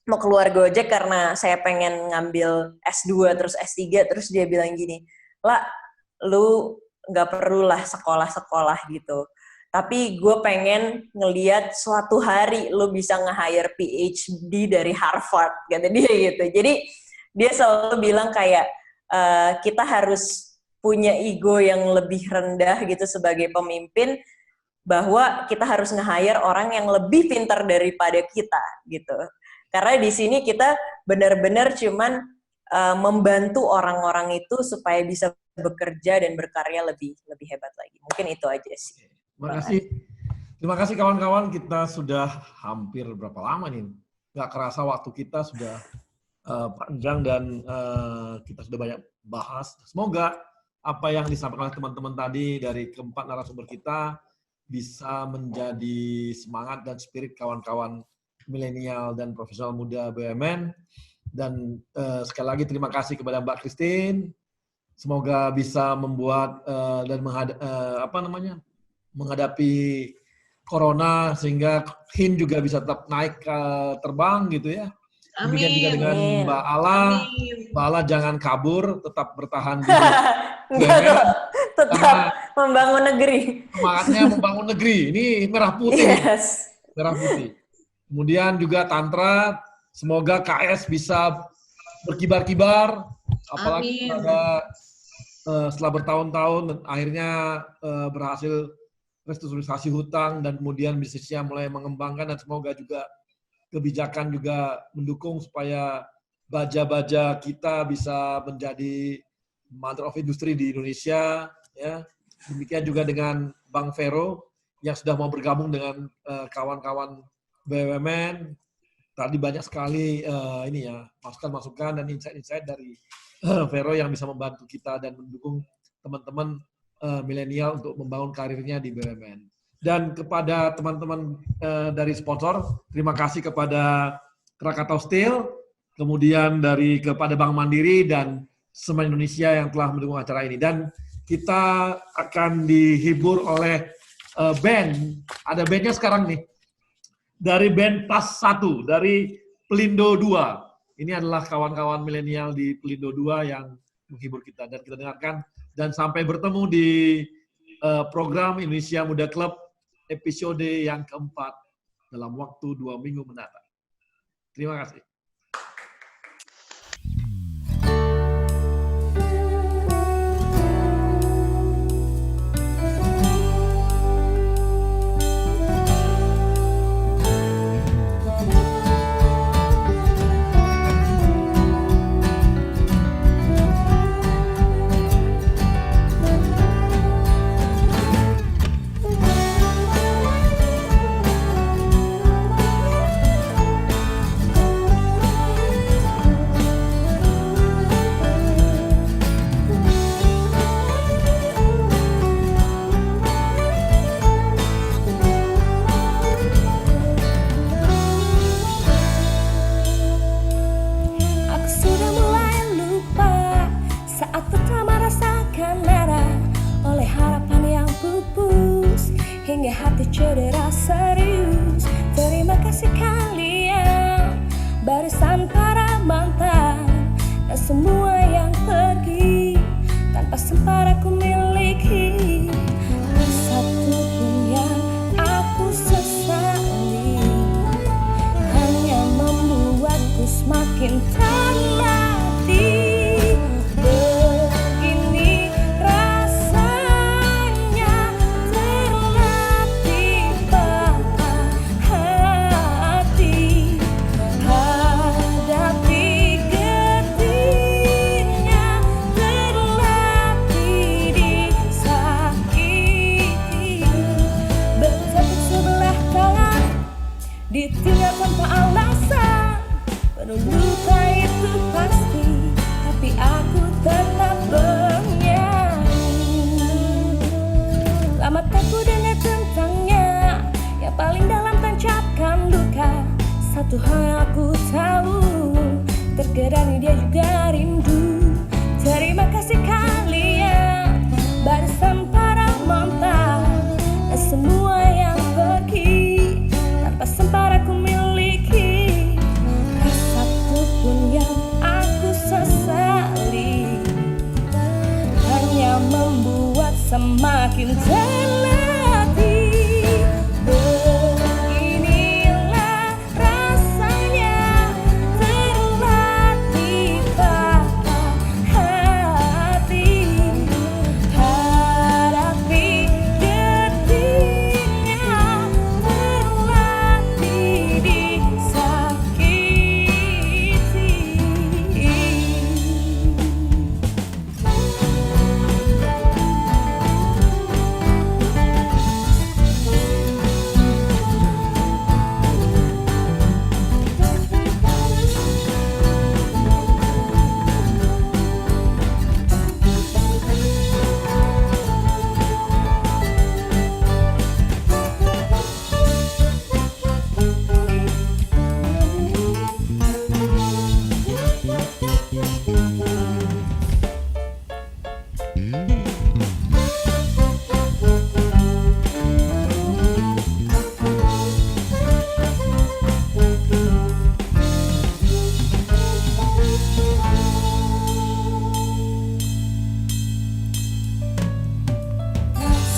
keluar Gojek karena saya pengen ngambil S2 terus S3, terus dia bilang gini, "Lah, lu nggak perlulah sekolah-sekolah gitu. Tapi gue pengen ngeliat suatu hari lu bisa nge-hire PhD dari Harvard," kata dia gitu. Jadi dia selalu bilang kayak kita harus punya ego yang lebih rendah gitu sebagai pemimpin, bahwa kita harus nge-hire orang yang lebih pintar daripada kita gitu. Karena di sini kita benar-benar cuman membantu orang-orang itu supaya bisa bekerja dan berkarya lebih hebat lagi. Mungkin itu aja sih. Terima kasih kawan-kawan, kita sudah hampir berapa lama nih? Nggak kerasa waktu kita sudah panjang dan kita sudah banyak bahas. Semoga apa yang disampaikan oleh teman-teman tadi dari keempat narasumber kita bisa menjadi semangat dan spirit kawan-kawan milenial dan profesional muda BUMN. Dan sekali lagi terima kasih kepada Mbak Christine. Semoga bisa membuat dan menghadapi corona sehingga HIN juga bisa tetap naik terbang gitu ya. Demikian juga dengan Mbak Ala. Mbak Ala jangan kabur, tetap bertahan di BUMN. Tetap membangun negeri. Semangatnya membangun negeri. Ini merah putih. Yes. Merah putih. Kemudian juga Tantra, semoga KS bisa berkibar-kibar. Apalagi setelah bertahun-tahun akhirnya berhasil restrukturisasi hutang dan kemudian bisnisnya mulai mengembangkan, dan semoga juga kebijakan juga mendukung supaya baja-baja kita bisa menjadi mother of industry di Indonesia ya. Demikian juga dengan Bang Vero yang sudah mau bergabung dengan kawan-kawan BUMN. Tadi banyak sekali masukan-masukan dan insight-insight dari Vero yang bisa membantu kita dan mendukung teman-teman milenial untuk membangun karirnya di BUMN. Dan kepada teman-teman dari sponsor, terima kasih kepada Krakatau Steel, kemudian kepada Bank Mandiri dan Semen Indonesia yang telah mendukung acara ini. Dan kita akan dihibur oleh band, ada bandnya sekarang nih, dari band Plus 1, dari Pelindo 2. Ini adalah kawan-kawan milenial di Pelindo 2 yang menghibur kita, dan kita dengarkan. Dan sampai bertemu di program Indonesia Muda Club episode yang keempat dalam waktu 2 minggu mendatang. Terima kasih. kasih kalian, barisan para mantan dan semua yang pergi tanpa sempat aku miliki. Satu pun yang aku sesali, hanya membuatku semakin terlatih. Begini rasanya terlatih patah hati, hadapi getirnya, terlatih disakiti. Bertepuk sebelah tangan, ditinggal tanpa alasan, penuh luka itu pasti, tapi aku tetap bernyanyi. Lama aku dengar tentangnya, yang paling dalam tancapkan luka. Satu hal yang aku tahu, terkadang dia juga rindu. Terima kasih kalian, barisan para mantan dan semua yang pergi tanpa sempat aku miliki. Satu pun yang aku sesali, hanya membuat semakin terlatih. Beginilah rasanya terlatih patah hati, hadapi getirnya, terlatih disakiti.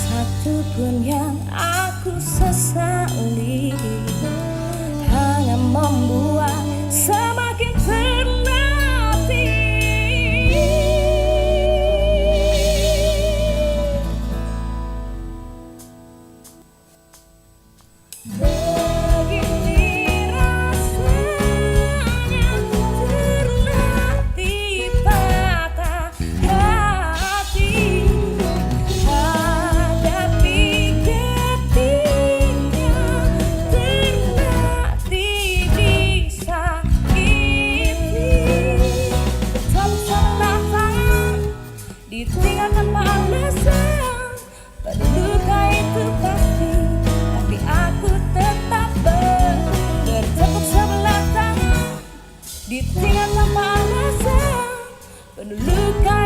Satu pun yang aku sesali, hanya membuat semakin terlatih. Begini rasanya terlatih patah hati, hadapi getirnya, terlatih disakiti. Bertepuk sebelah tangan, ditinggal tanpa alasan, pada luka itu pasti, tapi aku tetap bertepuk sebelah tangan, ditinggal tanpa alasan, penuh luka